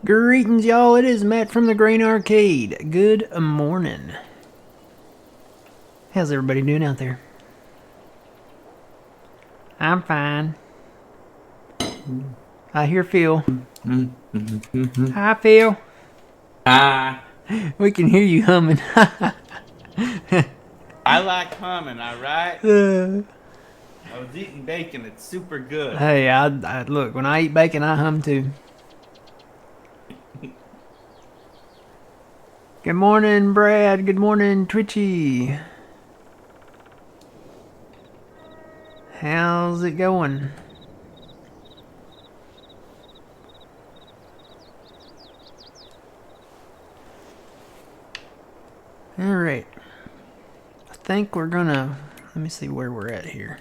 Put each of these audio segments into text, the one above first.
Greetings, y'all. It is Matt from the Green Arcade. Good morning. How's everybody doing out there? I'm fine. I hear Phil. Hi, Phil. Hi. We can hear you humming. I like humming, alright? I was eating bacon, it's super good. Hey, I look, when I eat bacon, I hum too. Good morning, Brad. Good morning, Twitchy. How's it going? Alright. I think we're gonna... Let me see where we're at here.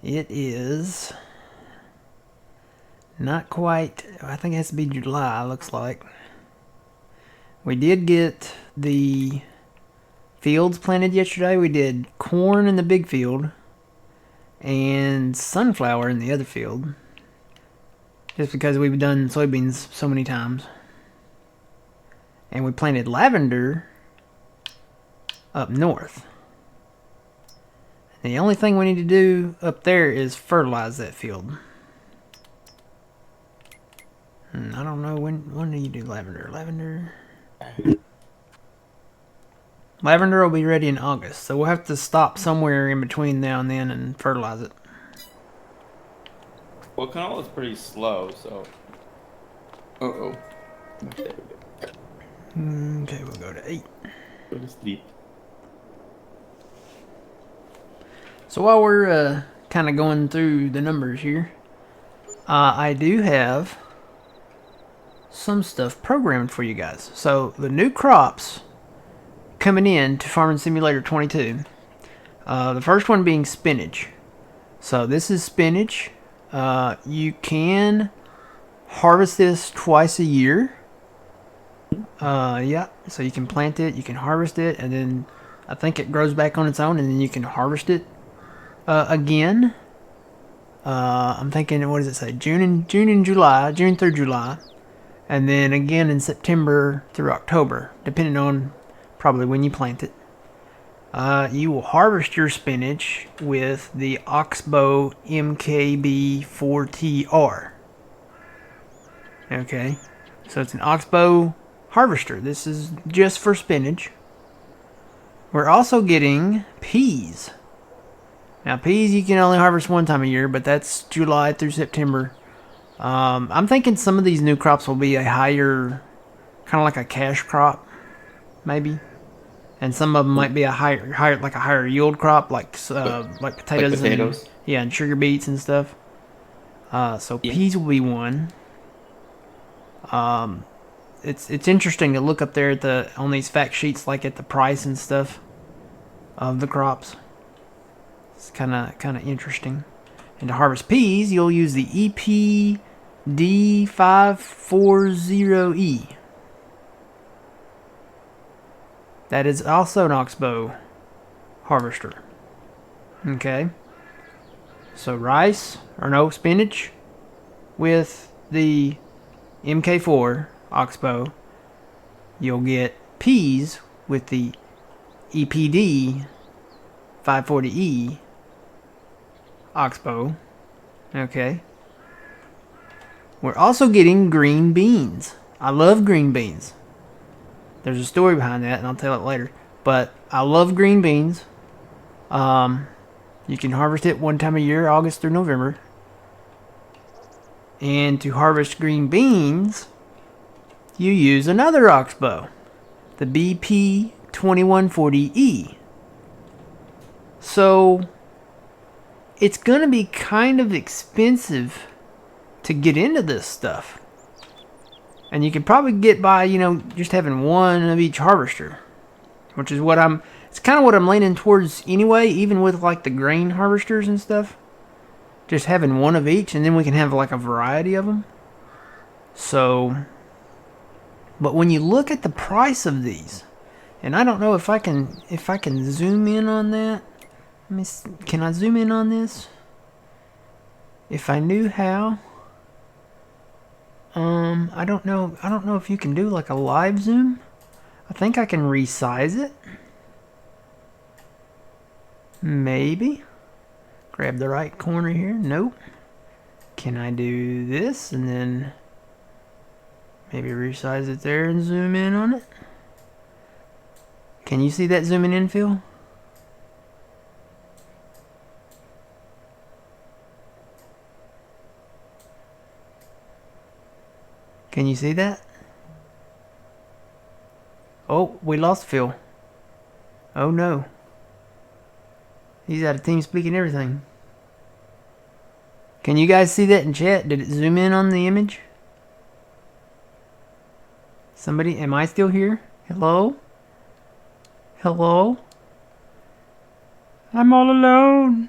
It is... not quite... I think it has to be July, looks like. We did get the fields planted yesterday. We did corn in the big field and sunflower in the other field. Just because we've done soybeans so many times. And we planted lavender up north. The only thing we need to do up there is fertilize that field. I don't know, when do you do lavender? Lavender will be ready in August, so we'll have to stop somewhere in between now and then and fertilize it. Well, canola is pretty slow, so... Uh-oh. There we go. Okay, we'll go to 8. Go to sleep. So while we're kind of going through the numbers here, I do have some stuff programmed for you guys. So the new crops coming in to Farming Simulator 22. The first one being spinach. So this is spinach. You can harvest this twice a year. Yeah, so you can plant it, you can harvest it, and then I think it grows back on its own, and then you can harvest it again. I'm thinking, what does it say? June through July, and then again in September through October, depending on probably when you plant it. You will harvest your spinach with the Oxbow MKB4TR. Okay, so it's an Oxbow harvester. This is just for spinach. We're also getting peas. Now peas you can only harvest one time a year, but that's July through September. I'm thinking some of these new crops will be a higher, kind of like a cash crop, maybe. And some of them might be a higher yield crop, like potatoes, Like potatoes? And sugar beets and stuff. So Yeah. peas will be one. It's interesting to look up there at on these fact sheets, like at the price and stuff of the crops. It's kind of interesting. And to harvest peas, you'll use the EPD540E. That is also an Oxbow harvester. Okay. So spinach with the MK4 Oxbow. You'll get peas with the EPD 540E Oxbow. Okay. We're also getting green beans. I love green beans. There's a story behind that, and I'll tell it later. But I love green beans. You can harvest it one time a year, August through November. And to harvest green beans, you use another Oxbow, the BP2140E. So it's going to be kind of expensive to get into this stuff. And you can probably get by, just having one of each harvester. Which is it's kind of what I'm leaning towards anyway, even with like the grain harvesters and stuff. Just having one of each, and then we can have like a variety of them. So, but when you look at the price of these, and I don't know if I can zoom in on that. Can I zoom in on this? If I knew how. I don't know. I don't know if you can do like a live zoom. I think I can resize it. Maybe. Grab the right corner here. Nope. Can I do this and then maybe resize it there and zoom in on it? Can you see that zooming in, Phil? Can you see that? Oh, we lost Phil. Oh no. He's out of TeamSpeak and everything. Can you guys see that in chat? Did it zoom in on the image? Somebody, am I still here? Hello? Hello? I'm all alone.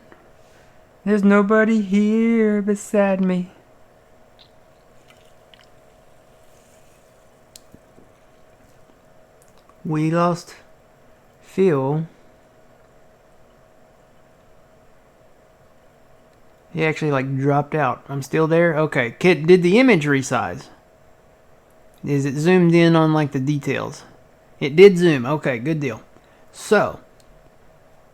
There's nobody here beside me. We lost Phil. He actually like dropped out. I'm still there? Okay. Did the image resize? Is it zoomed in on like the details? It did zoom. Okay, good deal. So,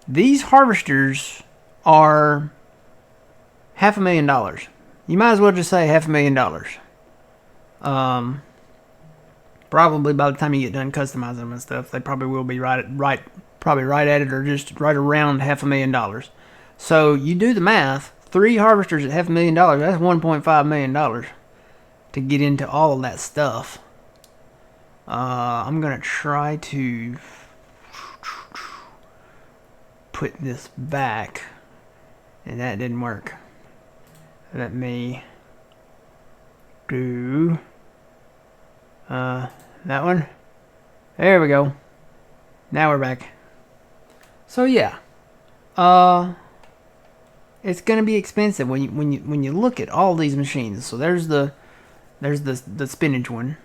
these harvesters are $500,000. You might as well just say $500,000. Probably by the time you get done customizing them and stuff, they probably will be right at it or just right around $500,000. So you do the math. 3 harvesters at $500,000. That's $1.5 million to get into all of that stuff. I'm gonna try to put this back, and that didn't work. Let me do that one. There we go. Now we're back. So yeah, it's gonna be expensive when you look at all these machines. So there's the spinach one,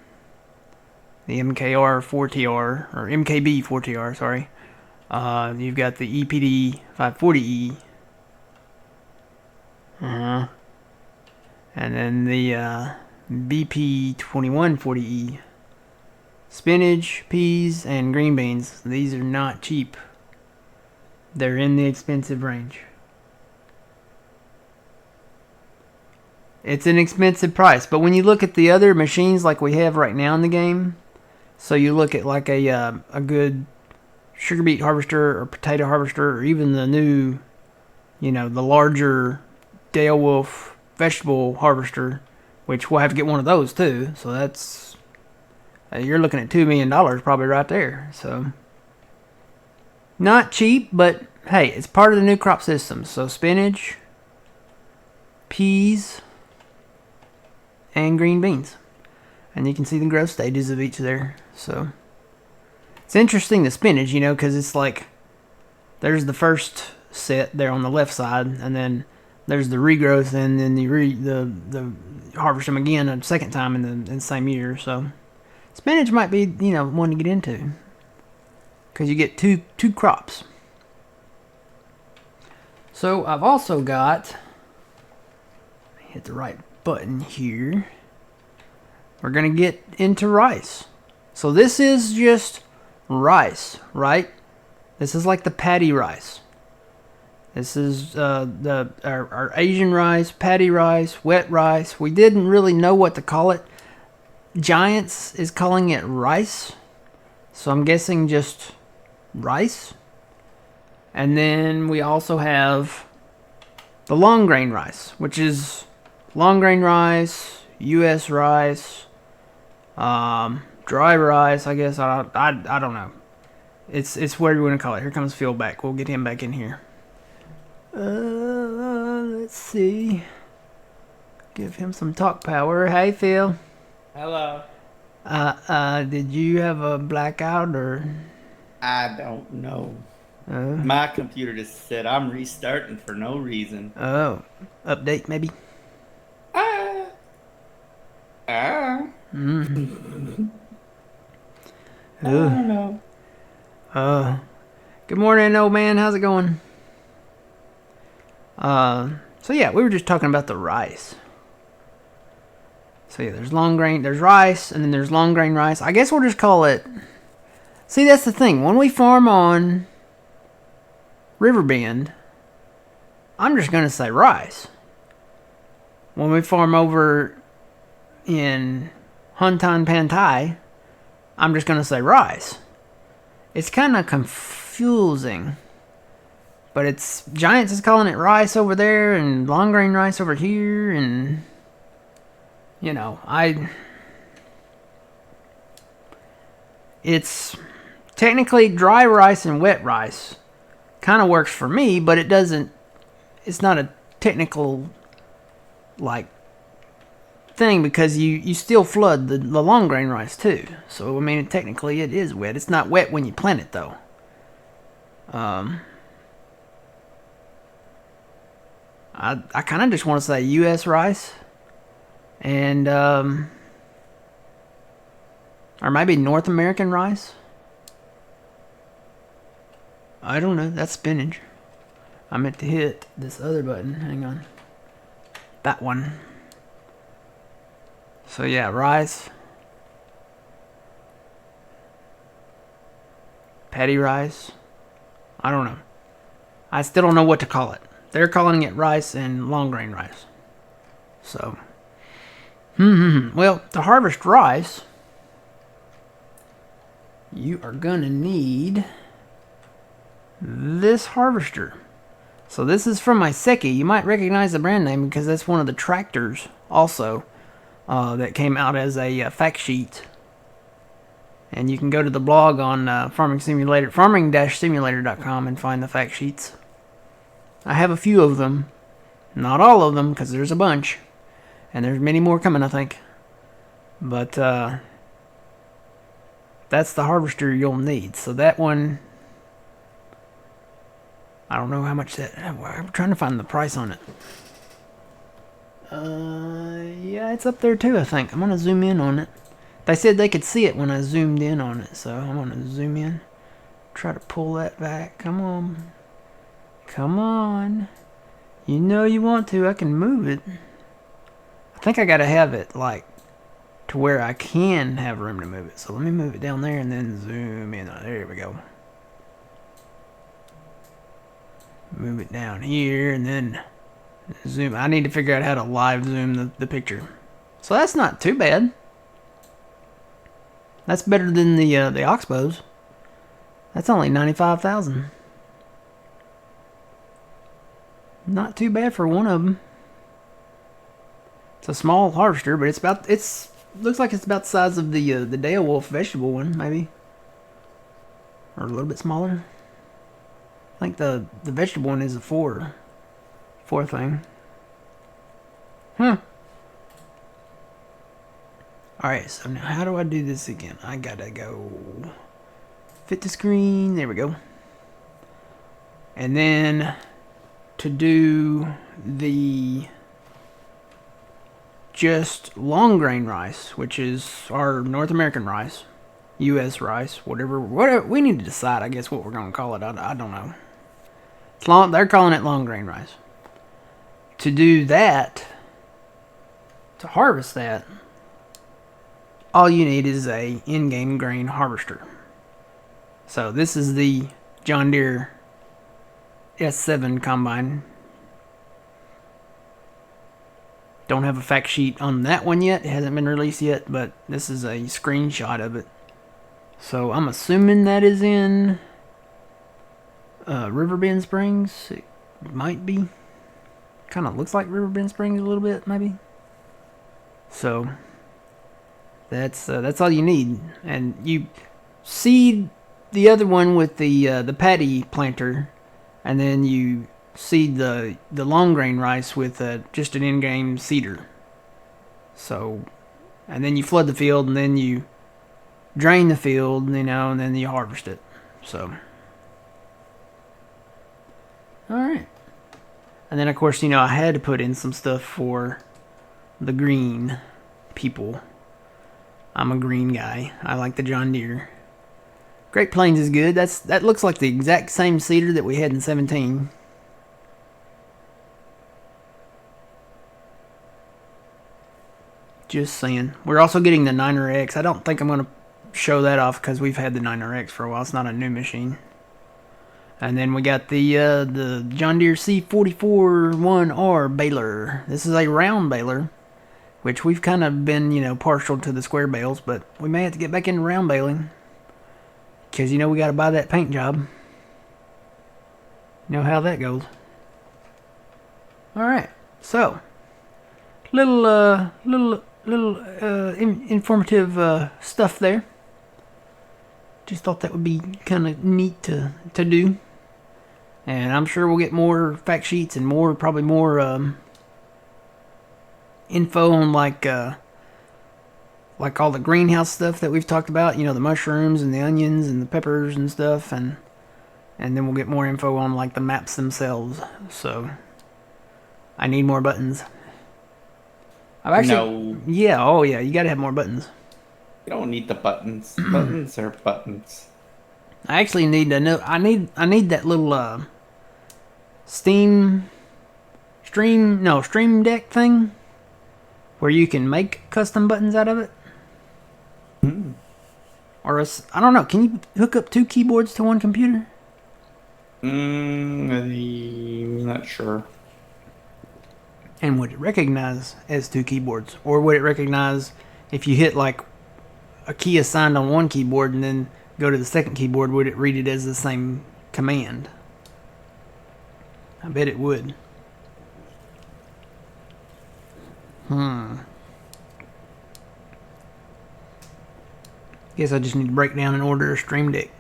the MKR 4TR or MKB 4TR. Sorry. You've got the EPD 540E. And then the BP 2140E. Spinach, peas, and green beans. These are not cheap. They're in the expensive range. It's an expensive price, but when you look at the other machines like we have right now in the game, so you look at like a good sugar beet harvester or potato harvester, or even the new, the larger Dale Wolf vegetable harvester, which we'll have to get one of those too. So that's, you're looking at $2 million probably right there. So not cheap, but hey, it's part of the new crop system. So spinach, peas, and green beans. And you can see the growth stages of each there. So it's interesting, the spinach, because it's like there's the first set there on the left side, and then there's the regrowth, and then the harvest them again a second time in the same year. So spinach might be one to get into, because you get two crops. So I've also got, hit the right button here. We're gonna get into rice. So this is just rice, right? This is like the patty rice. This is our Asian rice, patty rice, wet rice. We didn't really know what to call it. Giants is calling it rice, so I'm guessing just rice. And then we also have the long grain rice, which is long grain rice, U.S. rice, dry rice. I guess I don't know. It's whatever you want to call it. Here comes Phil back. We'll get him back in here. Let's see. Give him some talk power. Hey, Phil. Hello. Did you have a blackout or? I don't know. My computer just said I'm restarting for no reason. Oh, update maybe. I don't know. Good morning, old man. How's it going? So yeah, we were just talking about the rice. So yeah, there's long grain, there's rice, and then there's long grain rice. I guess we'll just call it... See, that's the thing. When we farm on Riverbend, I'm just going to say rice. When we farm over in Huntan Pantai, I'm just going to say rice. It's kind of confusing. But it's... Giants is calling it rice over there, and long grain rice over here, and... You know, it's technically dry rice and wet rice kind of works for me, but it doesn't, it's not a technical, like, thing because you still flood the long grain rice too. So, I mean, technically it is wet. It's not wet when you plant it though. I kind of just want to say U.S. rice. And, or maybe North American rice. I don't know. That's spinach. I meant to hit this other button. Hang on. That one. So yeah, rice. Patty rice. I don't know. I still don't know what to call it. They're calling it rice and long grain rice. So... Well, to harvest rice, you are gonna need this harvester. So this is from my Seki. You might recognize the brand name because that's one of the tractors also that came out as a fact sheet. And you can go to the blog on farming-simulator.com and find the fact sheets. I have a few of them, not all of them because there's a bunch. And there's many more coming, I think. But, that's the harvester you'll need. So that one... I don't know how much that... I'm trying to find the price on it. Yeah, it's up there too, I think. I'm going to zoom in on it. They said they could see it when I zoomed in on it. So I'm going to zoom in. Try to pull that back. Come on. Come on. You know you want to. I can move it. I think I gotta have it like to where I can have room to move it. So let me move it down there and then zoom in. There we go. Move it down here and then zoom. I need to figure out how to live zoom the picture. So that's not too bad. That's better than the Oxbows. That's only 95,000. Not too bad for one of them. It's a small harvester, but looks like it's about the size of the Deadwood vegetable one, maybe, or a little bit smaller. I think the vegetable one is a four thing. All right, so now how do I do this again? I gotta go fit the screen. There we go. And then to do the just long grain rice, which is our North American rice, U.S. rice, whatever we need to decide, I guess, what we're gonna call it. I don't know. They're calling it long grain rice. To do that, to harvest that, all you need is a in-game grain harvester. So this is the John Deere S7 combine. Don't have a fact sheet on that one yet. It hasn't been released yet, but this is a screenshot of it. So I'm assuming that is in Riverbend Springs. It might be. Kind of looks like Riverbend Springs a little bit, maybe. So that's all you need, and you seed the other one with the paddy planter, and then you seed the long grain rice with just an in-game seeder. So, and then you flood the field, and then you drain the field, and then you harvest it. So, all right. And then, of course, I had to put in some stuff for the green people. I'm a green guy. I like the John Deere. Great Plains is good. That looks like the exact same seeder that we had in 17. Just saying. We're also getting the 9er X. I don't think I'm going to show that off because we've had the 9er X for a while. It's not a new machine. And then we got the John Deere C44-1R baler. This is a round baler, which we've kind of been, partial to the square bales, but we may have to get back into round baling because, we got to buy that paint job. You know how that goes. All right, so little informative stuff there. Just thought that would be kind of neat to do. And I'm sure we'll get more fact sheets and probably more info on like all the greenhouse stuff that we've talked about. The mushrooms and the onions and the peppers and stuff, and then we'll get more info on like the maps themselves. So I need more buttons. I've actually, yeah, you gotta have more buttons. You don't need the buttons. Buttons are buttons. I actually need to know. I need that little Stream Deck thing where you can make custom buttons out of it. Or I don't know. Can you hook up 2 keyboards to one computer? I'm not sure. And would it recognize as 2 keyboards, or would it recognize if you hit like a key assigned on one keyboard and then go to the second keyboard, would it read it as the same command? I bet it would. Guess I just need to break down and order a Stream Deck.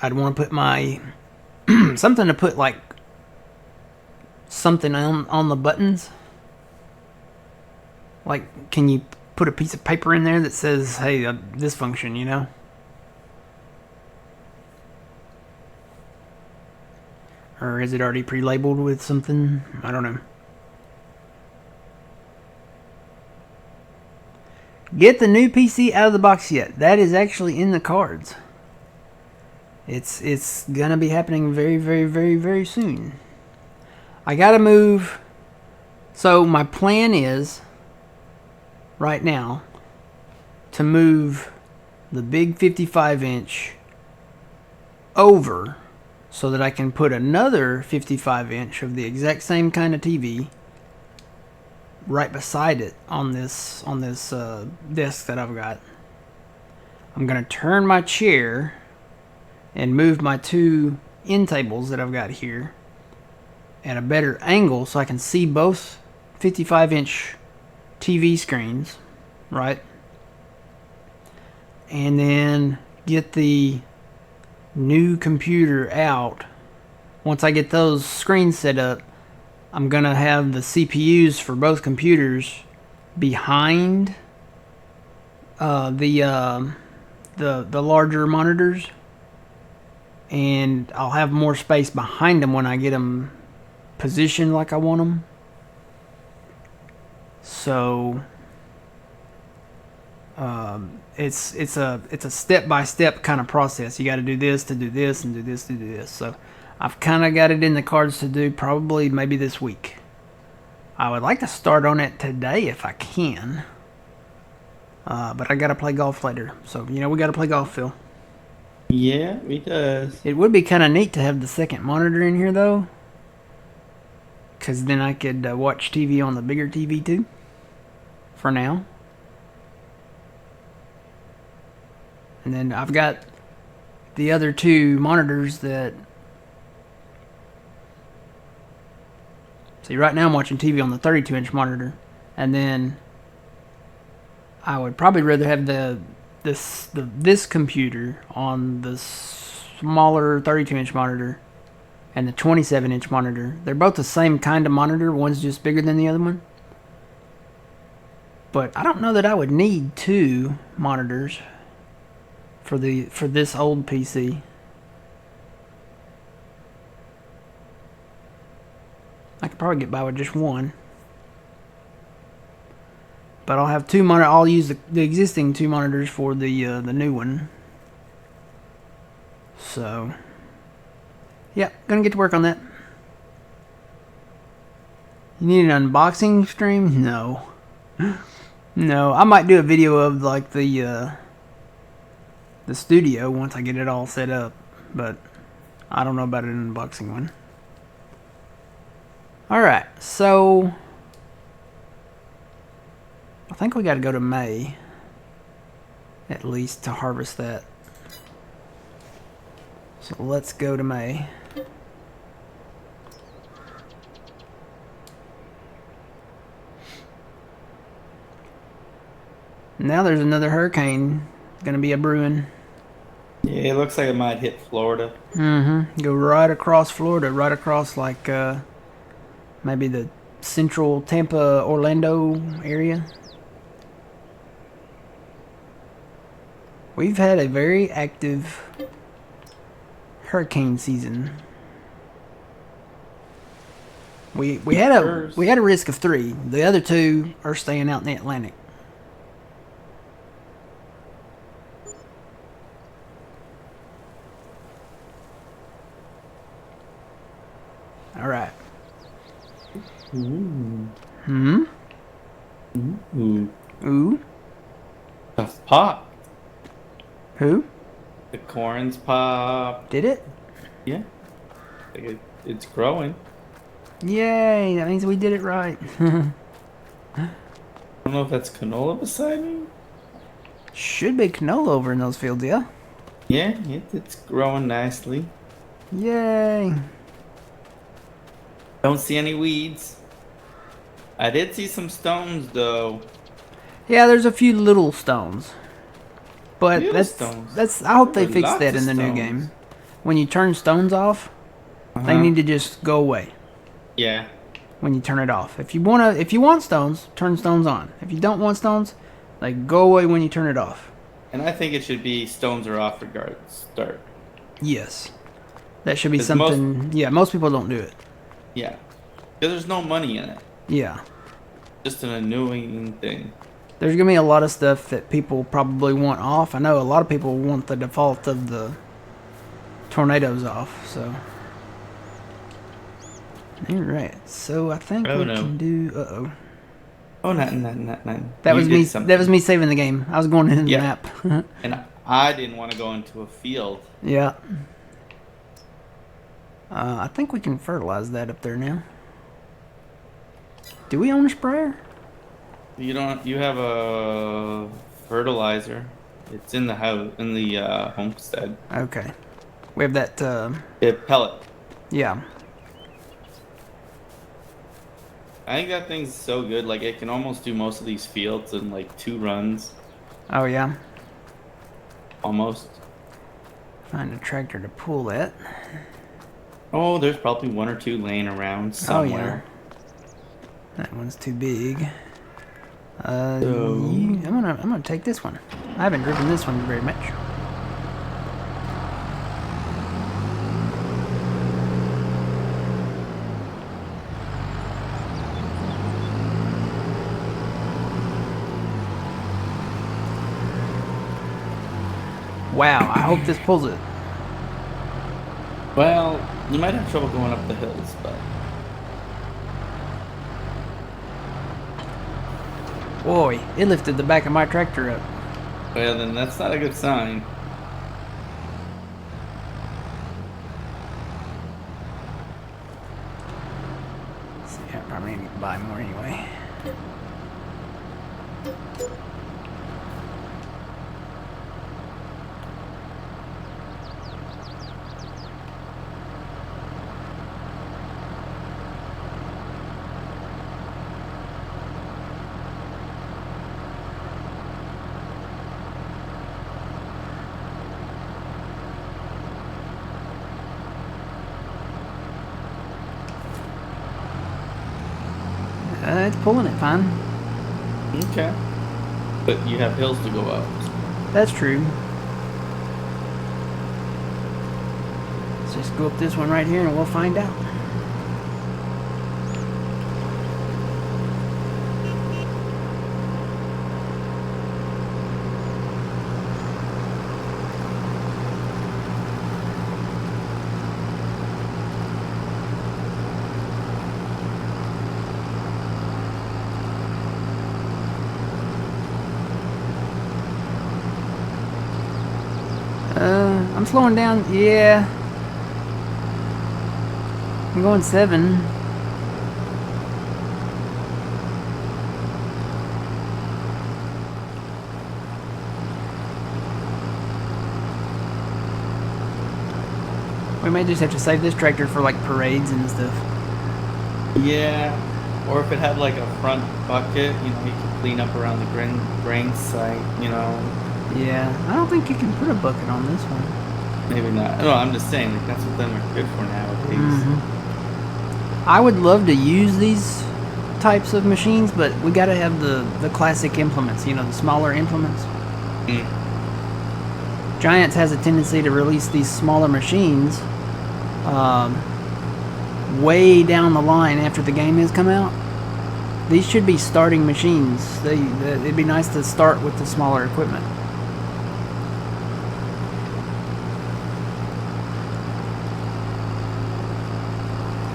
I'd want to put my something to put like something on the buttons. Like, can you put a piece of paper in there that says, hey, this function, Or is it already pre-labeled with something? I don't know. Get the new PC out of the box yet. That is actually in the cards. It's gonna be happening very, very, very, very soon. I gotta move. So my plan is right now to move the big 55-inch over so that I can put another 55-inch of the exact same kind of TV right beside it on this desk that I've got. I'm gonna turn my chair and move my 2 end tables that I've got here at a better angle so I can see both 55-inch TV screens, right? And then get the new computer out. Once I get those screens set up, I'm gonna have the CPUs for both computers behind the larger monitors, and I'll have more space behind them when I get them positioned like I want them. So it's a step-by-step kind of process. You got to do this to do this, and do this to do this. So I've kind of got it in the cards to do probably maybe this week. I would like to start on it today if I can, but I got to play golf later. So we got to play golf, Phil. Yeah, it does. It would be kind of neat to have the second monitor in here though, because then I could watch TV on the bigger TV too. For now. And then I've got the other 2 monitors that... See, right now I'm watching TV on the 32-inch monitor. And then I would probably rather have this computer on the smaller 32-inch monitor and the 27-inch monitor. They're both the same kind of monitor. One's just bigger than the other one. But I don't know that I would need 2 monitors for this old PC. I could probably get by with just 1. But I'll have 2 monitors. I'll use the existing 2 monitors for the new one. So, yeah, gonna get to work on that. You need an unboxing stream? No. No, I might do a video of like the studio once I get it all set up, but I don't know about an unboxing one. Alright, so I think we gotta go to May at least to harvest that. So let's go to May. Now there's another hurricane gonna be a brewing. Yeah, it looks like it might hit Florida. Mm-hmm. Go right across Florida, right across like maybe the central Tampa, Orlando area. We've had a very active hurricane season. We had a risk of 3. The other 2 are staying out in the Atlantic. All right. Ooh. Hmm. Ooh. Ooh. Stuff popped. Who? The corn's popped. Did it? Yeah. It's growing. Yay! That means we did it right. I don't know if that's canola beside me. Should be canola over in those fields, yeah. Yeah, it's growing nicely. Yay! Don't see any weeds. I did see some stones though. Yeah, there's a few little stones. But Little that's stones. I hope they There were fix lots that of in the new stones. game. When you turn stones off, they Uh-huh. need to just go away Yeah. when you turn it off. If you want stones, turn stones on. If you don't want stones, they go away when you turn it off. And I think it should be stones are off regardless. Start. Yes. That should be 'Cause something. Yeah, most people don't do it. Yeah. Because there's no money in it. Yeah. Just an annoying thing. There's going to be a lot of stuff that people probably want off. I know a lot of people want the default of the tornadoes off, so. Alright, so I think Oh, we no. can do. Uh-oh. Oh, not. That You was did me. something. That was me saving the game. I was going into the Yeah. map. And I didn't want to go into a field. Yeah. I think we can fertilize that up there now. Do we own a sprayer? You don't. You have a fertilizer. It's in the house, in the homestead. Okay. We have that. Pellet. Yeah. I think that thing's so good. Like it can almost do most of these fields in like 2 runs, Oh yeah. almost. Find a tractor to pull that. Oh, there's probably 1 or 2 laying around somewhere. That one's too big. So- I'm gonna take this one. I haven't driven this one very much. Wow, I hope this pulls it. Well, you might have trouble going up the hills, but Boy, it lifted the back of my tractor up. well, then that's not a good sign. See, I probably need to buy more anyway. It's pulling it fine. Okay. But you have hills to go up. That's true. Let's just go up this one right here and we'll find out. I'm slowing down. Yeah. I'm going 7. We may just have to save this tractor for like parades and stuff. Yeah. Or if it had like a front bucket, you know, you could clean up around the grain site, you know. Yeah, I don't think you can put a bucket on this one. Maybe not. No, I'm just saying, like, that's what them are good for nowadays. Mm-hmm. I would love to use these types of machines, but we got to have the classic implements, you know, the smaller implements. Mm. Giants has a tendency to release these smaller machines way down the line after the game has come out. These should be starting machines. It'd be nice to start with the smaller equipment.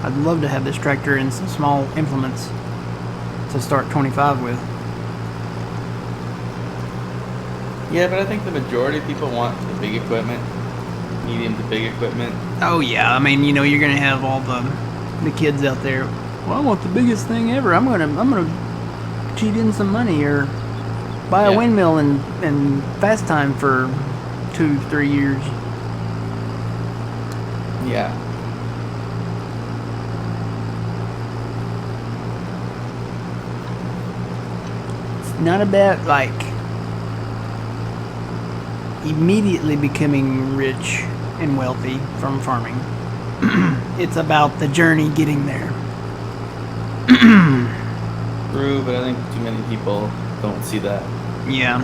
I'd love to have this tractor and some small implements to start 25 with. Yeah, but I think the majority of people want the big equipment, medium to big equipment. Oh yeah, I mean, you know, you're gonna have all the kids out there. Well, I want the biggest thing ever. I'm gonna cheat in some money or buy a windmill and fast time for 2-3 years. Yeah. It's not about like immediately becoming rich and wealthy from farming. It's about the journey getting there. True, but I think too many people don't see that. Yeah.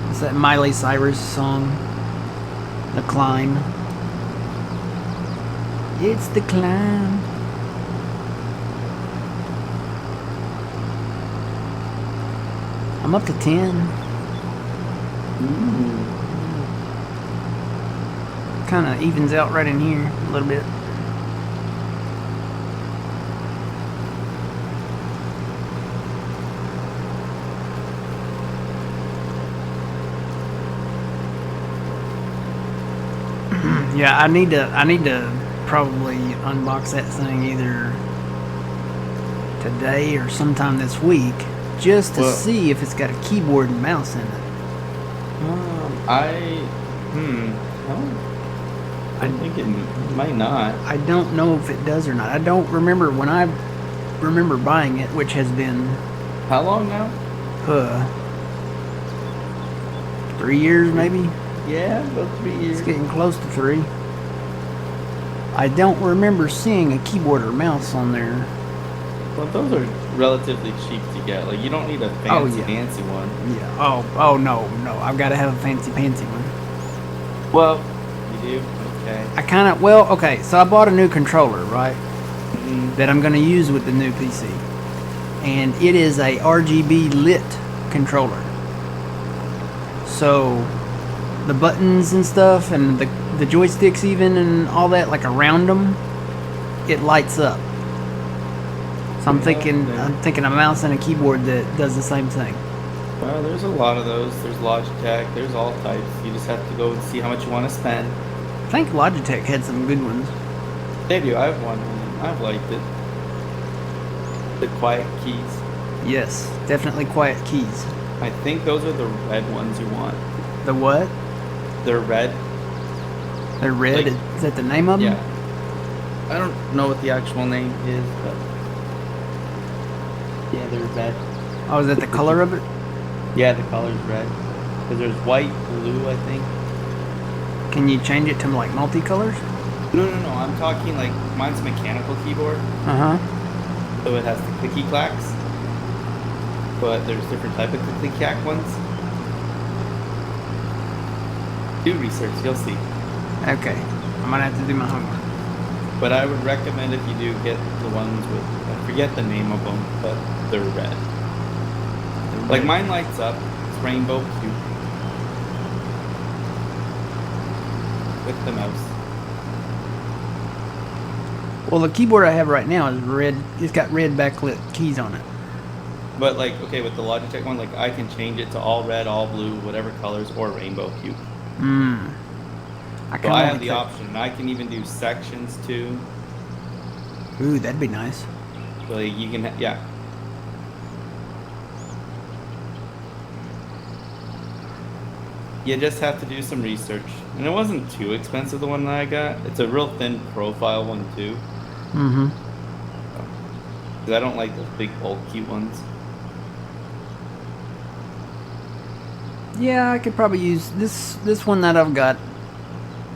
It's that Miley Cyrus song, The Climb. It's the climb. I'm up to 10. Ooh. Kind of evens out right in here a little bit. Yeah, I need to probably unbox that thing either today or sometime this week just to see if it's got a keyboard and mouse in it. I think it might not. I don't know if it does or not. I don't remember when I remember buying it, which has been How long now? 3 years maybe. Yeah, about 3 years. It's getting close to 3. I don't remember seeing a keyboard or mouse on there. Well, those are relatively cheap to get. Like, you don't need a fancy one. Yeah. Oh no. I've got to have a fancy one. Well, you do? Okay. Okay, so I bought a new controller, right? Mm-hmm. That I'm going to use with the new PC. And it is a RGB lit controller. So the buttons and stuff and the joysticks even and all that, like around them, it lights up. So I'm thinking a mouse and a keyboard that does the same thing. Well, there's a lot of those. There's Logitech. There's all types. You just have to go and see how much you want to spend. I think Logitech had some good ones. They do. I have one. I've liked it. The quiet keys. Yes, definitely quiet keys. I think those are the red ones you want. The what? They're red. They're red? Like, is that the name of them? Yeah. I don't know what the actual name is, but yeah, they're red. Oh, is that the color of it? Yeah, the color's red. Because there's white, blue, I think. Can you change it to like multicolors? No. I'm talking like mine's a mechanical keyboard. Uh-huh. So it has the clicky clacks. But there's different type of clicky clack ones. Do research, you'll see. Okay. I might have to do my homework. But I would recommend if you do get the ones with, I forget the name of them, but they're red. Like mine lights up. It's rainbow cute. With the mouse. Well, the keyboard I have right now is red. It's got red backlit keys on it. But like, okay, with the Logitech one, like I can change it to all red, all blue, whatever colors, or rainbow hue. I So kind I of have like the that. option, and I can even do sections too. Ooh, that'd be nice. So like you can, yeah. You just have to do some research, and it wasn't too expensive. The one that I got, it's a real thin profile one too. Mm-hmm. So, 'cause I don't like those big bulky ones. Yeah, I could probably use this one that I've got.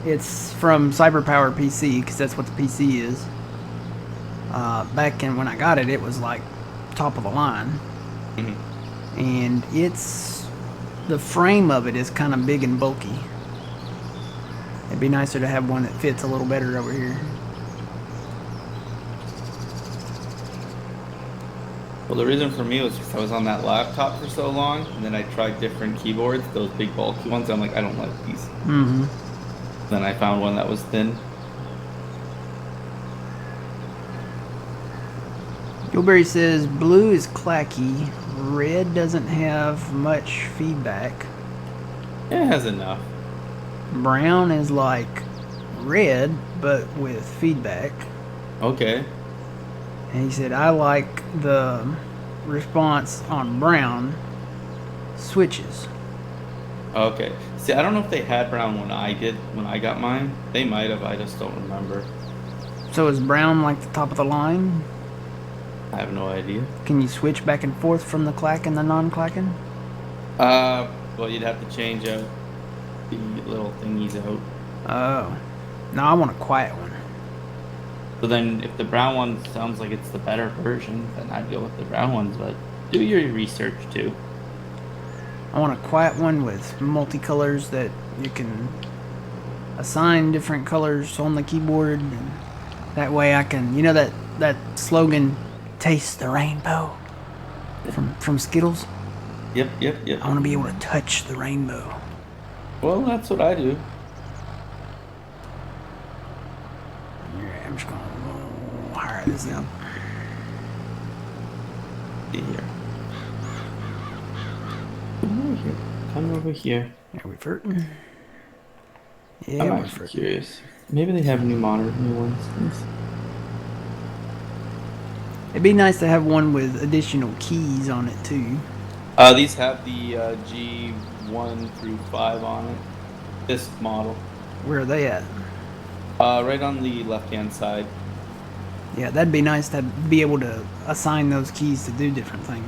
It's from CyberPower PC because that's what the PC is. Back in when I got it, it was like top of the line, Mhm. and it's the frame of it is kind of big and bulky. It'd be nicer to have one that fits a little better over here. Well, the reason for me was because I was on that laptop for so long, and then I tried different keyboards, those big bulky ones. I'm like, I don't like these. Mm-hmm. Then I found one that was thin. Gilberry says blue is clacky, red doesn't have much feedback. It has enough. Brown is like red but with feedback. Okay. And he said I like the response on brown switches. Okay. See, I don't know if they had brown when I did, when I got mine. They might have, I just don't remember. So is brown like the top of the line? I have no idea. Can you switch back and forth from the clack and the non-clacking? Well, you'd have to change out the little thingies out. Oh. No, I want a quiet one. So then if the brown one sounds like it's the better version, then I'd go with the brown ones, but do your research too. I want a quiet one with multicolors that you can assign different colors on the keyboard. And that way I can, that slogan, taste the rainbow from Skittles. Yep, yep, yep. I want to be able to touch the rainbow. Well, that's what I do. Yeah, I'm just going to hire this up. See here. Come over here. Come over here. Are we flirting? Yeah, I'm we're actually flirting. curious. Maybe they have new ones. It'd be nice to have one with additional keys on it too. These have the G1 through 5 on it. This model. Where are they at? Right on the left-hand side. Yeah, that'd be nice to be able to assign those keys to do different things.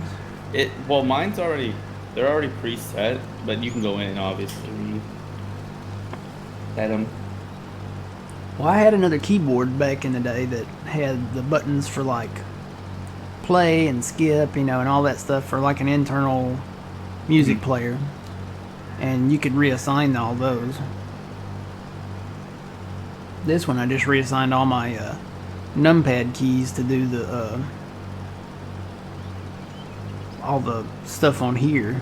Well, they're already preset, but you can go in and obviously set them. Well, I had another keyboard back in the day that had the buttons for like play and skip, and all that stuff for like an internal music player. And you could reassign all those. This one I just reassigned all my numpad keys to do the all the stuff on here.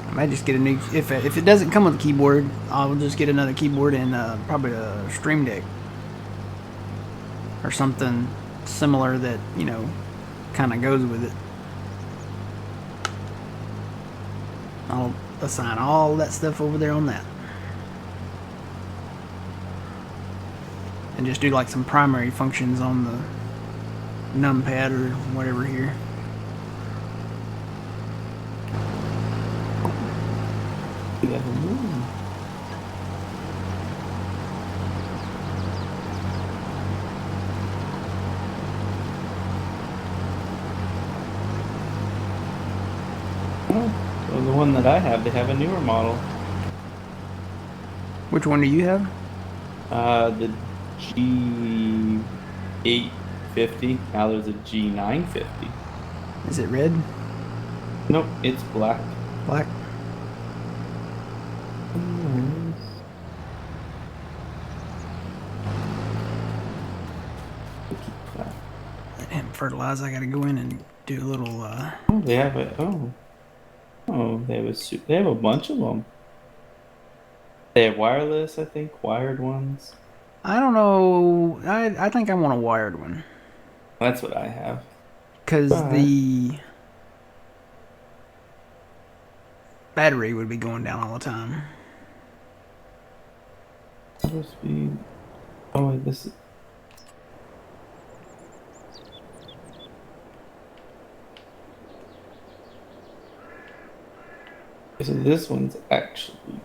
I might just get a new, if it doesn't come with a keyboard, I'll just get another keyboard and probably a Stream Deck or something similar that kind of goes with it. I'll assign all that stuff over there on that. And just do like some primary functions on the numpad or whatever here. So the one that I have, they have a newer model. Which one do you have? The G850. Now there's a G950. Is it red? Nope, it's black. Black? Damn, fertilizer. I gotta go in and do a little. Oh, they have it. Oh, they have a bunch of them. They have wireless, I think, wired ones. I don't know. I think I want a wired one. That's what I have. Because But the battery would be going down all the time. auto speed. Oh wait, this is. So this one's actually.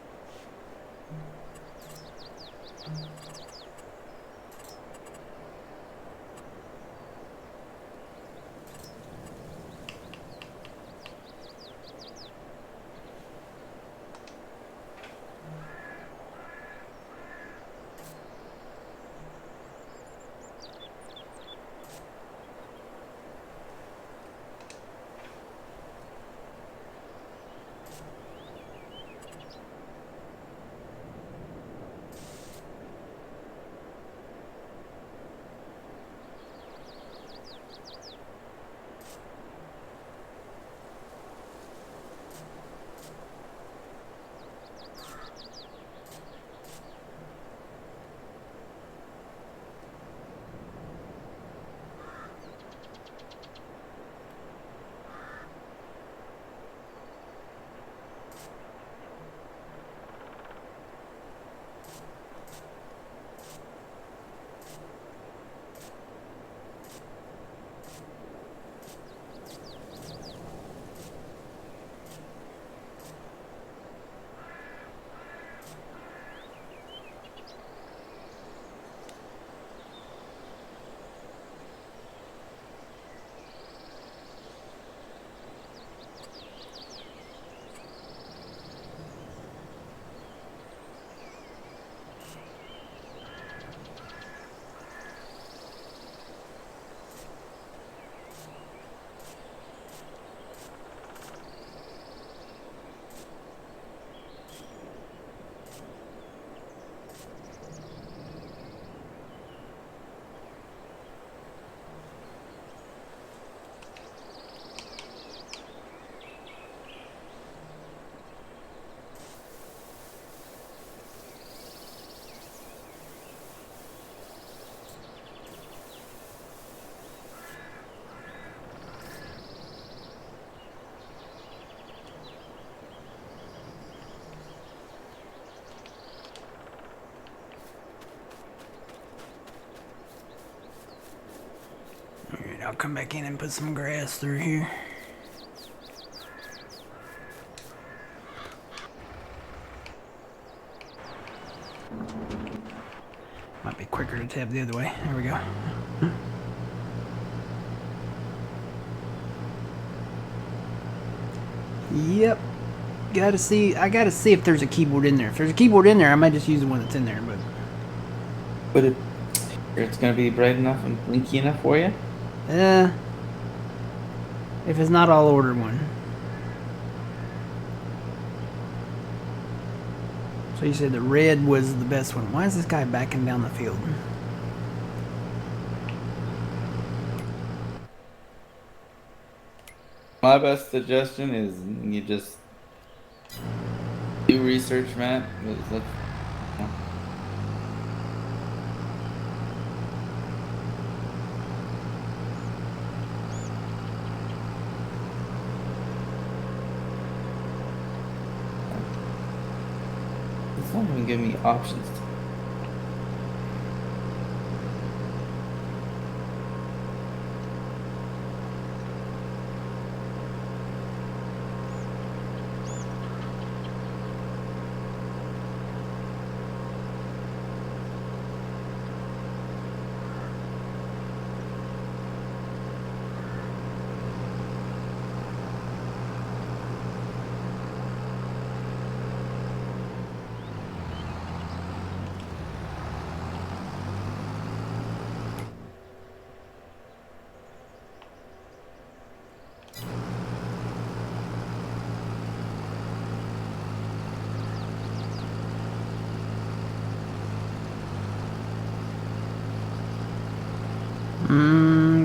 Alright, I'll come back in and put some grass through here. Might be quicker to tab the other way. There we go. Yep. I gotta see if there's a keyboard in there. If there's a keyboard in there, I might just use the one that's in there, But it's gonna be bright enough and blinky enough for you. uh if it's not, I'll order one. So you said the red was the best one. Why is this guy backing down the field? My best suggestion is you just do research, Matt. Look. It's not even giving me options.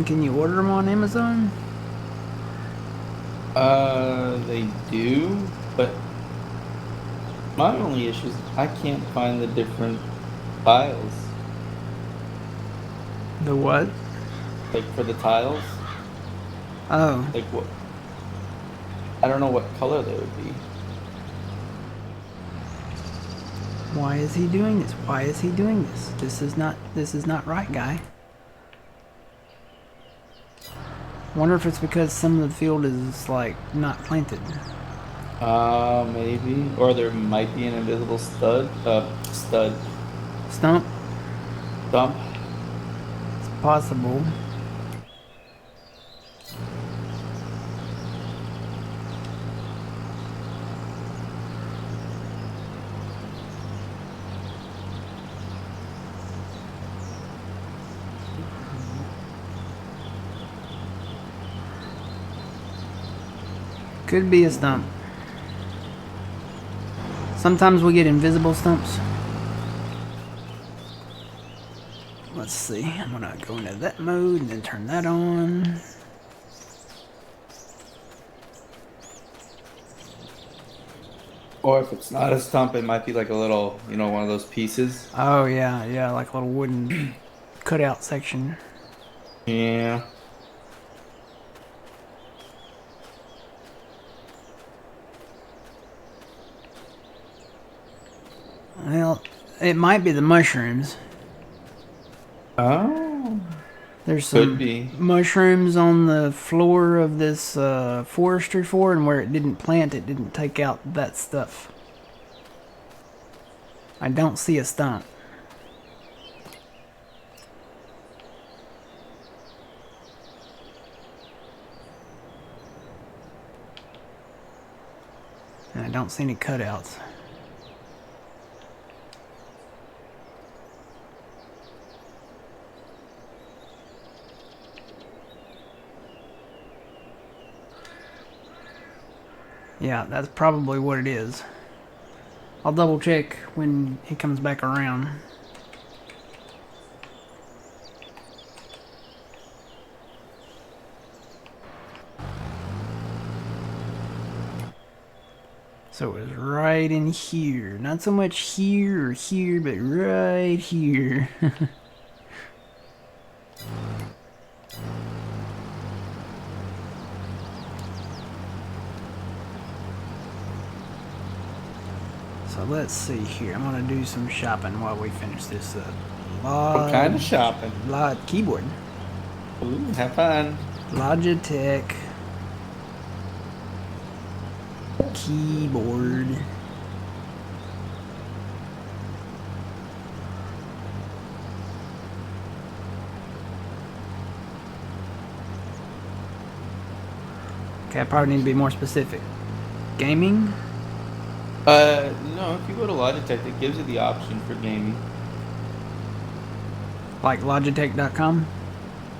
Can you order them on Amazon? They do, but my only issue is I can't find the different files. The what? like for the tiles. Oh, Like what? I don't know what color they would be. why is he doing this? Why is he doing this? This is not right, guy. Wonder if it's because some of the field is like not planted. Maybe. Or there might be an invisible stud Stump? stump. It's possible. Could be a stump. Sometimes we get invisible stumps. Let's see. I'm gonna go into that mode and then turn that on. Or if it's not a stump, it might be like a little, one of those pieces. Oh yeah, yeah, like a little wooden cutout section. Yeah. Well, it might be the mushrooms. Oh. There's Could some be. mushrooms on the floor of this forestry floor, and where it didn't plant, it didn't take out that stuff. I don't see a stump. And I don't see any cutouts. Yeah, that's probably what it is. I'll double check when he comes back around. So it was right in here. Not so much here or here, but right here. So let's see here. I'm gonna do some shopping while we finish this up. What kind of shopping? Keyboard. Ooh, have fun. Logitech. Keyboard. Okay, I probably need to be more specific. Gaming? No, if you go to Logitech, it gives you the option for gaming. Like Logitech.com?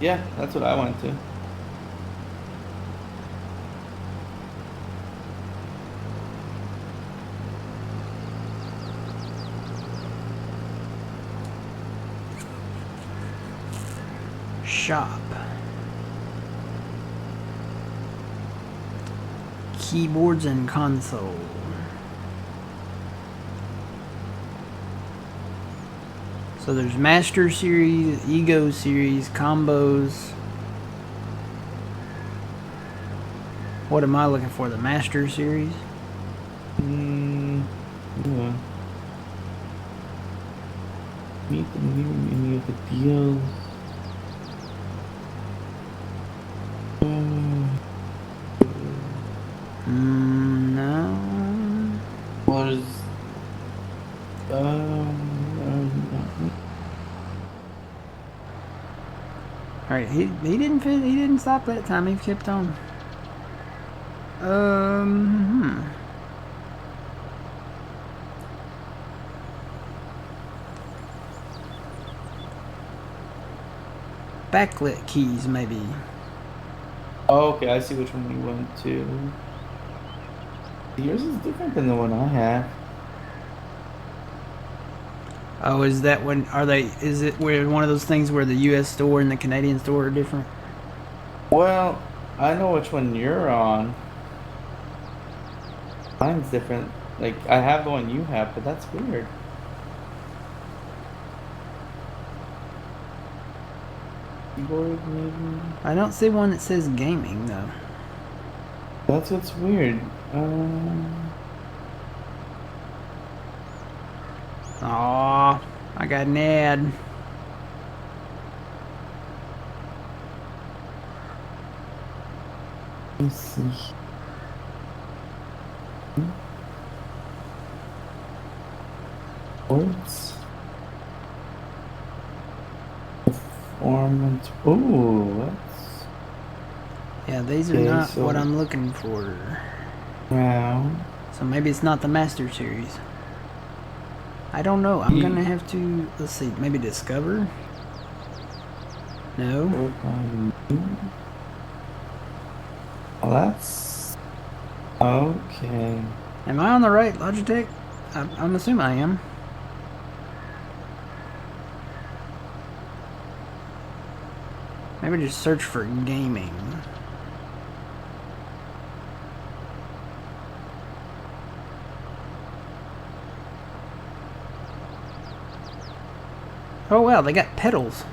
Yeah, that's what I went to. Shop. Keyboards and console. So there's Master Series, Ego Series, Combos. What am I looking for? The Master Series? Yeah. Meet any of the deals. No. What is? Alright, he didn't stop that time, he kept on. Backlit keys, maybe. Oh, okay, I see which one you went to. Yours is different than the one I have. Oh, is that when is it where one of those things where the US store and the Canadian store are different? Well, I know which one you're on. Mine's different. Like, I have the one you have, but that's weird. keyboard, maybe? I don't see one that says gaming, though. That's what's weird. Aw, I got an ad. Let me see. Sports. Performance. Ooh, that's... Yeah, these are Okay, not so- what I'm looking for. Wow. So maybe it's not the Master Series. I don't know. I'm gonna have to, let's see, maybe Discover? No. Well, that's... Okay. Am I on the right Logitech? I'm assuming I am. Maybe just search for gaming. Oh wow, they got pedals.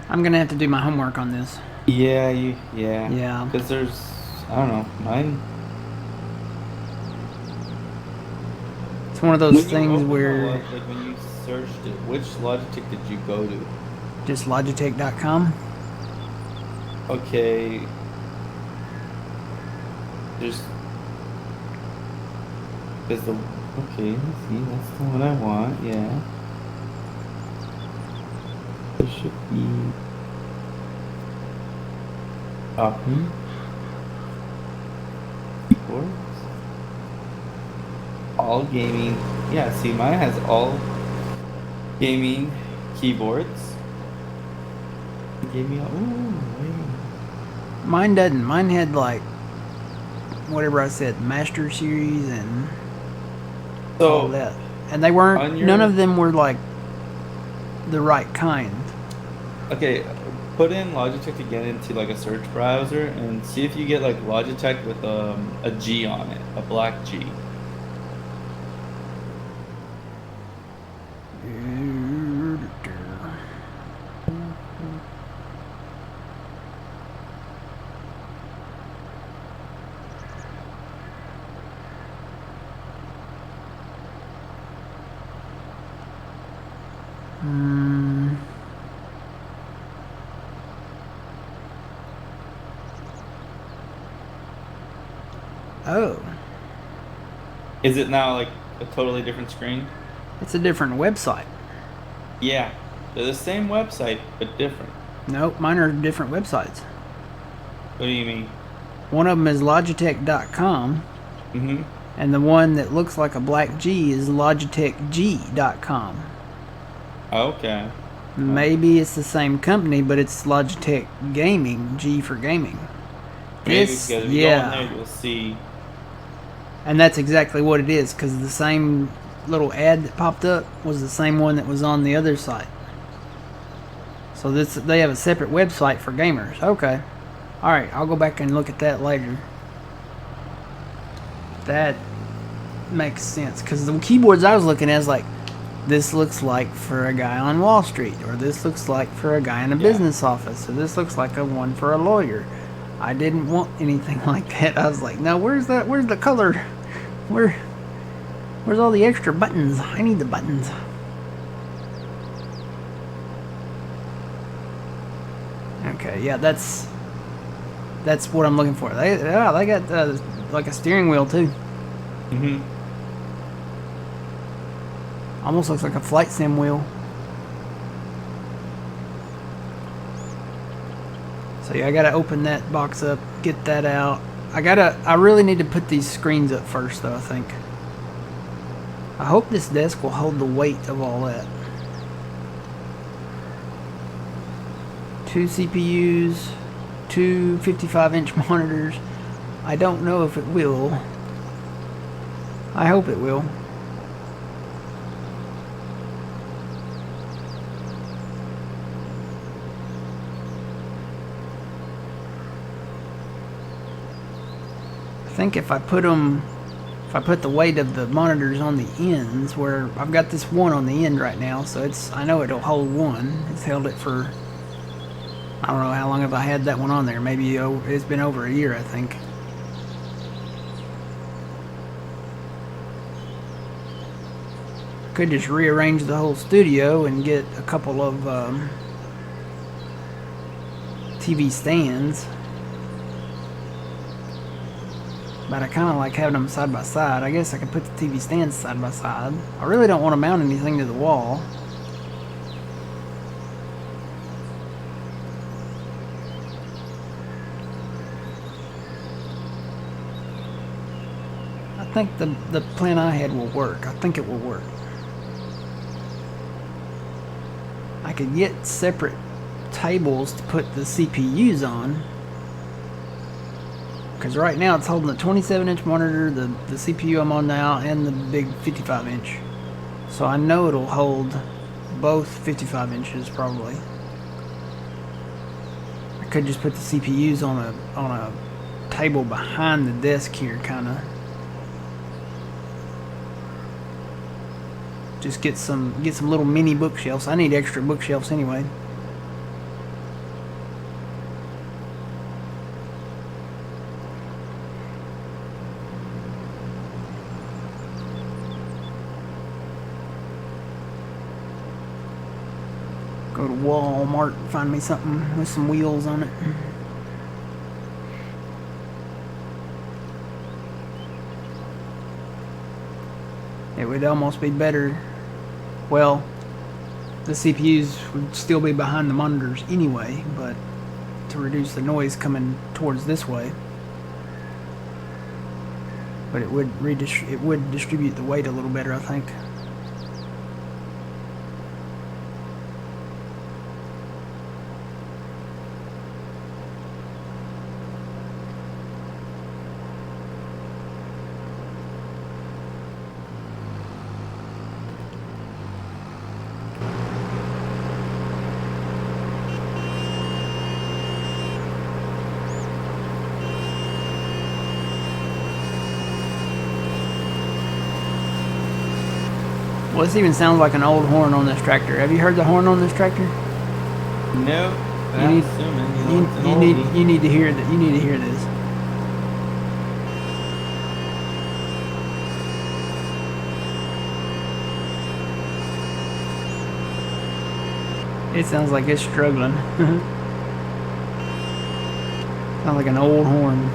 I'm gonna have to do my homework on this. Yeah, Yeah. Because there's, I don't know, mine. It's one of those When you things opened the where like when you searched it, which Logitech did you go to? just Logitech.com. Okay. Just because the okay, let's see, that's the one I want. Yeah. There should be copy keyboards. All gaming. Yeah, see, mine has all gaming keyboards. It gave me a, ooh, wait. Mine doesn't. Mine had like whatever I said, Master Series and all So, that. And they weren't, on your- none of them were like the right kind. okay, put in Logitech again into like a search browser and see if you get like Logitech with a G on it, a black G. Oh, Is it now like a totally different screen? it's a different website. Yeah, they're the same website but different. Nope, mine are different websites. What do you mean? One of them is Logitech.com, Mm-hmm. and the one that looks like a black G is LogitechG.com. Okay. Maybe it's the same company, but it's Logitech Gaming, G for gaming. Maybe This, because if you go in there, you'll see. and that's exactly what it is, because the same little ad that popped up was the same one that was on the other site. So this, they have a separate website for gamers. Okay. Alright, I'll go back and look at that later. That makes sense, because the keyboards I was looking at is like, this looks like for a guy on Wall Street, or this looks like for a guy in a business office, or this looks like a one for a lawyer. I didn't want anything like that. I was like, no, where's that? Where's the color? Where's all the extra buttons? I need the buttons. Okay, yeah, that's what I'm looking for. They got like a steering wheel too. Mm-hmm. Almost looks like a flight sim wheel. So yeah, I gotta open that box up, get that out. I really need to put these screens up first though, I think. I hope this desk will hold the weight of all that. 2 CPUs, 2 55-inch monitors. I don't know if it will. I hope it will. think if I put the weight of the monitors on the ends, where I've got this one on the end right now, so I know it'll hold one. It's held it for, I don't know how long have I had that one on there. Maybe it's been over a year, I think. Could just rearrange the whole studio and get a couple of TV stands. But I kind of like having them side by side. I guess I could put the TV stands side by side. I really don't want to mount anything to the wall. I think the plan I had will work. I think it will work. I could get separate tables to put the CPUs on. Because right now it's holding the 27-inch monitor, the CPU I'm on now, and the big 55-inch. So I know it'll hold both 55 inches probably. I could just put the CPUs on a table behind the desk here, kind of. Just get some little mini bookshelves. I need extra bookshelves anyway. Go to Walmart and find me something with some wheels on it. It would almost be better. Well, the CPUs would still be behind the monitors anyway, but to reduce the noise coming towards this way. But it would distribute the weight a little better, I think. Well, this even sounds like an old horn on this tractor. Have you heard the horn on this tractor? No, but You I'm need- assuming. You need to hear that. You need to hear this. It sounds like it's struggling. Sounds like an old horn.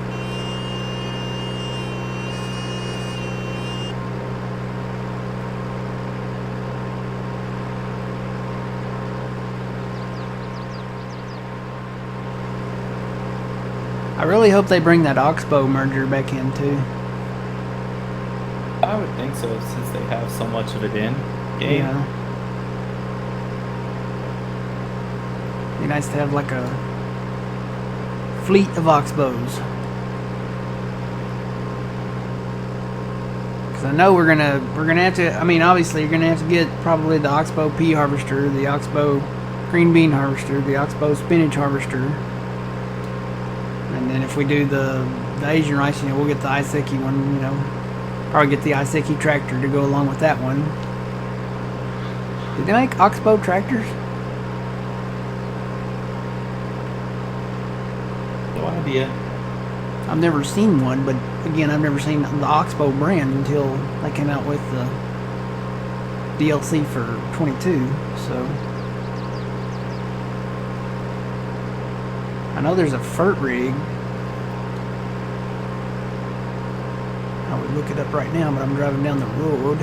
I really hope they bring that Oxbow merger back in too. I would think so, since they have so much of it in game. Yeah. Be nice to have like a fleet of Oxbows. Because I know we're gonna have to. I mean, obviously you're gonna have to get probably the Oxbow pea harvester, the Oxbow green bean harvester, the Oxbow spinach harvester. And then if we do the Asian rice, we'll get the Iseki one, Probably get the Iseki tractor to go along with that one. Did they make Oxbow tractors? No idea. I've never seen one, but again, I've never seen the Oxbow brand until they came out with the DLC for 22, so. I know there's a FERT rig. I would look it up right now, but I'm driving down the road.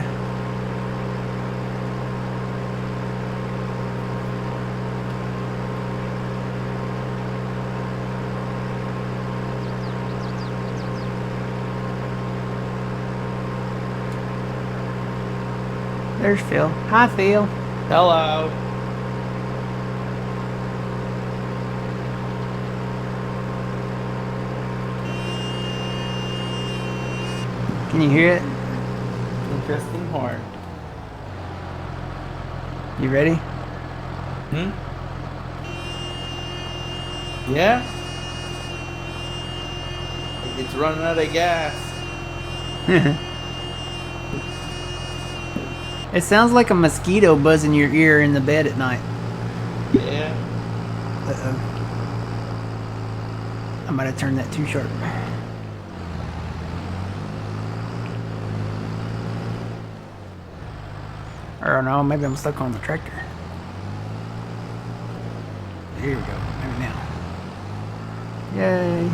There's Phil. Hi, Phil. Hello. Can you hear it? Interesting horn. You ready? Hmm? Yeah? I It's running out of gas. It sounds like a mosquito buzzing your ear in the bed at night. Yeah. Uh-oh. I might have turned that too sharp. Or no, maybe I'm stuck on the tractor. Here we go. Maybe now. Yay.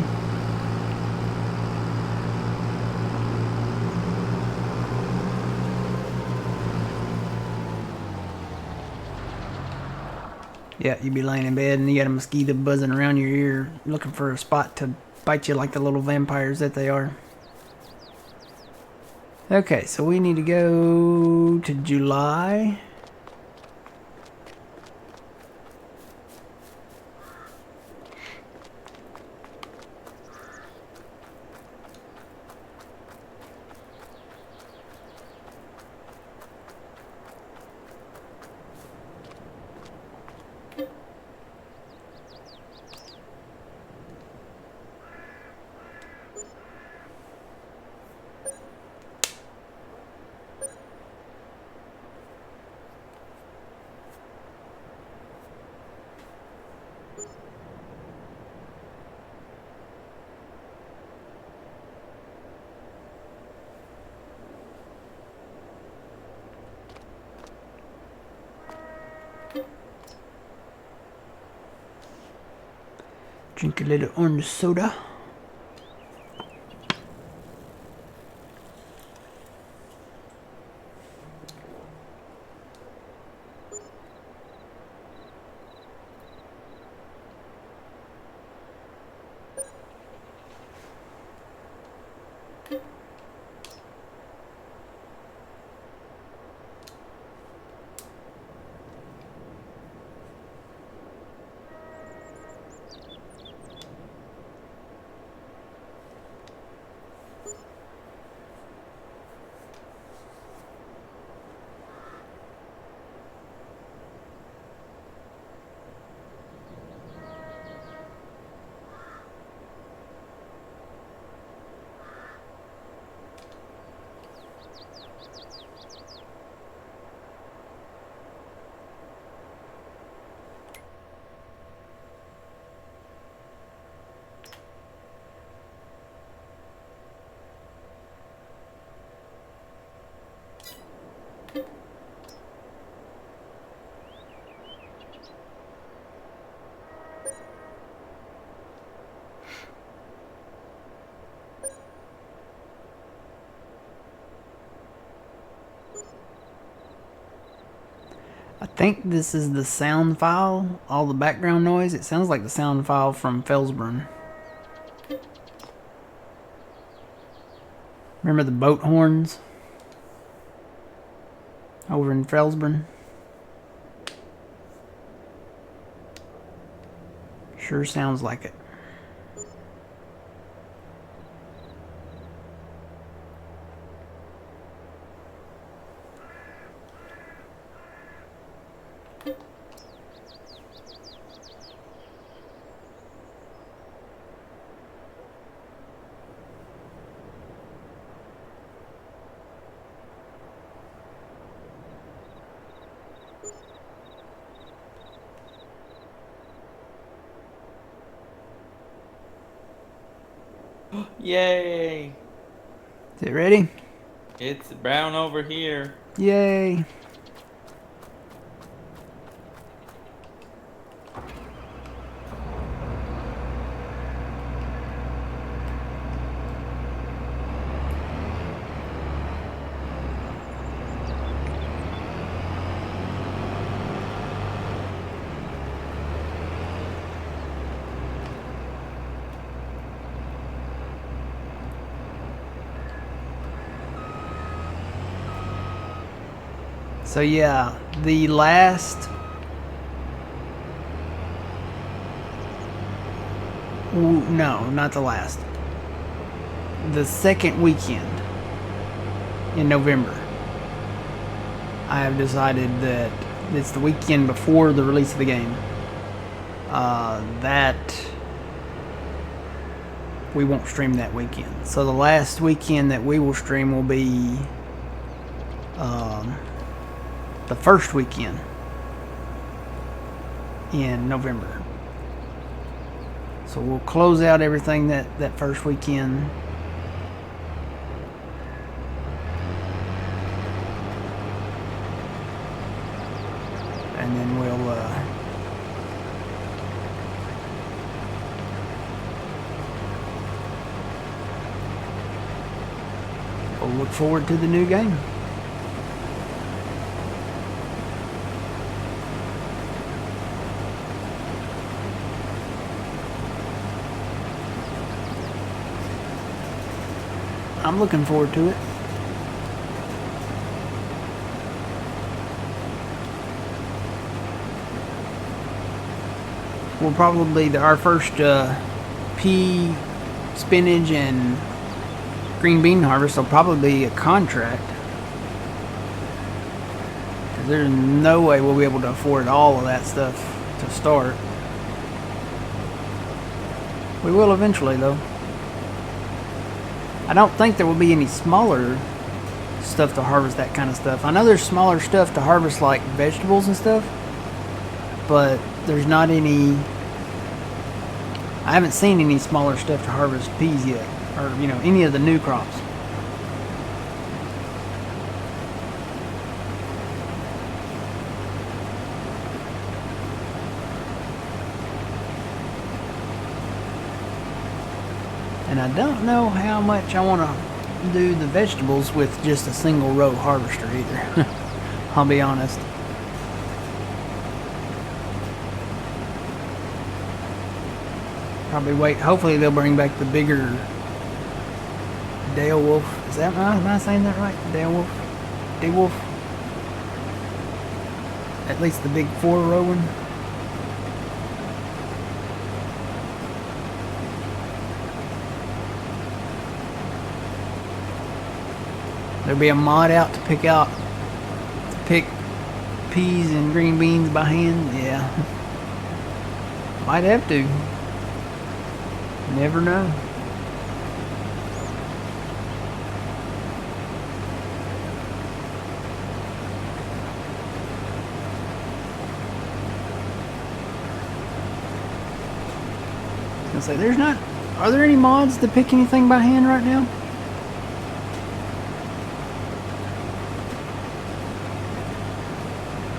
Yeah, you'd be laying in bed and you got a mosquito buzzing around your ear looking for a spot to bite you like the little vampires that they are. Okay, so we need to go to July. Drink a little orange soda. I think this is the sound file, all the background noise. It sounds like the sound file from Felsburn. Remember the boat horns over in Felsburn? Sure sounds like it. Yay! Is it ready? It's brown over here. Yay! So yeah, the last no, not the last. The second weekend in November, I have decided that it's the weekend before the release of the game. That we won't stream that weekend. So the last weekend that we will stream will be the first weekend in November. So we'll close out everything that first weekend. And then we'll look forward to the new game. I'm looking forward to it. We'll probably our first pea, spinach, and green bean harvest will probably be a contract. There's no way we'll be able to afford all of that stuff to start. We will eventually, though. I don't think there will be any smaller stuff to harvest that kind of stuff. I know there's smaller stuff to harvest like vegetables and stuff, but there's not any. I haven't seen any smaller stuff to harvest peas yet, or any of the new crops. And I don't know how much I want to do the vegetables with just a single row harvester either. I'll be honest. Probably wait. Hopefully they'll bring back the bigger Deadwood. Is that am I saying that right? Deadwood. At least the big 4-row one. There'll be a mod out to pick peas and green beans by hand. Yeah. Might have to. Never know. I was gonna say, there's not. Are there any mods to pick anything by hand right now?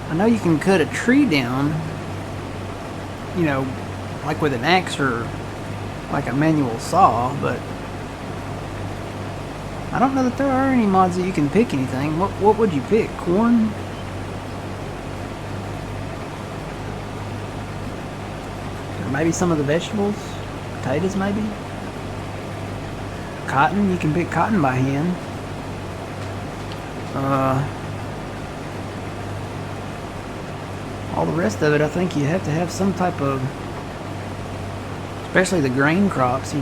I know you can cut a tree down, like with an axe or like a manual saw, but I don't know that there are any mods that you can pick anything. What would you pick? Corn? Or maybe some of the vegetables? Potatoes maybe? Cotton? You can pick cotton by hand. All the rest of it, I think you have to have some type of, especially the grain crops,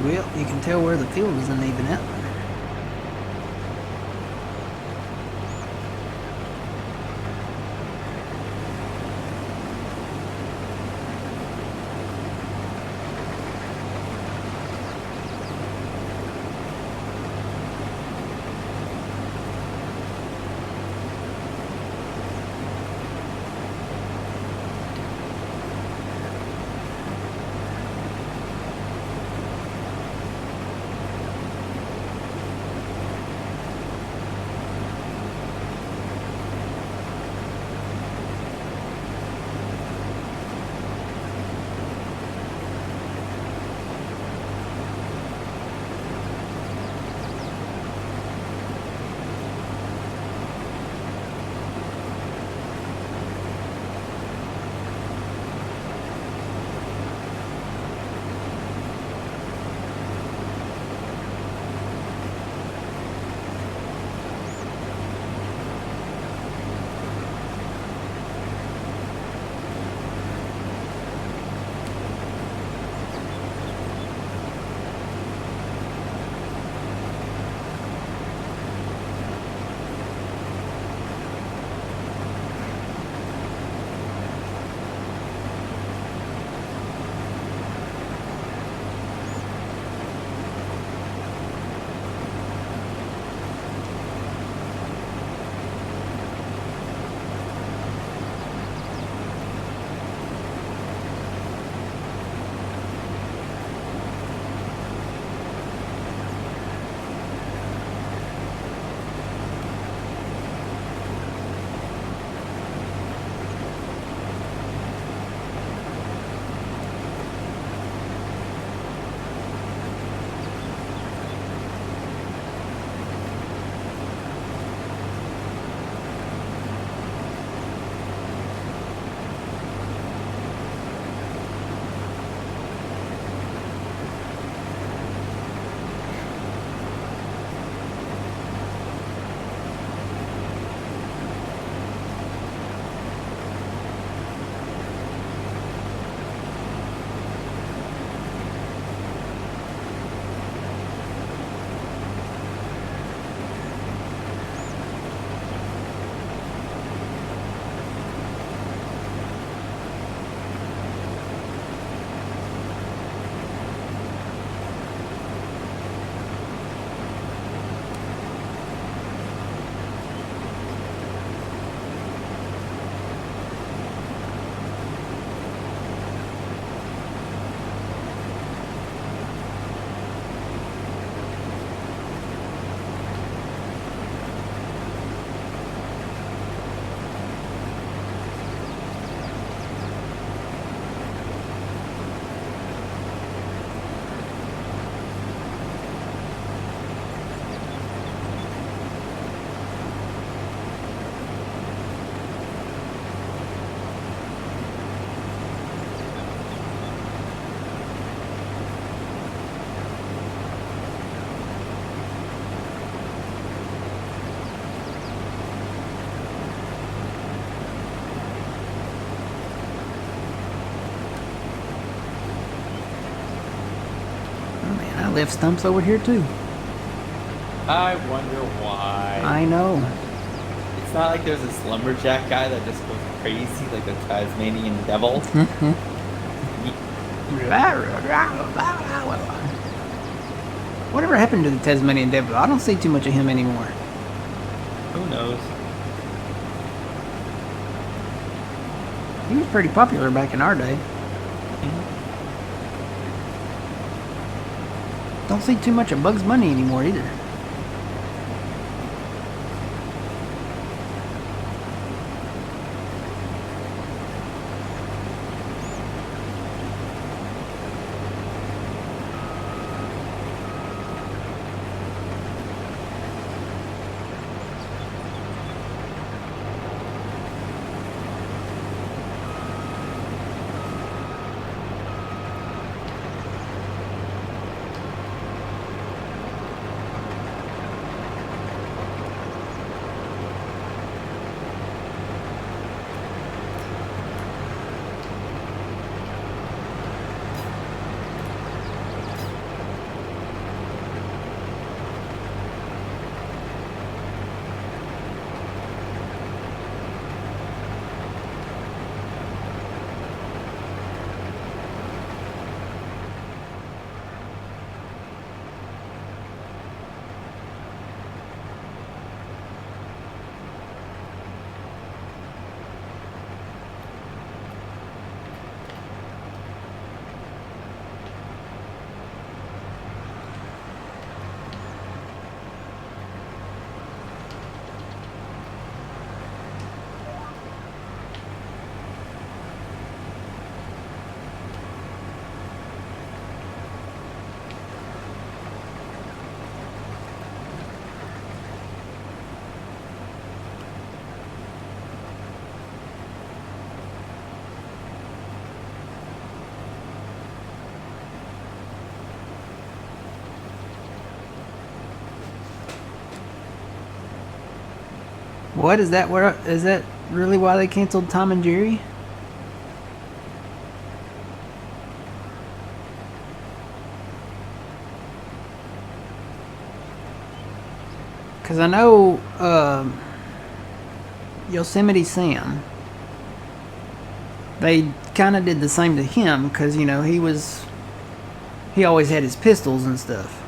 Well, you can tell where the field is uneven at. Left stumps over here too. I wonder why. I know. It's not like there's this lumberjack guy that just goes crazy like the Tasmanian devil. Whatever happened to the Tasmanian devil? I don't see too much of him anymore. Who knows? He was pretty popular back in our day. Don't see too much of Bugs Bunny anymore either. What is that? Where is that really why they canceled Tom and Jerry? Because I know Yosemite Sam, they kind of did the same to him because, you know, he always had his pistols and stuff.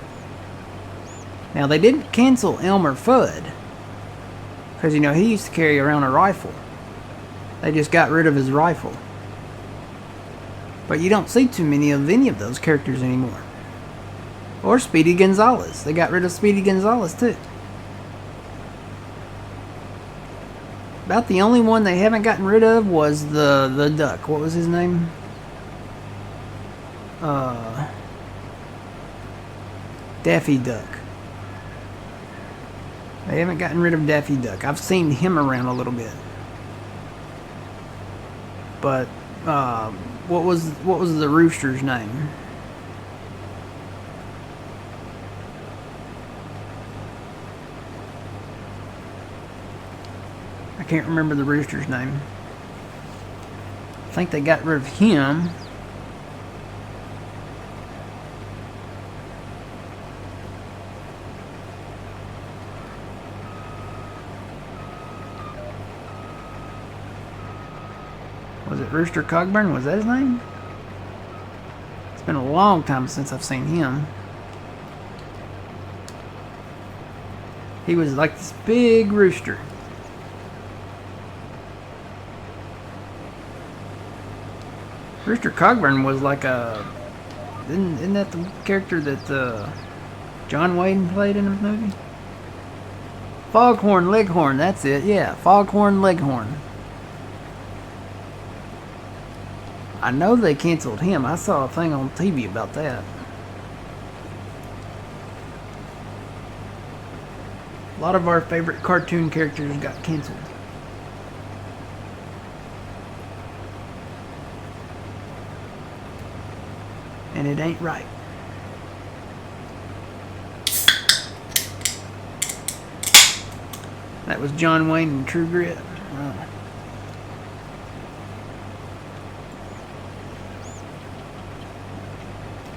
Now, they didn't cancel Elmer Fudd because, you know, he used to carry around a rifle. They just got rid of his rifle. But you don't see too many of any of those characters anymore. Or Speedy Gonzales. They got rid of Speedy Gonzales too. About the only one they haven't gotten rid of was the duck. What was his name? Daffy Duck. They haven't gotten rid of Daffy Duck. I've seen him around a little bit. But what was the rooster's name? I can't remember the rooster's name. I think they got rid of him. Was it Rooster Cogburn? Was that his name? It's been a long time since I've seen him. He was like this big rooster. Rooster Cogburn was like a... Isn't that the character that John Wayne played in the movie? Foghorn Leghorn, that's it. Yeah, Foghorn Leghorn. I know they canceled him. I saw a thing on TV about that. A lot of our favorite cartoon characters got canceled. And it ain't right. That was John Wayne and True Grit.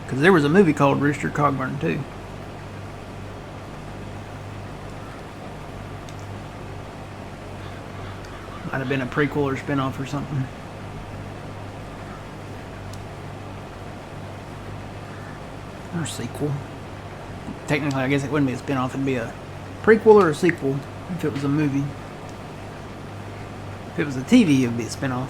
Because there was a movie called Rooster Cogburn too. Might have been a prequel or spinoff or something. Or sequel. Technically, I guess it wouldn't be a spinoff. It'd be a prequel or a sequel if it was a movie. If it was a TV, it would be a spinoff.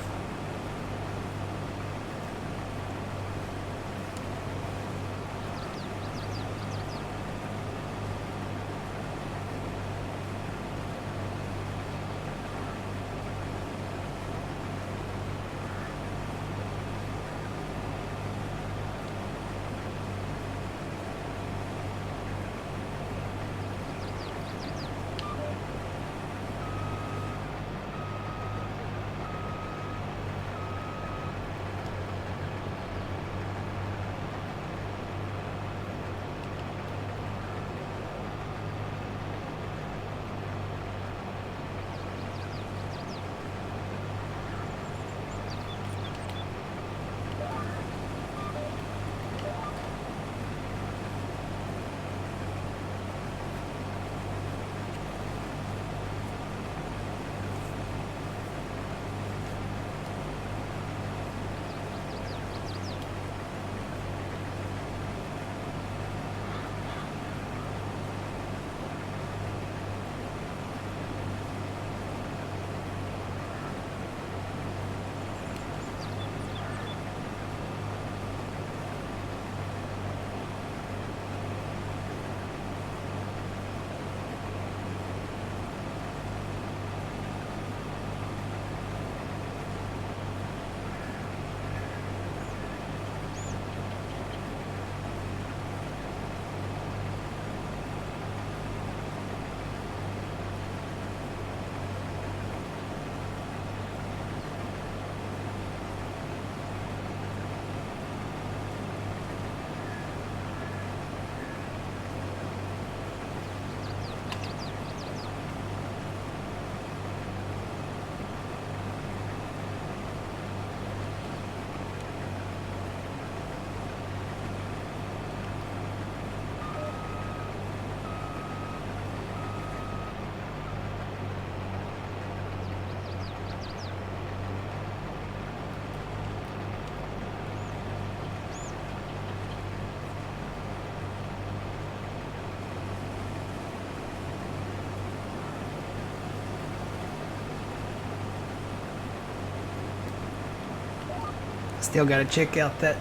still got to check out that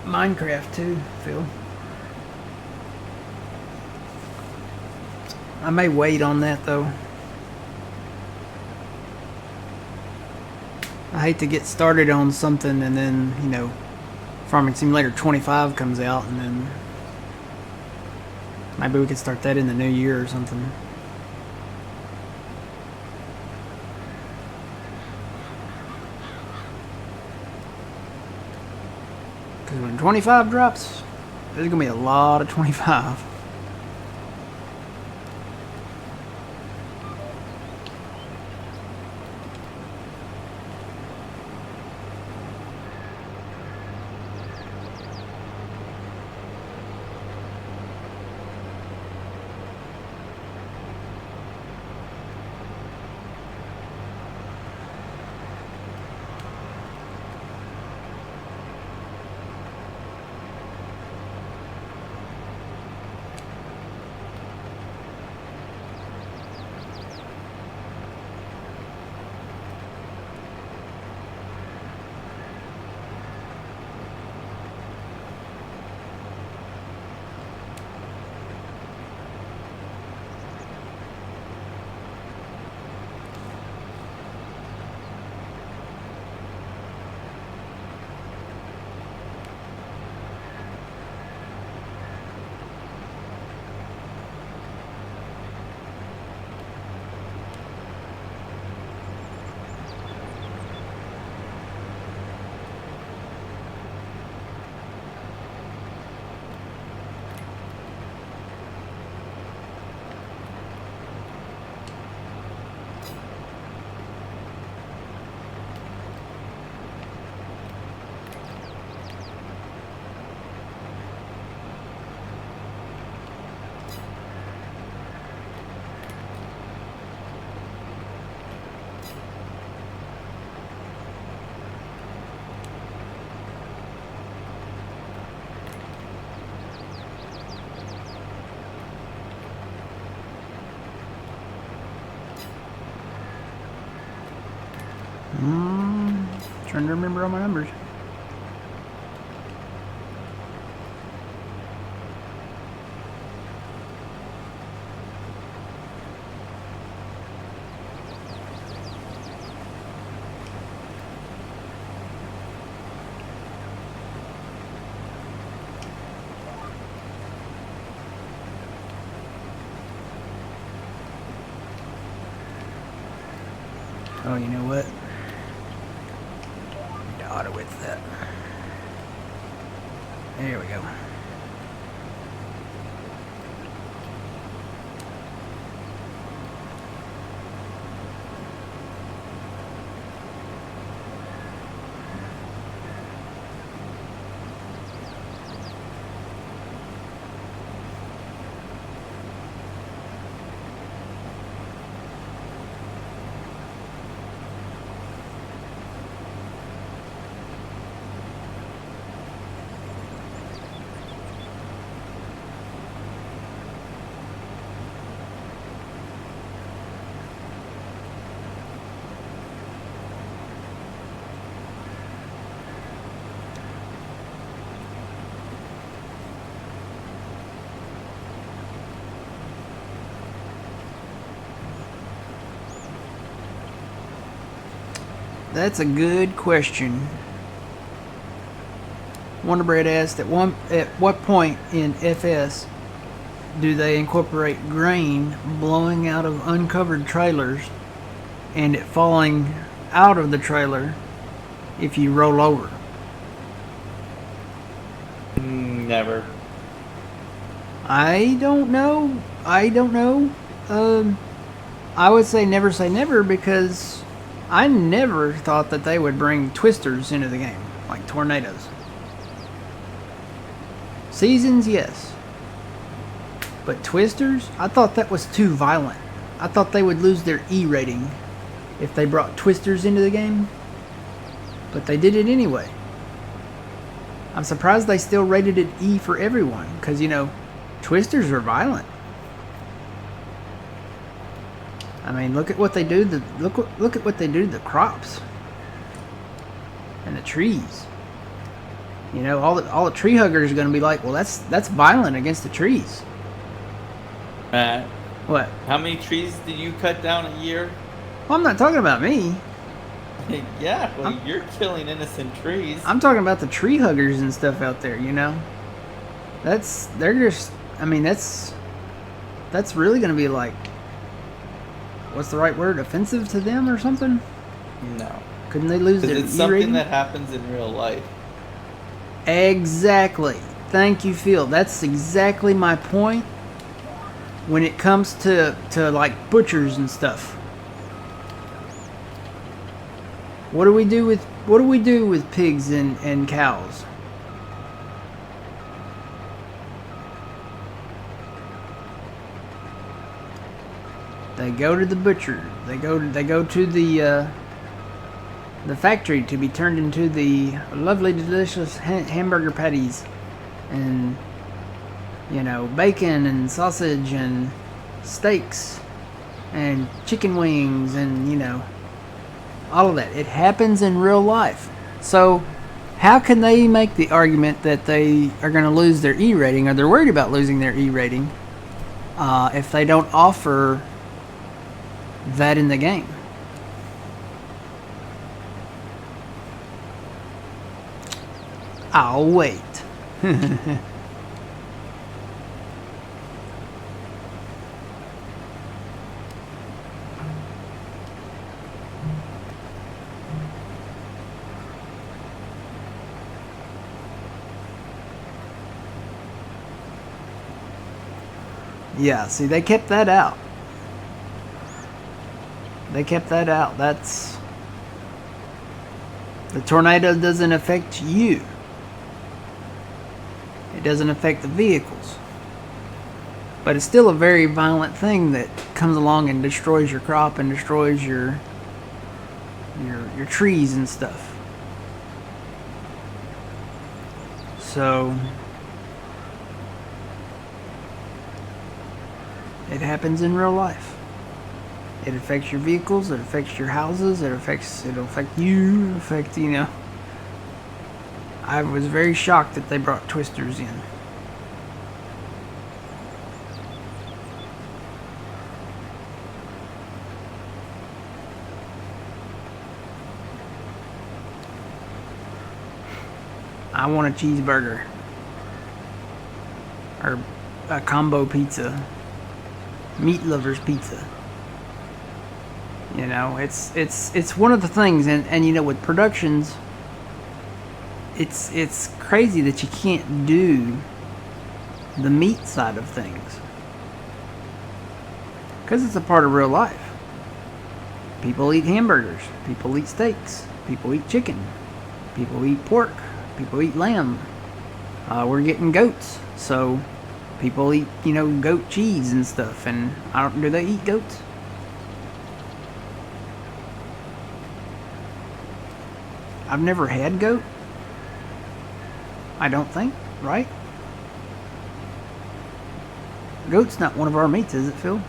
Minecraft too, Phil. I may wait on that though. I hate to get started on something and then, you know, Farming Simulator 25 comes out and then maybe we could start that in the new year or something. Because when 25 drops, there's going to be a lot of 25. Trying to remember all my numbers. Oh, you know what? Auto width that. There we go. That's a good question. Wonderbread asked, at what point in FS do they incorporate grain blowing out of uncovered trailers and it falling out of the trailer if you roll over? Never. I don't know. I would say never because I never thought that they would bring twisters into the game, like tornadoes. Seasons, yes. But twisters? I thought that was too violent. I thought they would lose their E rating if they brought twisters into the game. But they did it anyway. I'm surprised they still rated it E for everyone, because, you know, twisters are violent. I mean, look at what they do. Look at what they do to the crops and the trees. You know, all the tree huggers are going to be like, well, that's violent against the trees. Matt, What? how many trees did you cut down a year? Well, I'm not talking about me. Yeah, well, I'm, you're killing innocent trees. I'm talking about the tree huggers and stuff out there. You know, they're just. I mean, that's really going to be like, what's the right word? Offensive to them or something? No. Couldn't they lose Because their it's E something rating? that happens in real life. Exactly. Thank you, Phil. That's exactly my point. When it comes to like butchers and stuff, what do we do with pigs and cows? They go to the butcher. They go to the factory to be turned into the lovely, delicious hamburger patties, and bacon and sausage and steaks and chicken wings and all of that. It happens in real life. So how can they make the argument that they are going to lose their E rating, or they're worried about losing their E rating, if they don't offer that in the game? I'll wait. Yeah, see, they kept that out. That's... The tornado doesn't affect you. It doesn't affect the vehicles. But it's still a very violent thing that comes along and destroys your crop and destroys your trees and stuff. So it happens in real life. It affects your vehicles, it affects your houses, it'll affect you, I was very shocked that they brought twisters in. I want a cheeseburger. Or a combo pizza. Meat lovers pizza. It's one of the things, and with productions, it's crazy that you can't do the meat side of things, because it's a part of real life. People eat hamburgers, people eat steaks, people eat chicken, people eat pork, people eat lamb. We're getting goats, so people eat goat cheese and stuff. And do they eat goats? I've never had goat. I don't think, right? Goat's not one of our meats, is it, Phil?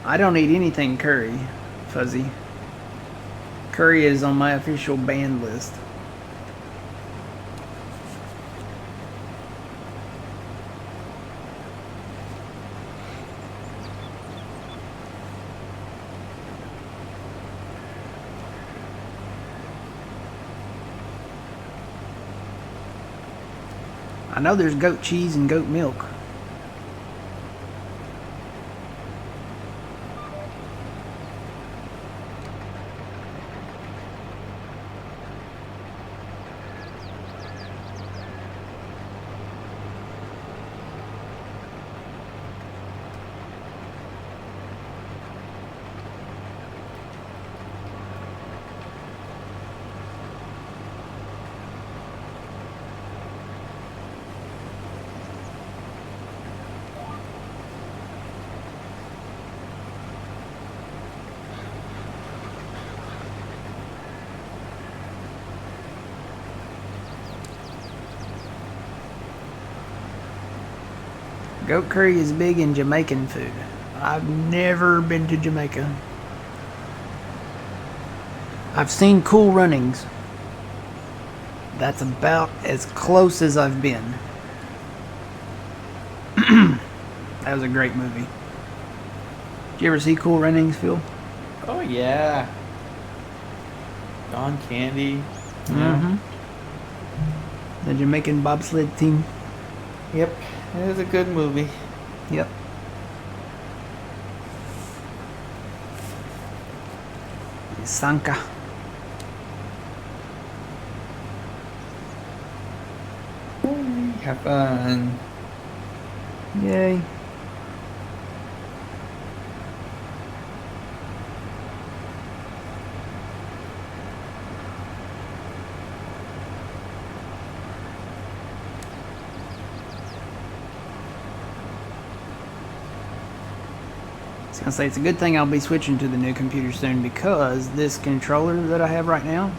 I don't eat anything curry, Fuzzy. Curry is on my official banned list. I know there's goat cheese and goat milk. Goat curry is big in Jamaican food. I've never been to Jamaica. I've seen Cool Runnings. That's about as close as I've been. That was a great movie. Did you ever see Cool Runnings, Phil? Oh yeah. Don Candy. Mm-hmm. The Jamaican bobsled team. Yep. It was a good movie. Yep. Sanka. Have fun. Yay. I was gonna say it's a good thing I'll be switching to the new computer soon because this controller that I have right now,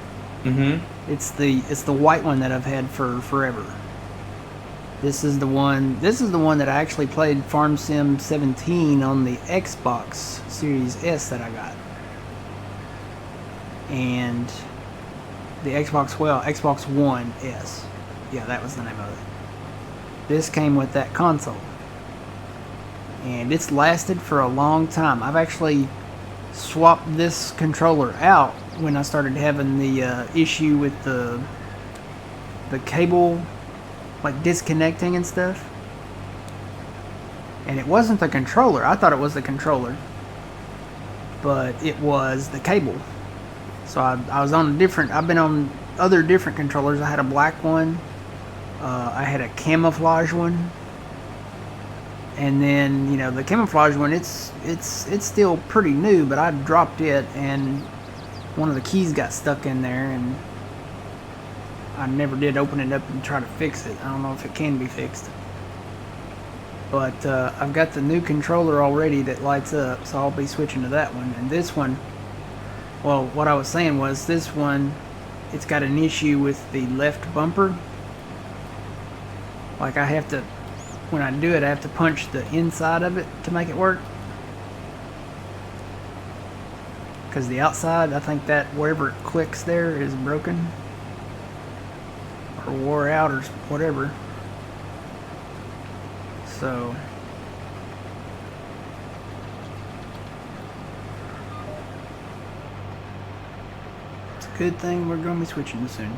it's the white one that I've had for forever. This is the one that I actually played Farm Sim 17 on the Xbox Series S that I got. And the Xbox One S. Yeah, that was the name of it. This came with that console. And it's lasted for a long time. I've actually swapped this controller out when I started having the issue with the cable like disconnecting and stuff. And it wasn't the controller. I thought it was the controller, but it was the cable. So I was on I've been on other different controllers. I had a black one, I had a camouflage one, and then the camouflage one, it's still pretty new, but I dropped it and one of the keys got stuck in there and I never did open it up and try to fix it. I don't know if it can be fixed, but I've got the new controller already that lights up, so I'll be switching to that one. And this one, well, what I was saying was this one, it's got an issue with the left bumper. Like I have to, when I do it, I have to punch the inside of it to make it work. Because the outside, I think that wherever it clicks there is broken. Or wore out or whatever. So it's a good thing we're going to be switching soon.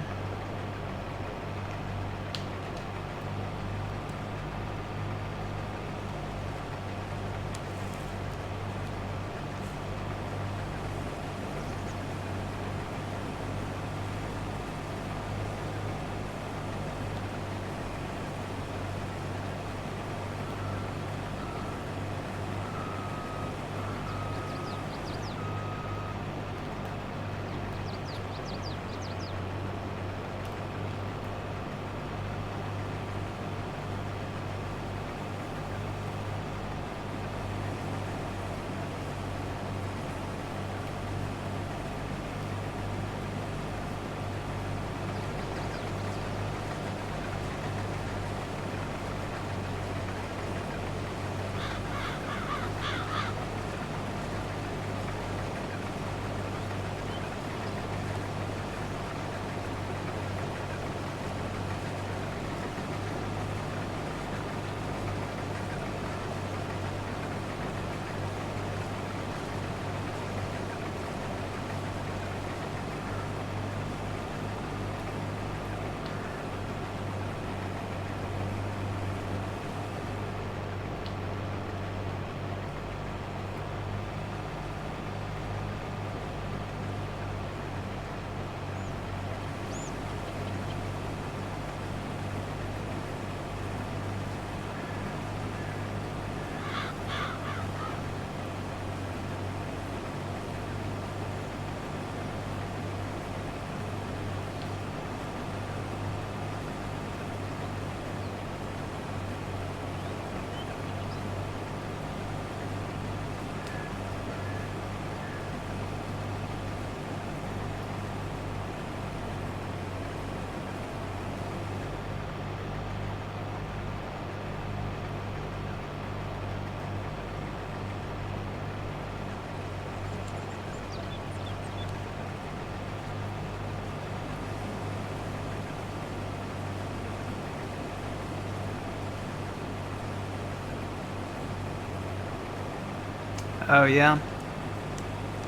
Oh, yeah.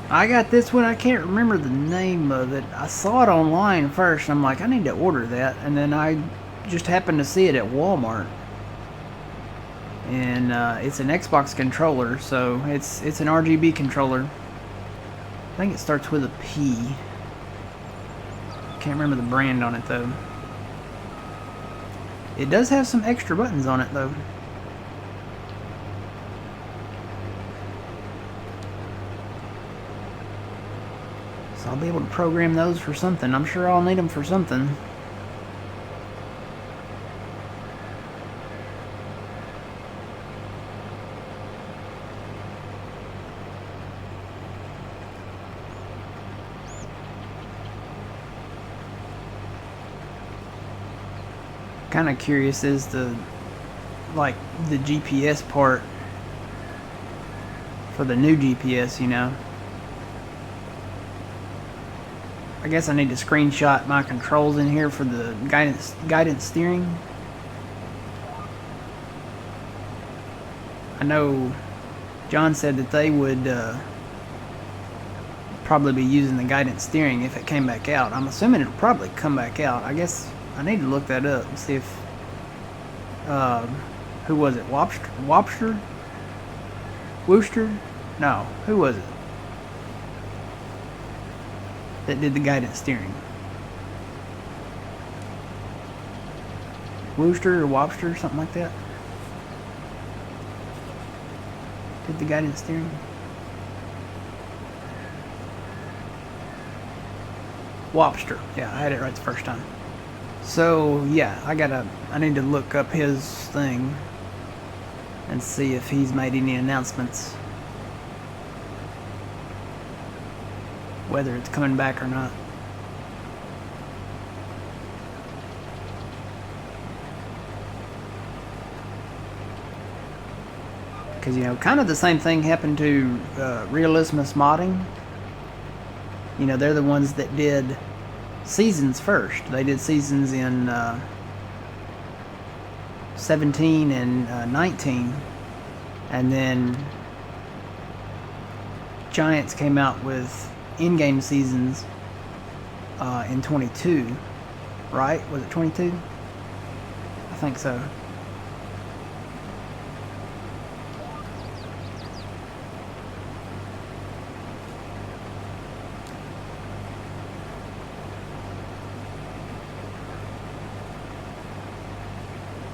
I got this one. I can't remember the name of it. I saw it online first. And I'm like, I need to order that. And then I just happened to see it at Walmart. And it's an Xbox controller, so it's an RGB controller. I think it starts with a P. Can't remember the brand on it though. It does have some extra buttons on it though. So I'll be able to program those for something. I'm sure I'll need them for something. Kind of curious as to like the GPS part for the new GPS, you know. I guess I need to screenshot my controls in here for the guidance steering. I know John said that they would probably be using the guidance steering if it came back out. I'm assuming it'll probably come back out. I guess I need to look that up and see if who was it? Wobster? Wooster? No, who was it that did the guidance steering? Wooster or Wobster, something like that. Did the guidance steering? Wobster. Yeah, I had it right the first time. So yeah, I need to look up his thing and see if he's made any announcements, whether it's coming back or not. Because, you know, kind of the same thing happened to Realismus Modding. You know, they're the ones that did Seasons first. They did Seasons in 17 and 19. And then Giants came out with in-game Seasons in 22. Right? Was it 22? I think so.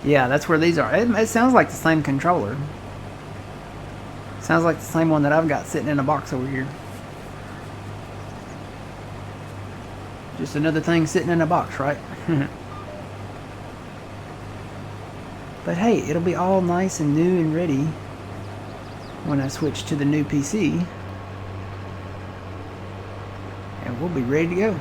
Yeah, that's where these are. It sounds like the same controller. Sounds like the same one that I've got sitting in a box over here. Just another thing sitting in a box, right? But hey, it'll be all nice and new and ready when I switch to the new PC. And we'll be ready to go.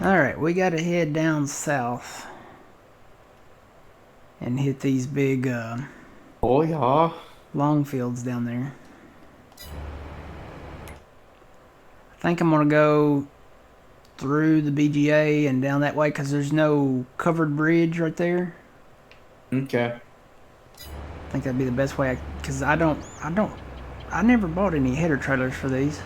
Alright, we gotta head down south and hit these big oh yeah, long fields down there. I think I'm gonna go through the BGA and down that way because there's no covered bridge right there. Okay. I think that'd be the best way, because I never bought any header trailers for these.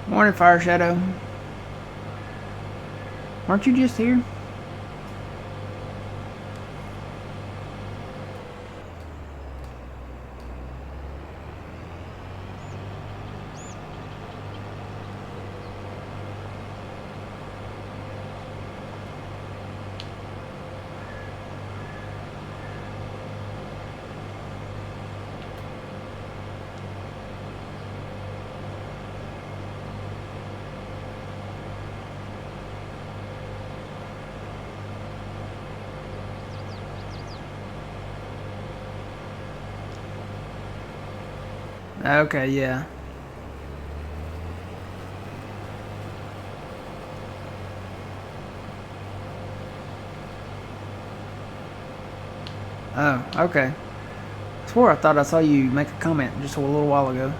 Morning, Fire Shadow. Aren't you just here? Okay, yeah. Oh, okay. I swore I thought I saw you make a comment just a little while ago.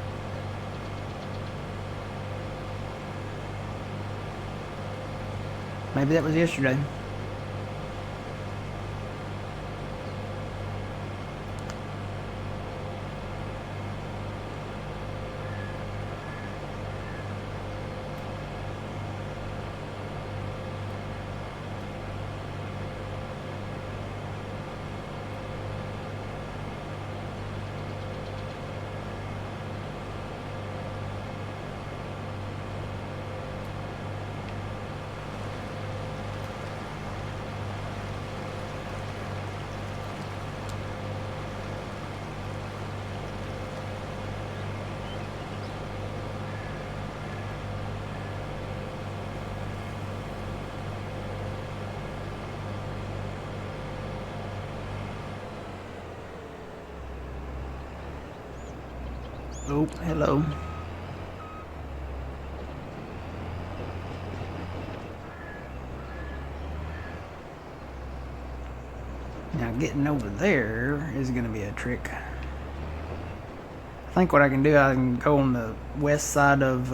Maybe that was yesterday. Oh, hello. Now getting over there is going to be a trick. I think what I can do, I can go on the west side of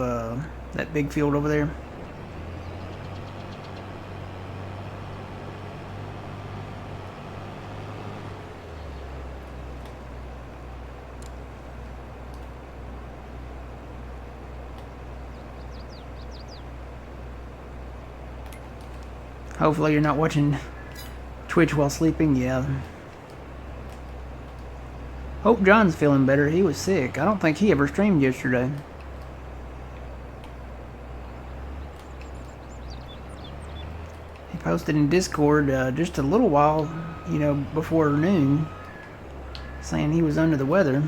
that big field over there. Hopefully you're not watching Twitch while sleeping. Yeah. Hope John's feeling better. He was sick. I don't think he ever streamed yesterday. He posted in Discord just a little while, before noon, saying he was under the weather.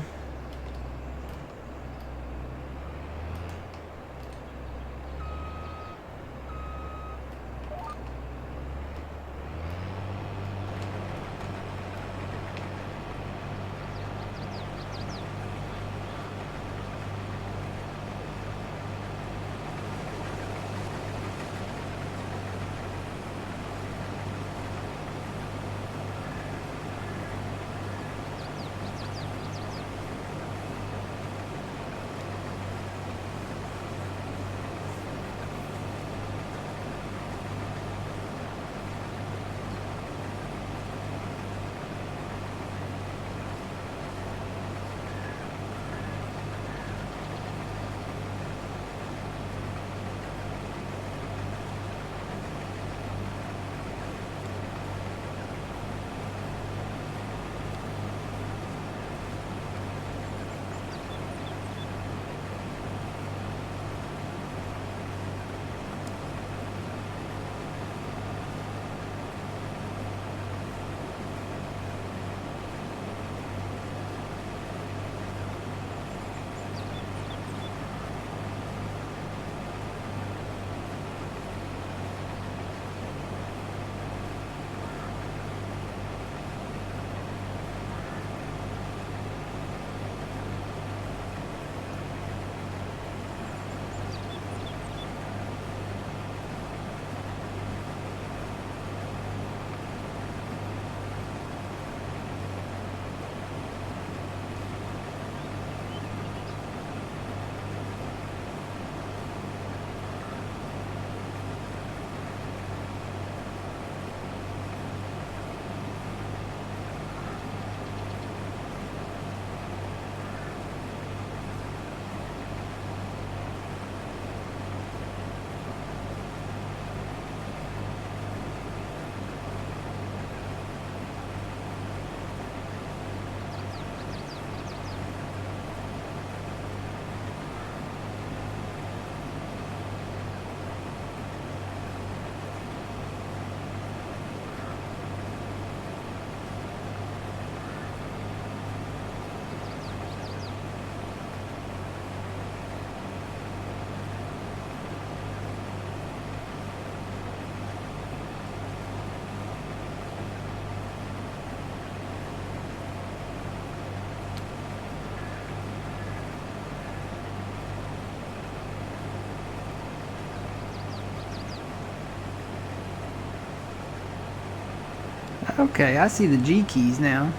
Okay, I see the G keys now.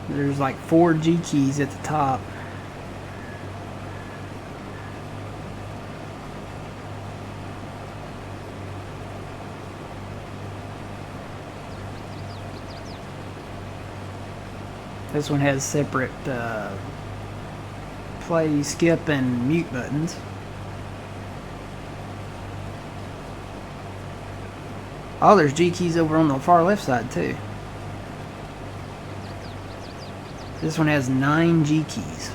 There's like 4 G keys at the top. This one has separate play, skip, and mute buttons. Oh, there's G keys over on the far left side too. This one has 9 G keys.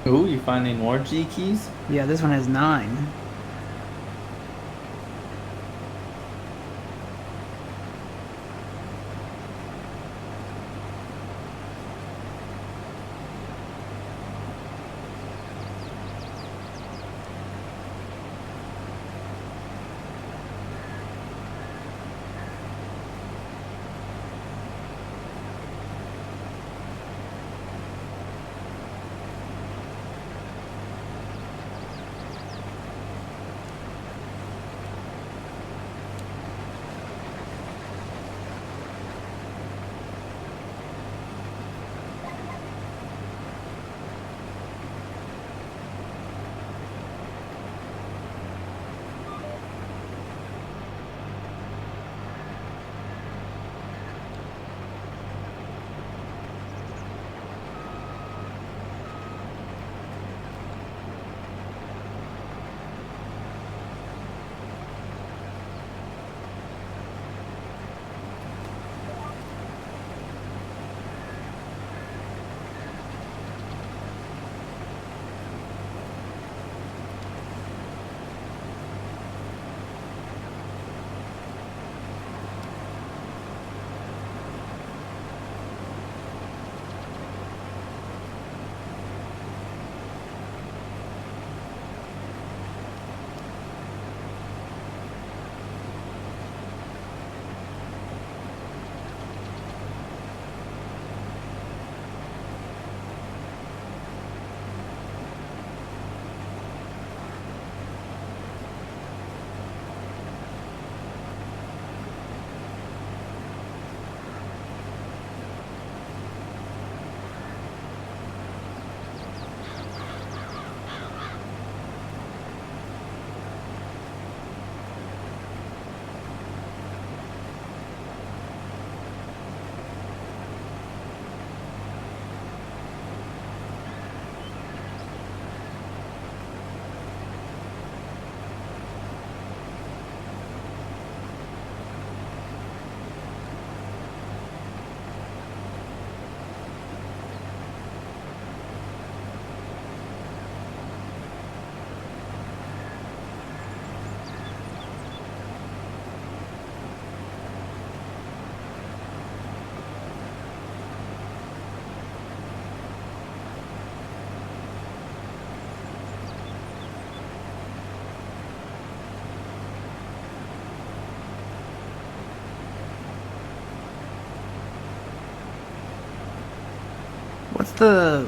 Ooh, you finding more G keys? Yeah, this one has 9.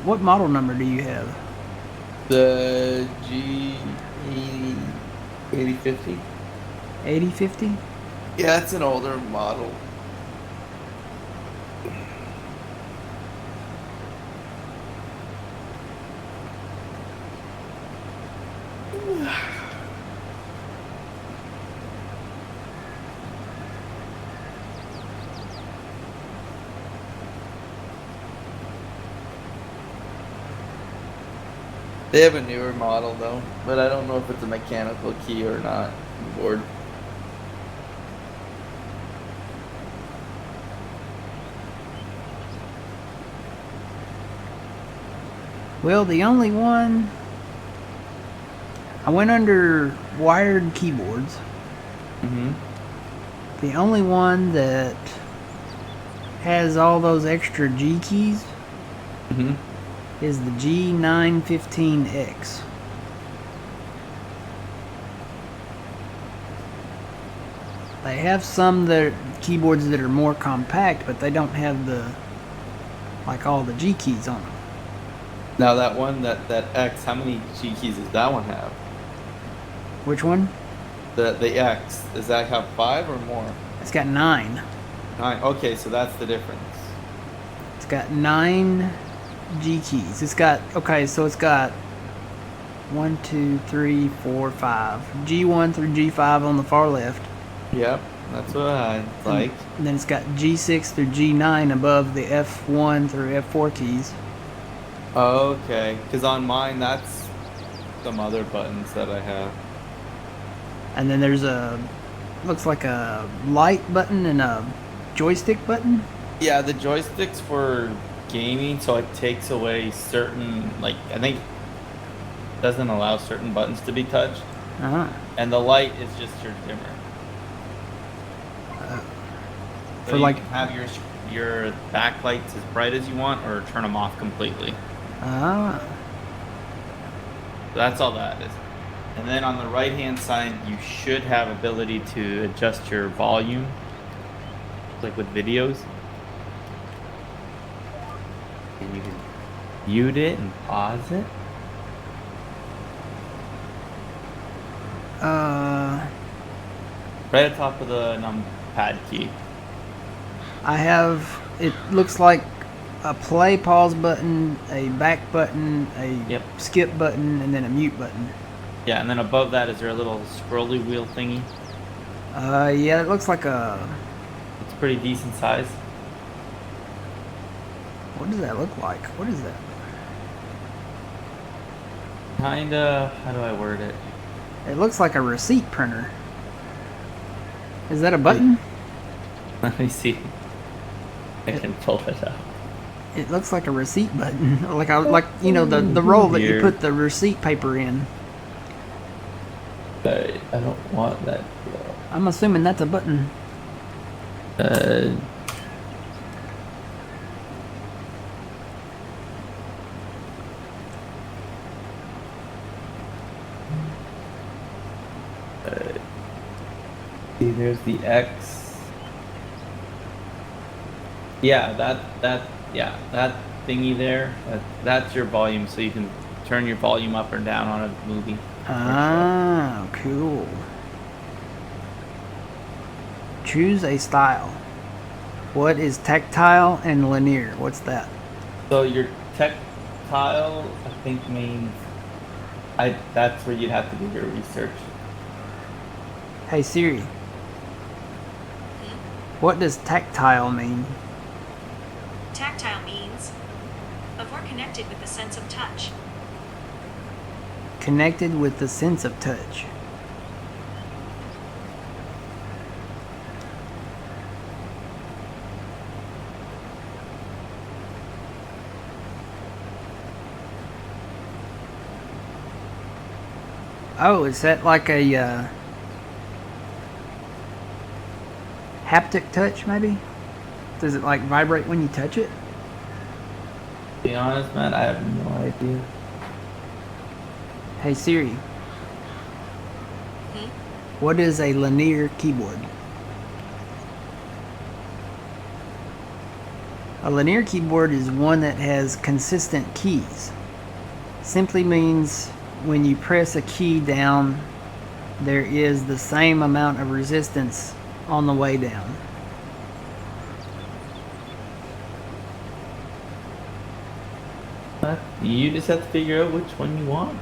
What model number do you have? The G 8050. 8050? Yeah, it's an older model. They have a newer model though, but I don't know if it's a mechanical key or not on board. Well, the only one... I went under wired keyboards. Mm-hmm. The only one that has all those extra G keys Mm-hmm. is the G915X. They have some keyboards that are more compact, but they don't have like all the G keys on them. Now that X, how many G keys does that one have? Which one? The X, does that have 5 or more? It's got 9. 9. Okay, so that's the difference. It's got 9 G keys. It's got, okay, so it's got 1, 2, 3, 4, 5. G1 through G5 on the far left. Yep, that's what I like. And then it's got G6 through G9 above the F1 through F4 keys. Okay, because on mine, that's some other buttons that I have. And then there's a, looks like a light button and a joystick button. Yeah, the joystick's for gaming, so it takes away certain, like, I think doesn't allow certain buttons to be touched. Uh-huh. And the light is just your dimmer. So For you like, can have your backlights as bright as you want, or turn them off completely. ah, That's all that is. And then on the right hand side, you should have ability to adjust your volume, like with videos. And you can mute it and pause it. Right at top of the numpad key. I have, it looks like a play pause button, a back button, a Yep. skip button, and then a mute button. Yeah, and then above that is there a little scrolly wheel thingy. Yeah, it looks like a, It's pretty decent size. what does that look like? What is that? Kinda, how do I word it? It looks like a receipt printer. Is that a button? Let me see. I can pull it up. It looks like a receipt button. like you know, the roll that you Weird. put the receipt paper in. I don't want that. I'm assuming that's a button. See, there's the X. Yeah, that thingy there. That's your volume, so you can turn your volume up or down on a movie. Ah, cool. Choose a style. What is tactile and linear? What's that? So your tactile, I think, means that's where you'd have to do your research. Hey Siri, what does tactile mean? Tactile means of or connected with the sense of touch. Connected with the sense of touch. Oh, is that like a haptic touch maybe? Does it like vibrate when you touch it? To be honest, man, I have no idea. Hey Siri, what is a linear keyboard? A linear keyboard is one that has consistent keys. Simply means when you press a key down, there is the same amount of resistance on the way down. You just have to figure out which one you want.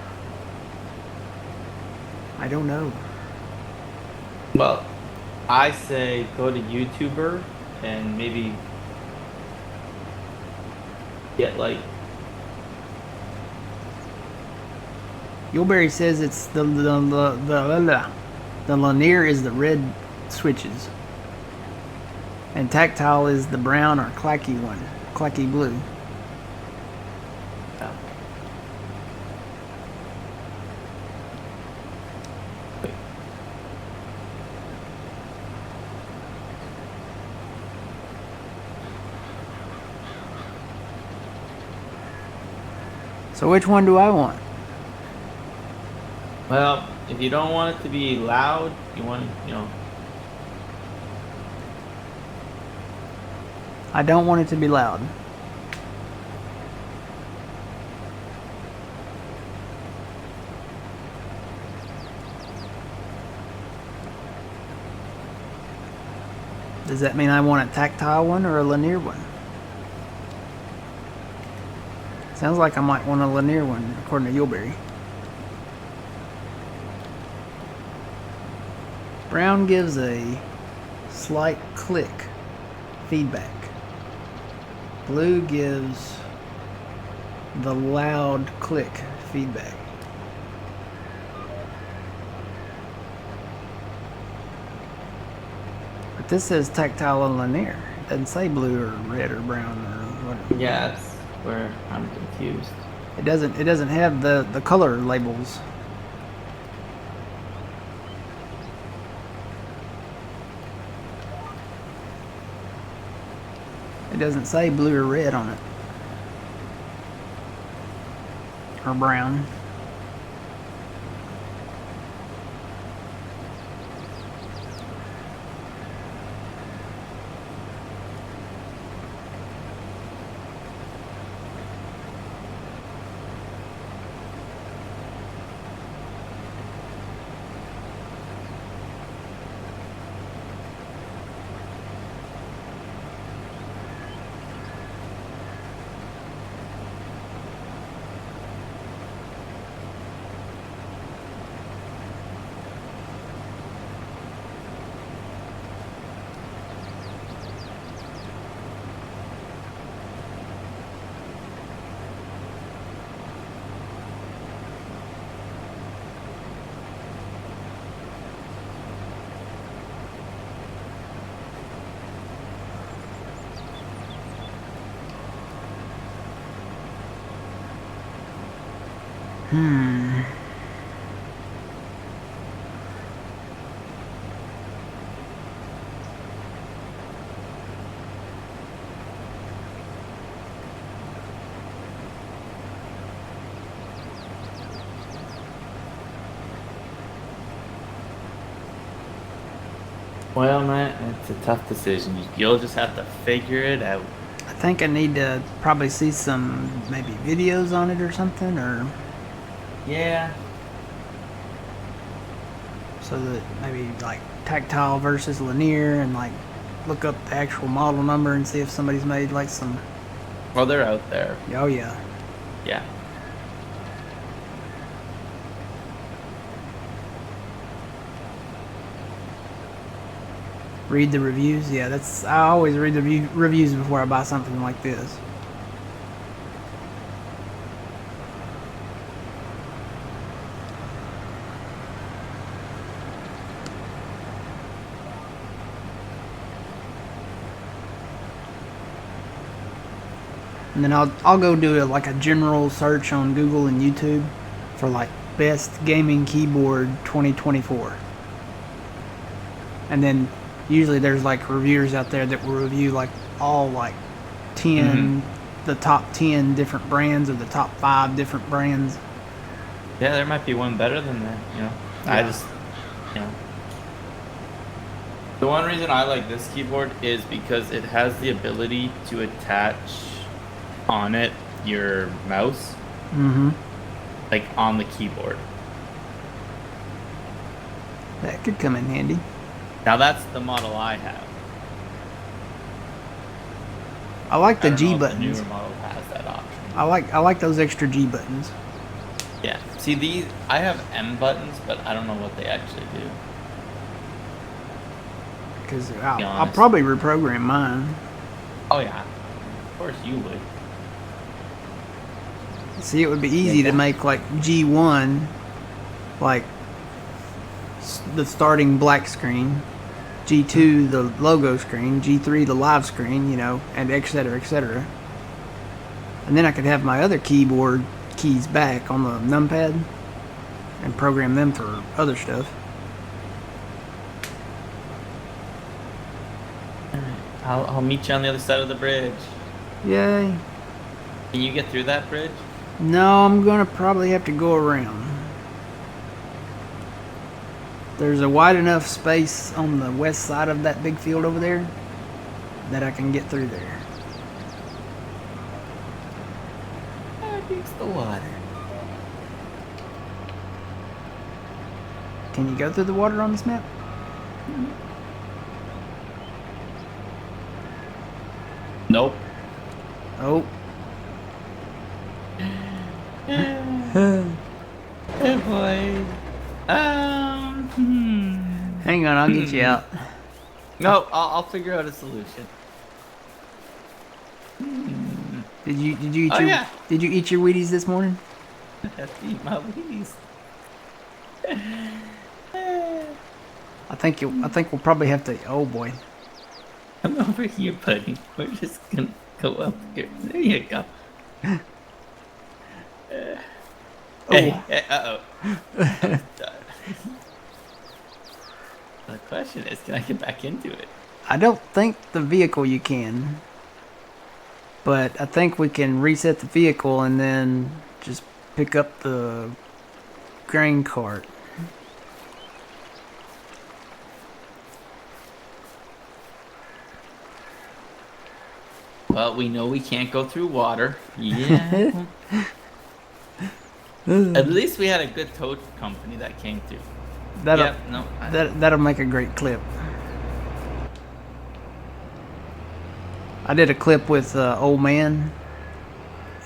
I don't know. Well, I say go to YouTuber and maybe get like Yulberry says it's the linear is the red switches, and tactile is the brown or clacky one, clacky blue. So which one do I want? Well, if you don't want it to be loud, you want it, you know. I don't want it to be loud. Does that mean I want a tactile one or a linear one? Sounds like I might want a linear one, according to Yuleberry. Brown gives a slight click feedback. Blue gives the loud click feedback. But this says tactile and linear. It doesn't say blue or red or brown or whatever. Yeah, that's where I'm confused. It doesn't have the color labels. It doesn't say blue or red on it. Or brown. Well, man, it's a tough decision. You'll just have to figure it out. I think I need to probably see some maybe videos on it or something, or Yeah. so that maybe like tactile versus linear, and like look up the actual model number and see if somebody's made like some. Well, they're out there. Oh yeah. Yeah. Read the reviews. Yeah, I always read the reviews before I buy something like this. And then I'll go do like a general search on Google and YouTube for like best gaming keyboard 2024. And then usually there's like reviewers out there that will review like all like 10 the top 10 different brands or the top 5 different brands. Yeah, there might be one better than that, you know. Yeah. I just, you know. The one reason I like this keyboard is because it has the ability to attach on it your mouse, like on the keyboard. That could come in handy. Now that's the model I have. I like the I don't G know if the buttons. newer model has that option. I like those extra G buttons. Yeah. See, these I have M buttons, but I don't know what they actually do. Because Be I'll honest. probably reprogram mine. Oh yeah, of course you would. See, it would be easy to make like G1 like the starting black screen, G2 the logo screen, G3 the live screen, you know, and etc. etc. And then I could have my other keyboard keys back on the numpad and program them for other stuff. I'll meet you on the other side of the bridge. Yay. Can you get through that bridge? No, I'm gonna probably have to go around. There's a wide enough space on the west side of that big field over there that I can get through there. How deep's the water? Can you go through the water on this map? Nope. Oh. Oh boy. Hang on, I'll get you out. No, I'll figure out a solution. Did you eat Oh your yeah. Did you eat your Wheaties this morning? I have to eat my Wheaties. I think we'll probably have to. Oh boy. Come over here, buddy. We're just gonna go up here. There you go. Hey, uh-oh. The question is, can I get back into it? I don't think the vehicle you can, but I think we can reset the vehicle and then just pick up the grain cart. Well, we know we can't go through water. Yeah. At least we had a good tow company that came through. That'll make a great clip. I did a clip with Old Man.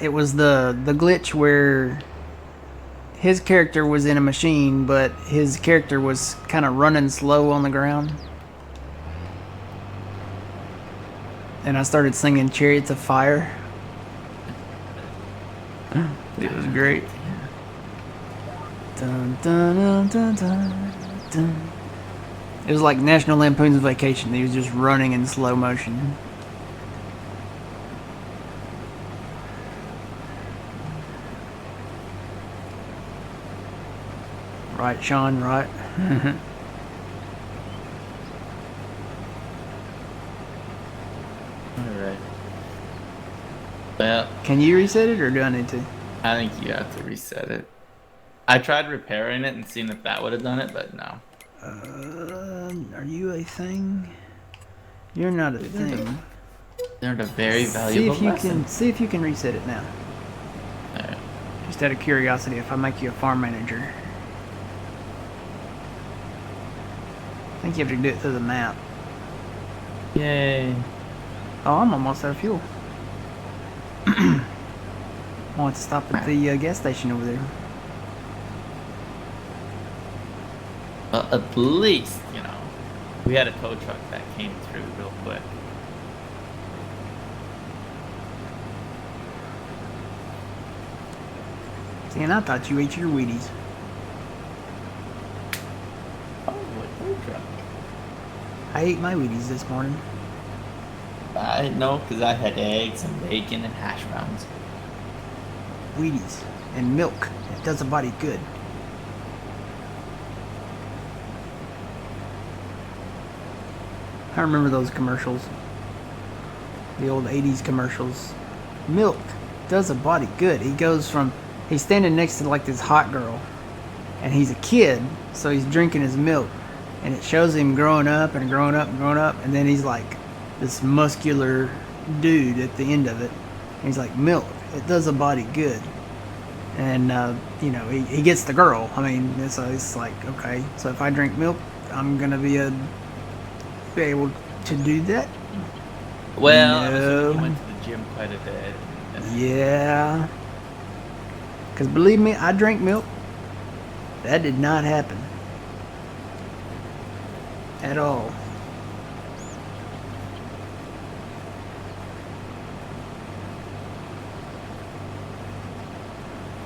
It was the glitch where his character was in a machine, but his character was kind of running slow on the ground. And I started singing Chariots of Fire. It was great. Dun, dun, dun, dun, dun, dun. It was like National Lampoon's Vacation. He was just running in slow motion. Right, Sean, right? Alright. Well, Can you reset it or do I need to? I think you have to reset it. I tried repairing it and seeing if that would have done it, but no. Are you a thing? You're not a thing. They're a very valuable lesson. See if you can reset it now. Alright. Just out of curiosity, if I make you a farm manager. I think you have to do it through the map. Yay. Oh, I'm almost out of fuel. I want to stop at the gas station over there. Well, at least, you know, we had a tow truck that came through real quick. See, and I thought you ate your Wheaties. Oh, a tow truck. I ate my Wheaties this morning. I know, because I had eggs and bacon and hash browns. Wheaties and milk. It does the body good. I remember those commercials. The old 80s commercials. Milk does a body good. He's standing next to like this hot girl. And he's a kid, so he's drinking his milk. And it shows him growing up and growing up and growing up. And then he's like this muscular dude at the end of it. And he's like, milk, it does a body good. And, you know, he gets the girl. I mean, so it's like, okay, so if I drink milk, I'm going to be able to do that? Well, No. you went to the gym quite a bit. Yeah. Because believe me, I drank milk. That did not happen. At all.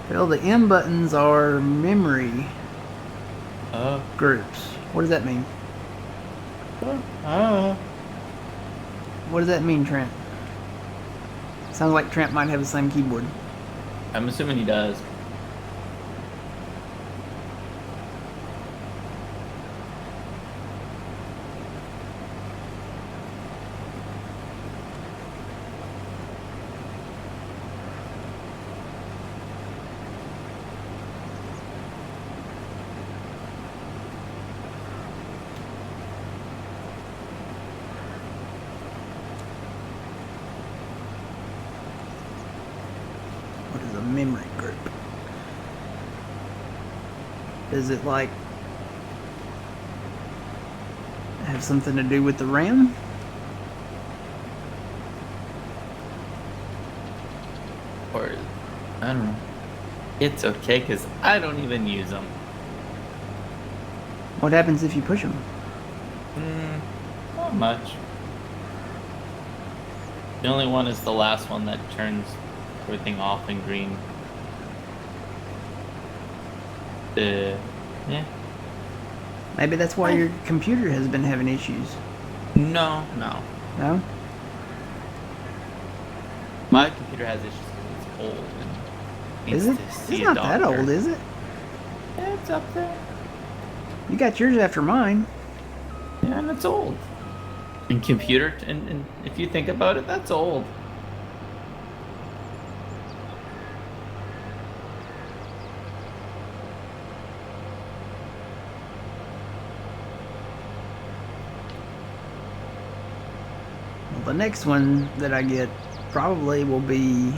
Well, the M buttons are memory groups. What does that mean? What does that mean, Trent? Sounds like Trent might have the same keyboard. I'm assuming he does. What is a memory group? Does it like have something to do with the RAM? I don't know. It's okay because I don't even use them. What happens if you push them? Not much. The only one is the last one that turns everything off in green. Yeah. Maybe that's why your computer has been having issues. No. No? My computer has issues because it's old and Is needs it? to see It's a not doctor. that old, is it? Yeah, it's up there. You got yours after mine. Yeah, and it's old. And computer, and if you think about it, that's old. Well, the next one that I get probably will be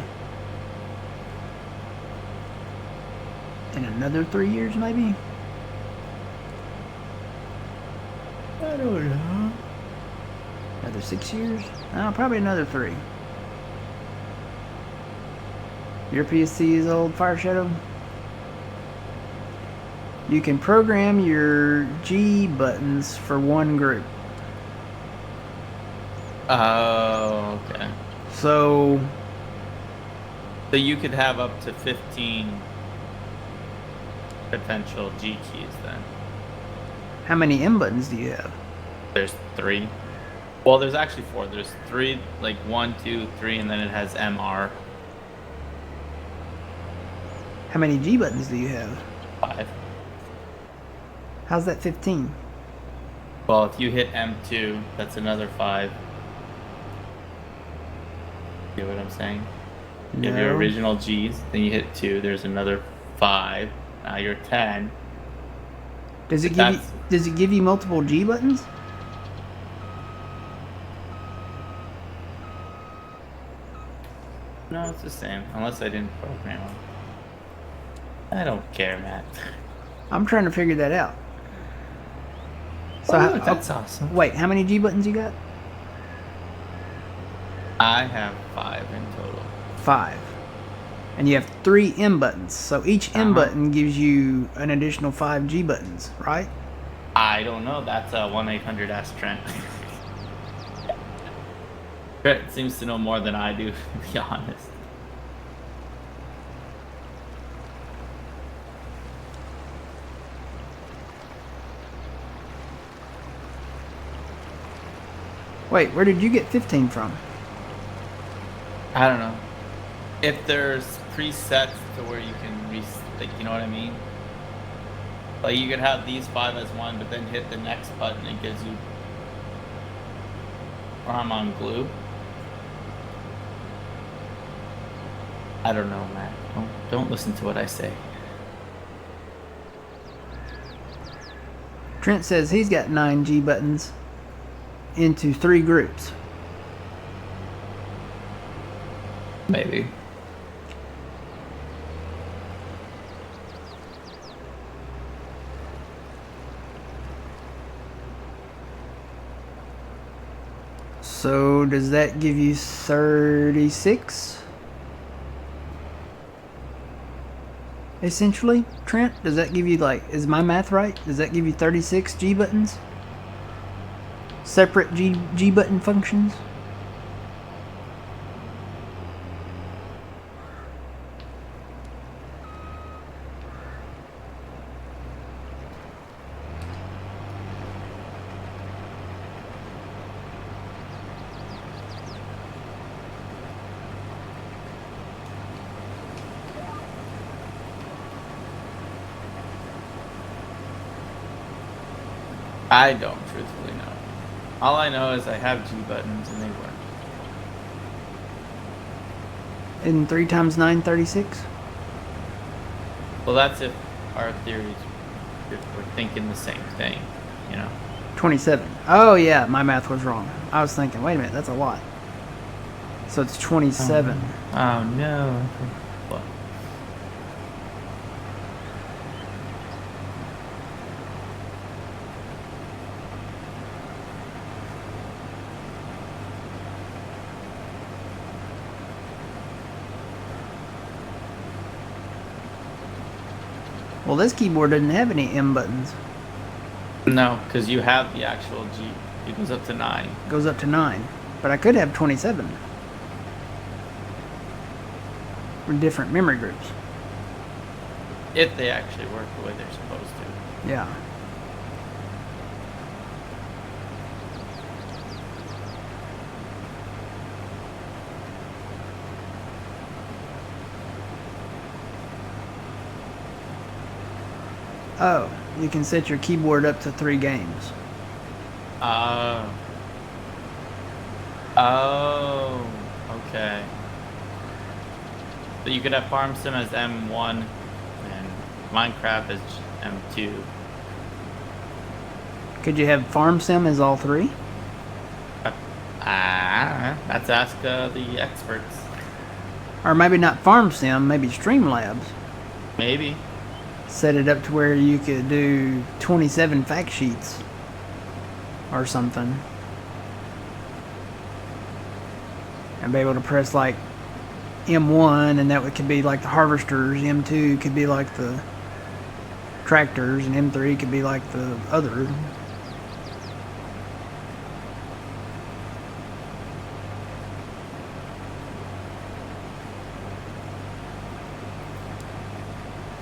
in another 3 years, maybe. I don't know. Another 6 years? No, probably another 3. Your PC is old, Fire Shadow? You can program your G buttons for one group. Oh, okay. So So you could have up to 15 potential G keys then. how many M buttons do you have? There's 3. Well, there's actually 4. There's 3, like 1, 2, 3, and then it has MR. How many G buttons do you have? 5. How's that 15? Well, if you hit M2, that's another 5. You know what I'm saying? You have your No. original G's, then you hit 2, there's another 5. Now you're 10. Does it give you multiple G buttons? No, it's the same, unless I didn't program them. I don't care, Matt. I'm trying to figure that out. So Oh, look, that's awesome. Wait, how many G buttons you got? I have 5 in total. 5. And you have 3 M buttons. So each M button gives you an additional 5 G buttons, right? I don't know. That's a 1-800 Ask Trent. Trent seems to know more than I do, to be honest. Wait, where did you get 15 from? I don't know. If there's presets to where you can like, you know what I mean? Like you could have these 5 as 1, but then hit the next button, it gives you. Or I'm on glue. I don't know, Matt. Don't listen to what I say. Trent says he's got 9 G buttons into 3 groups. Maybe. So does that give you 36? Essentially, Trent? Does that give you, like, is my math right? Does that give you 36 G buttons? Separate G button functions? I don't truthfully know. All I know is I have G buttons and they work. In 3 times 9, 36? Well, that's if our theories, if we're thinking the same thing, you know? 27. Oh, yeah, my math was wrong. I was thinking, wait a minute, that's a lot. So it's 27. Oh, no. What? Well, this keyboard doesn't have any M buttons. No, because you have the actual G. It goes up to 9. It goes up to 9. But I could have 27. For different memory groups. If they actually work the way they're supposed to. Yeah. Oh, you can set your keyboard up to 3 games. Oh, okay. So you could have Farm Sim as M1 and Minecraft as M2. Could you have Farm Sim as all 3? Let's ask the experts. Or maybe not Farm Sim, maybe Streamlabs. Maybe. Set it up to where you could do 27 fact sheets. Or something. And be able to press like M1, and that could be like the harvesters, M2 could be like the tractors, and M3 could be like the other.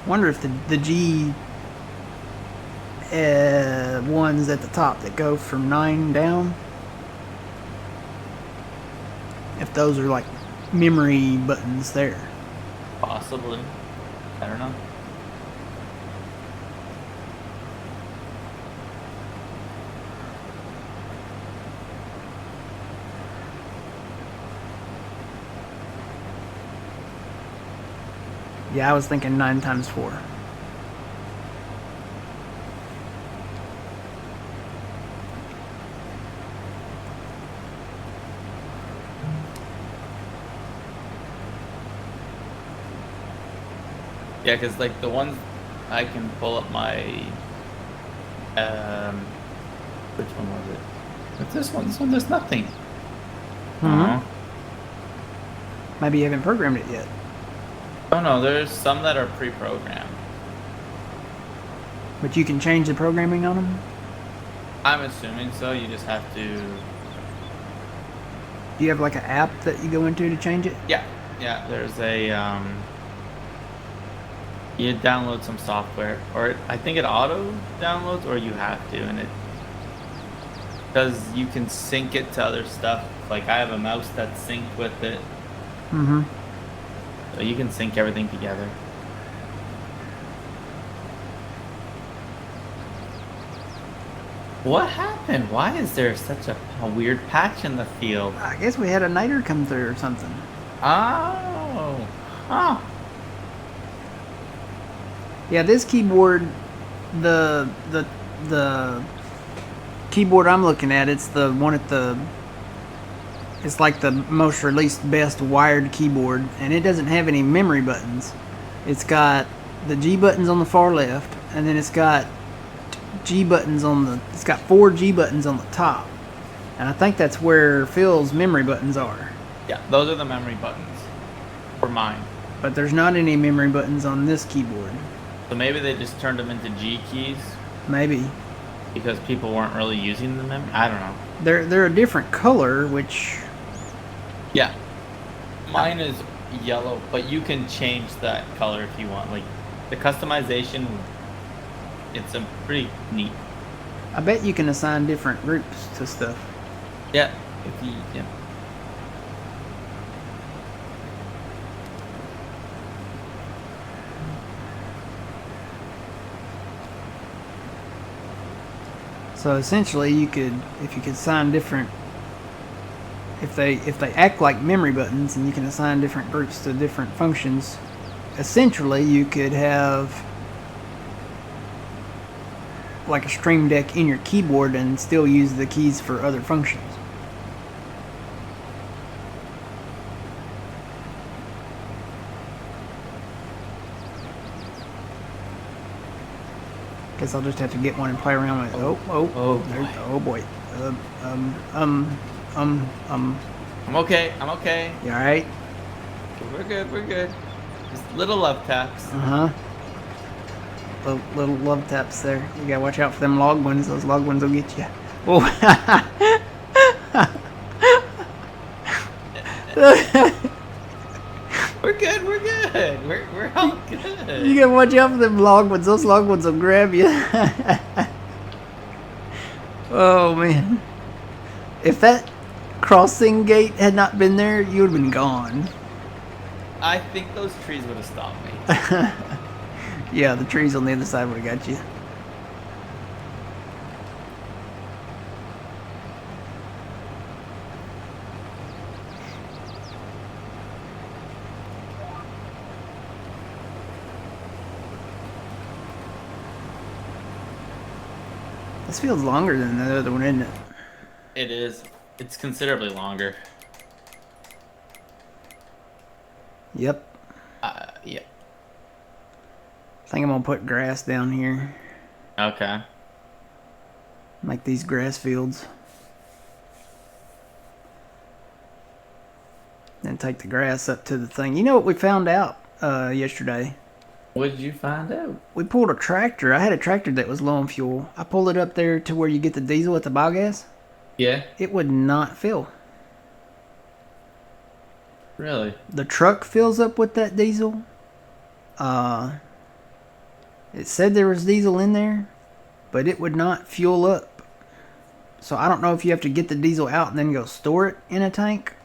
Wonder if the G ones at the top that go from 9 down, if those are like memory buttons there. Possibly. I don't know. Yeah, I was thinking 9 times 4. Yeah, because like the ones I can pull up my which one was it? What's this one? This one does nothing. Mhm. Maybe you haven't programmed it yet. Oh no, there's some that are pre-programmed. But you can change the programming on them? I'm assuming so. You just have to. Do you have like an app that you go into to change it? Yeah, yeah. There's a you download some software, or I think it auto downloads, or you have to, and it because you can sync it to other stuff. Like I have a mouse that's synced with it, Mm-hmm. so you can sync everything together. What happened? Why is there such a weird patch in the field? I guess we had a niter come through or something. Oh, oh. Yeah, this keyboard, the keyboard I'm looking at, it's the one at the, it's like the most released best wired keyboard, and it doesn't have any memory buttons. It's got the G buttons on the far left, and then it's got G buttons on the, it's got 4 G buttons on the top. And I think that's where Phil's memory buttons are. Yeah, those are the memory buttons for mine. But there's not any memory buttons on this keyboard. So maybe they just turned them into G keys Maybe. because people weren't really using the memory. I don't know. They're a different color, which... Yeah. Mine is yellow, but you can change that color if you want. Like, the customization, it's a pretty neat. I bet you can assign different groups to stuff. Yeah. If you, yeah. So essentially, you could, if you could assign different, if they act like memory buttons, and you can assign different groups to different functions, essentially you could have like a Stream Deck in your keyboard and still use the keys for other functions. Guess I'll just have to get one and play around with it. Oh boy. I'm okay. I'm okay. You alright? We're good. We're good. Just little love taps. Uh-huh. little love taps there. You gotta watch out for them log ones. Those log ones will get you. Oh. We're good. We're all good. You gotta watch out for them log ones. Those log ones will grab you. Oh man. If that crossing gate had not been there, you would have been gone. I think those trees would have stopped me. Yeah, the trees on the other side would have got you. This feels longer than the other one, isn't it? It is. It's considerably longer. Yep. Yeah. I think I'm gonna put grass down here. Okay. Make these grass fields. Then take the grass up to the thing. You know what we found out yesterday? What did you find out? We pulled a tractor. I had a tractor that was low on fuel. I pulled it up there to where you get the diesel at the biogas. Yeah. It would not fill. Really? The truck fills up with that diesel. It said there was diesel in there, but it would not fuel up. So I don't know if you have to get the diesel out and then go store it in a tank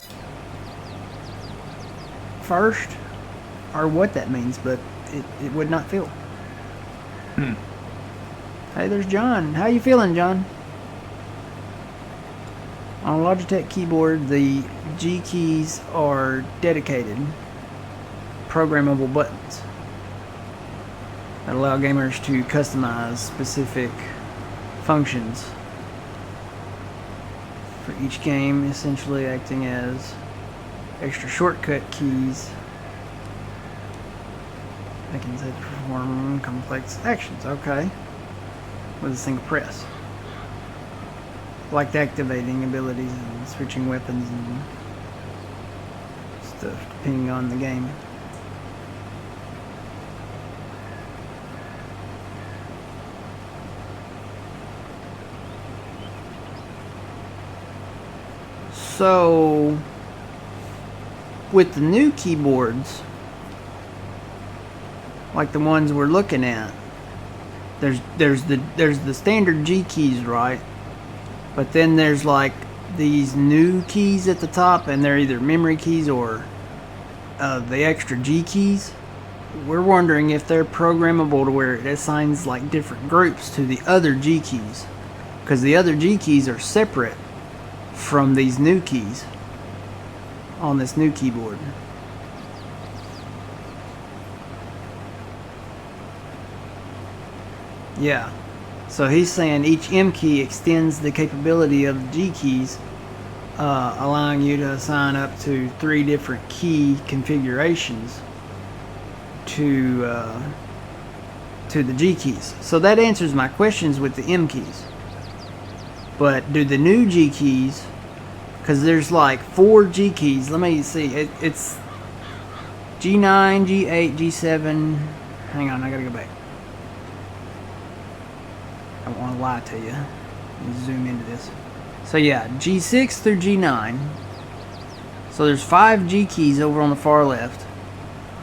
first, or what that means, but it would not fill. Hey, there's John. How you feeling, John? On a Logitech keyboard, the G keys are dedicated programmable buttons that allow gamers to customize specific functions for each game, essentially acting as extra shortcut keys. I can set to perform complex actions. Okay. With a single press. Like activating abilities and switching weapons and stuff depending on the game. So with the new keyboards, like the ones we're looking at, there's the standard G keys, right? But then there's like these new keys at the top, and they're either memory keys or the extra G keys. We're wondering if they're programmable to where it assigns like different groups to the other G keys, because the other G keys are separate from these new keys on this new keyboard. Yeah. So he's saying each M key extends the capability of the G keys, allowing you to assign up to 3 different key configurations to the G keys. So that answers my questions with the M keys. But do the new G keys, because there's like 4 G keys. Let me see. It's G9, G8, G7. Hang on, I gotta go back. I don't want to lie to you. Let me zoom into this. So yeah, G6 through G9. So there's 5 G keys over on the far left,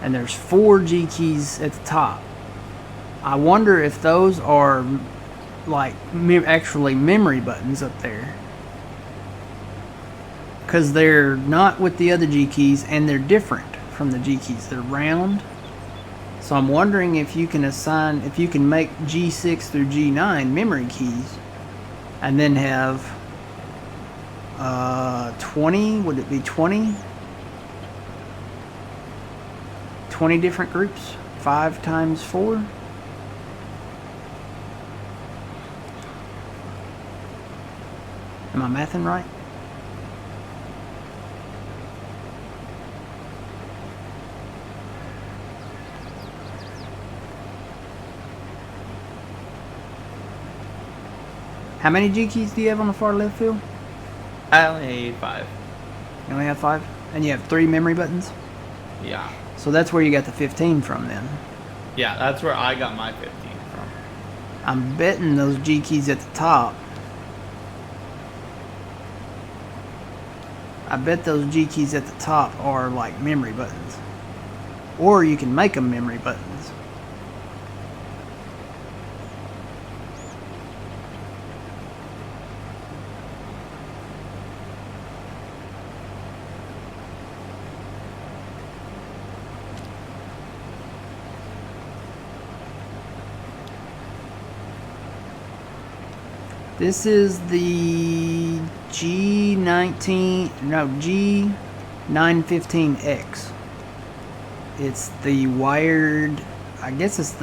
and there's 4 G keys at the top. I wonder if those are like actually memory buttons up there, because they're not with the other G keys, and they're different from the G keys. They're round. So I'm wondering if you can assign, if you can make G6 through G9 memory keys, and then have 20, would it be 20? 20 different groups? 5 times 4? Am I mathing right? How many G keys do you have on the far left field? I only need 5. You only have 5? And you have 3 memory buttons? Yeah. So that's where you got the 15 from then. Yeah, that's where I got my 15 I'm betting those G keys at the top. I bet those G keys at the top are like memory buttons. Or you can make them memory buttons. This is the G915X. It's the wired, I guess it's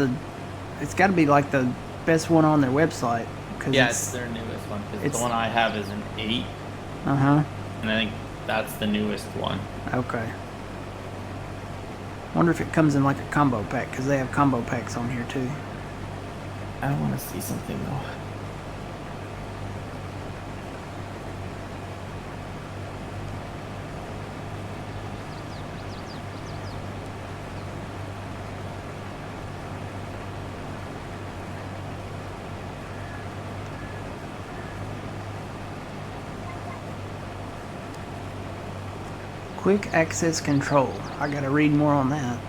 got to be like the best one on their website. Yeah, it's their newest one, because the one I have is an 8. Uh-huh. And I think that's the newest one. Okay. Wonder if it comes in like a combo pack, because they have combo packs on here too. I want to see something though. Quick access control. I gotta read more on that.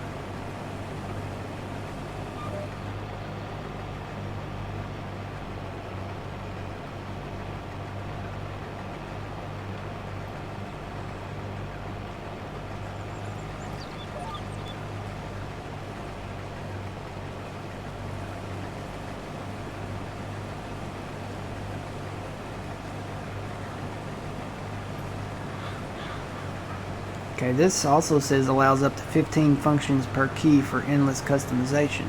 Okay, this also says allows up to 15 functions per key for endless customization.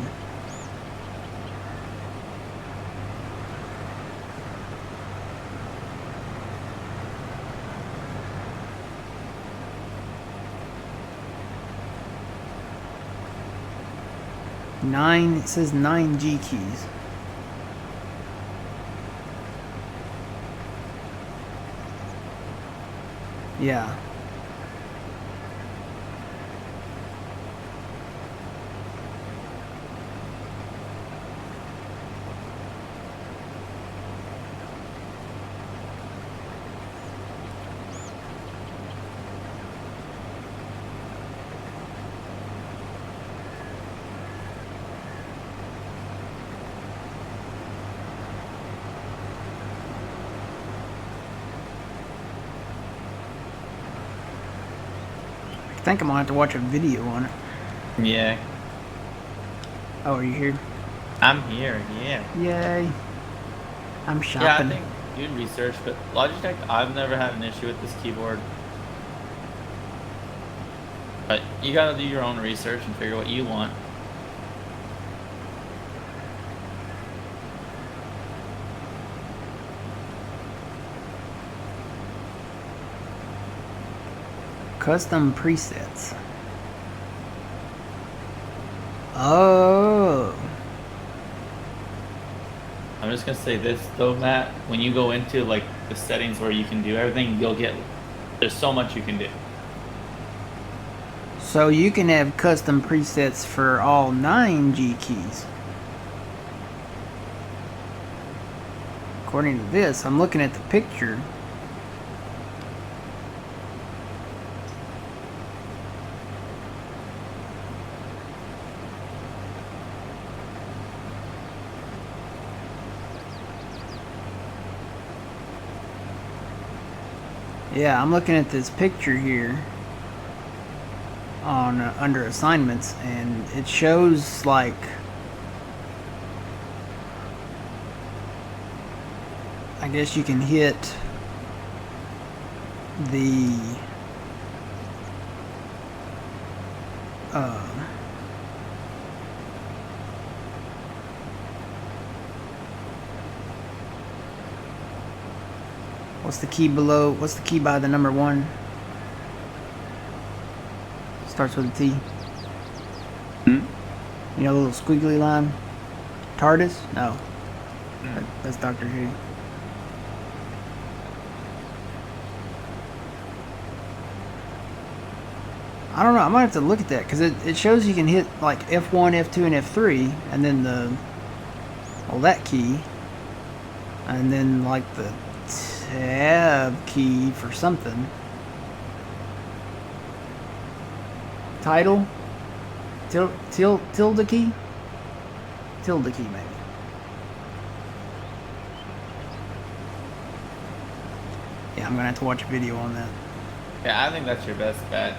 It says 9 G keys. Yeah. I think I'm gonna have to watch a video on it. Yeah. Oh, are you here? I'm here, yeah. Yay. I'm Yeah, I shopping. think doing research, but Logitech, I've never had an issue with this keyboard. But you gotta do your own research and figure what you want. Custom presets. Oh. I'm just gonna say this though, Matt. When you go into like the settings where you can do everything, there's so much you can do. So you can have custom presets for all 9 G keys. According to this, I'm looking at the picture. Yeah, I'm looking at this picture here on under assignments, and it shows like I guess you can hit the what's the key below? What's the key by the number 1? Starts with a T. Hmm? You know the little squiggly line? TARDIS? No. That's Doctor Who. I don't know. I might have to look at that because it shows you can hit like F1, F2, and F3, and then Well, that key. And then like the tab key for something. Title? Tilde key? Tilde key, maybe. Yeah, I'm gonna have to watch a video on that. Yeah, I think that's your best bet.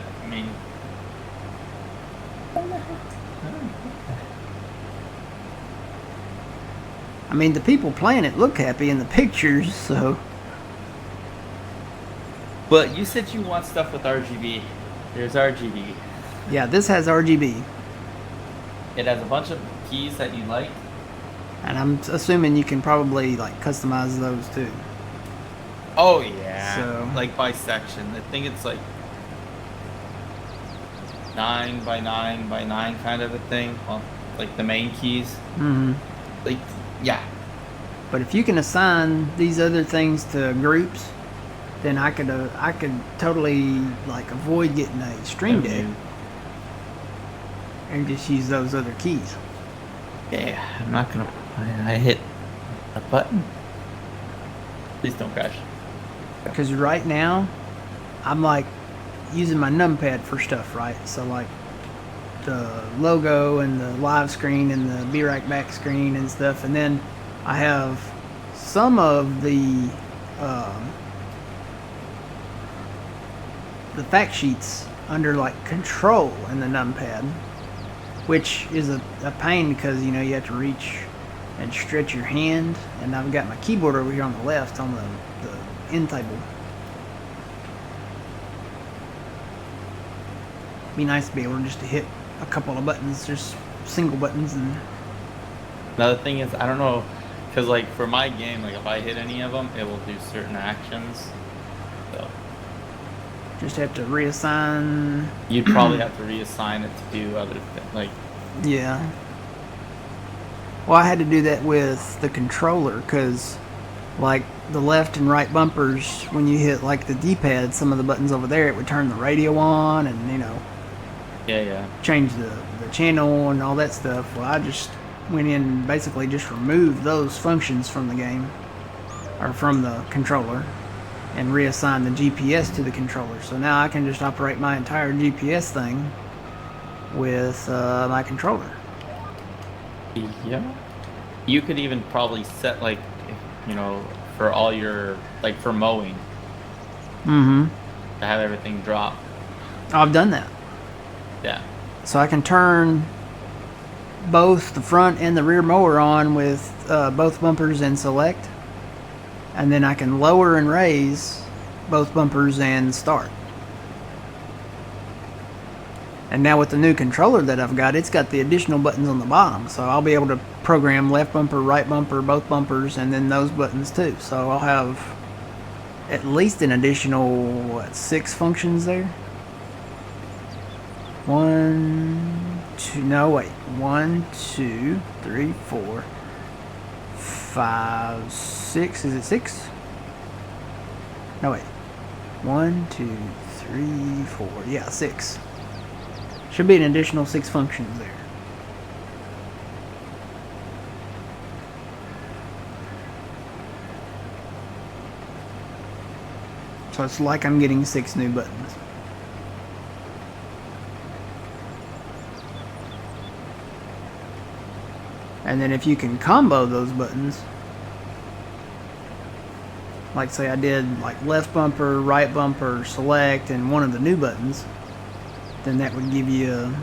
I mean, the people playing it look happy in the pictures, so. but you said you want stuff with RGB. There's RGB. Yeah, this has RGB. It has a bunch of keys that you like. And I'm assuming you can probably like customize those too. Oh yeah. So like by section. I think it's like 9 by 9 by 9 kind of a thing. Well, like the main keys. Mm-hmm. Like yeah. But if you can assign these other things to groups, then I could totally like avoid getting a Stream Deck and just use those other keys. Yeah, I'm not gonna. I hit a button. Please don't crash. Because right now, I'm like using my numpad for stuff, right? So like the logo and the live screen and the Be Right Back screen and stuff, and then I have some of the fact sheets under like control in the numpad, which is a pain because you know you have to reach and stretch your hand, and I've got my keyboard over here on the left on the end table. Be nice to be able just to hit a couple of buttons, just single buttons. And another thing is, I don't know, because like for my game, like if I hit any of them, it will do certain actions. So just have to reassign. you'd probably have to reassign it to do other things, like. Yeah. Well, I had to do that with the controller because, like, the left and right bumpers, when you hit, like, the D-pad, some of the buttons over there, it would turn the radio on and, you know, Yeah. change the channel and all that stuff. Well, I just went in and basically just removed those functions from the game, or from the controller, and reassigned the GPS to the controller. So now I can just operate my entire GPS thing with my controller. Yeah. You could even probably set like, you know, for all your, like for mowing, Mm-hmm. to have everything drop. I've done that. Yeah. So I can turn both the front and the rear mower on with both bumpers and select. And then I can lower and raise both bumpers and start. And now with the new controller that I've got, it's got the additional buttons on the bottom. So I'll be able to program left bumper, right bumper, both bumpers, and then those buttons too. So I'll have at least an additional, 6 functions there? 1, 2, 3, 4, 5, 6. Is it 6? No, wait. 1, 2, 3, 4. Yeah, 6. Should be an additional 6 functions there. So it's like I'm getting 6 new buttons. And then if you can combo those buttons, like say I did like left bumper, right bumper, select, and one of the new buttons, then that would give you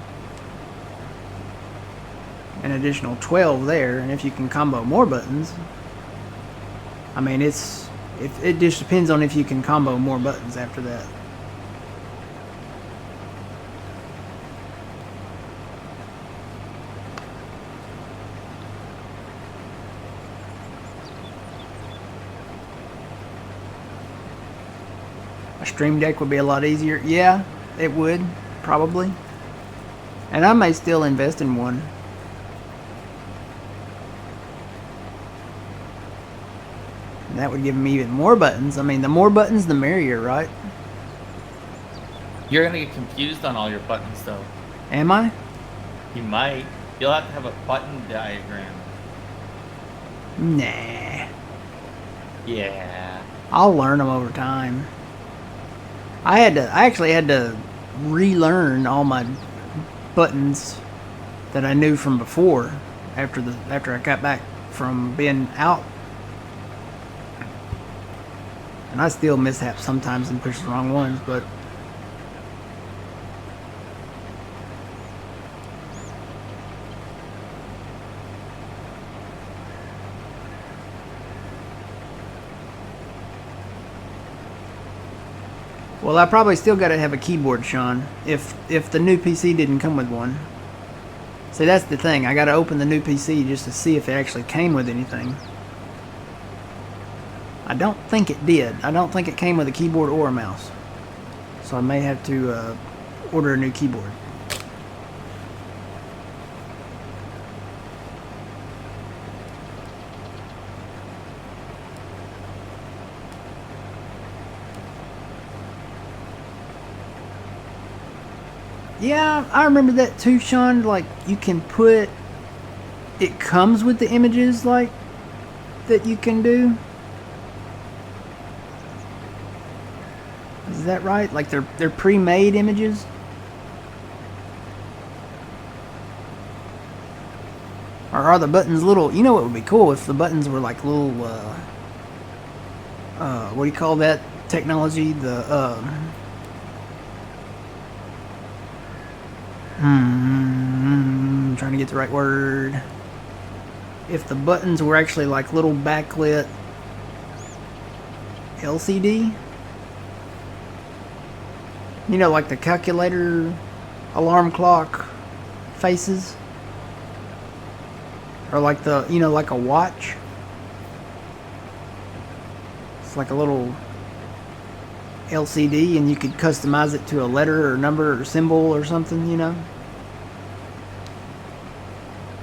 an additional 12 there. And if you can combo more buttons, I mean it just depends on if you can combo more buttons after that. A Stream Deck would be a lot easier. Yeah, it would, probably. And I may still invest in one. And that would give me even more buttons. I mean, the more buttons, the merrier, right? You're gonna get confused on all your buttons though. Am I? You might. You'll have to have a button diagram. Nah. Yeah. I'll learn them over time. I actually had to relearn all my buttons that I knew from before after I got back from being out. And I still mishap sometimes and push the wrong ones, but well, I probably still got to have a keyboard, Sean. If the new PC didn't come with one. See, that's the thing. I got to open the new PC just to see if it actually came with anything. I don't think it did. I don't think it came with a keyboard or a mouse. So I may have to order a new keyboard. Yeah, I remember that too, Sean. Like, you can put... It comes with the images, like, that you can do. Is that right? Like, they're pre-made images? Or are the buttons little... You know what would be cool if the buttons were like little... what do you call that technology? The... I'm trying to get the right word. If the buttons were actually like little backlit LCD, you know, like the calculator, alarm clock faces, or like the, you know, like a watch. It's like a little LCD, and you could customize it to a letter or number or symbol or something, you know.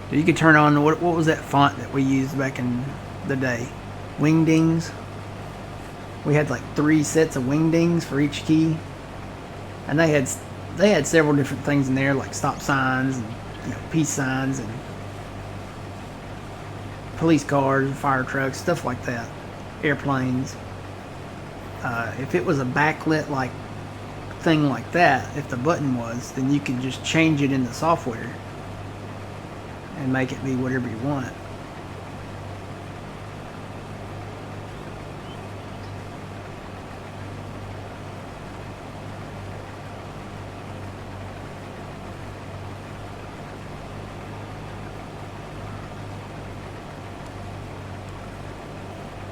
You could turn on, what was that font that we used back in the day? Wingdings. We had like 3 sets of wingdings for each key, and they had several different things in there, like stop signs and, you know, peace signs and police cars, fire trucks, stuff like that, airplanes. If it was a backlit like thing like that, if the button was, then you could just change it in the software and make it be whatever you want.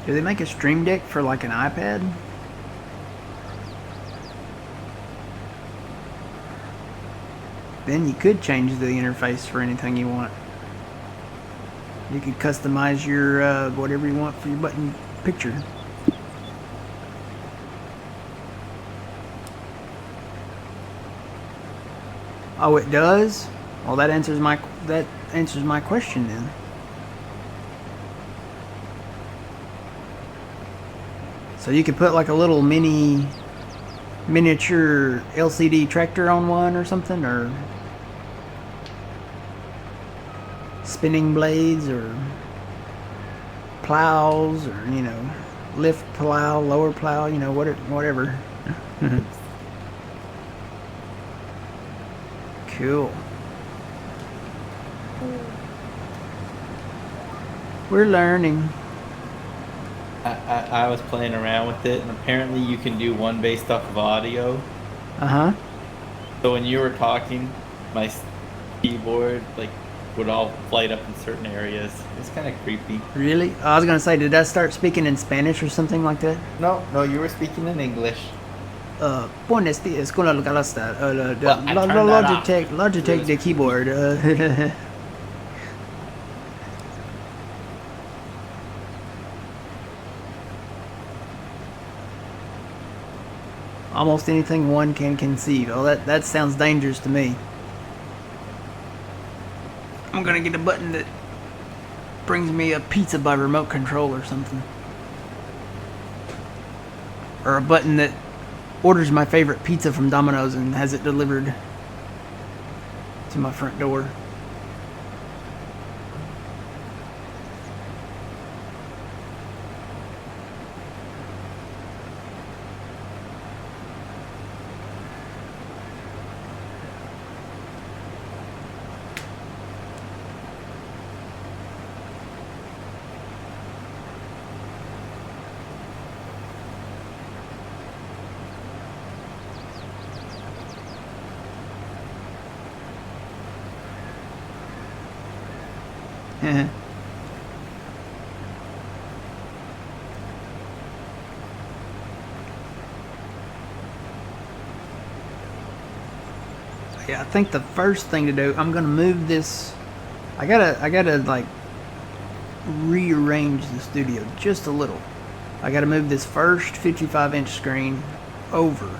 Do they make a Stream Deck for like an iPad? Then you could change the interface for anything you want. You could customize your whatever you want for your button picture. Oh, it does? Well, that answers my question then. So you could put like a little miniature LCD tractor on one or something, or spinning blades, or plows, or, you know, lift plow, lower plow, you know, whatever. Cool. We're learning. I was playing around with it, and apparently you can do one based off of audio. Uh-huh. So when you were talking, my keyboard like would all light up in certain areas. It's kind of creepy. Really? I was gonna say, did I start speaking in Spanish or something like that? No, you were speaking in English. Buenos días, con la Galasta. Well, I turned that off. Logitech the keyboard. Almost anything one can conceive. Oh, that sounds dangerous to me. I'm gonna get a button that brings me a pizza by remote control or something. Or a button that orders my favorite pizza from Domino's and has it delivered to my front door. Yeah, I think the first thing to do, I'm gonna move this. I gotta like rearrange the studio just a little. I gotta move this first 55-inch screen over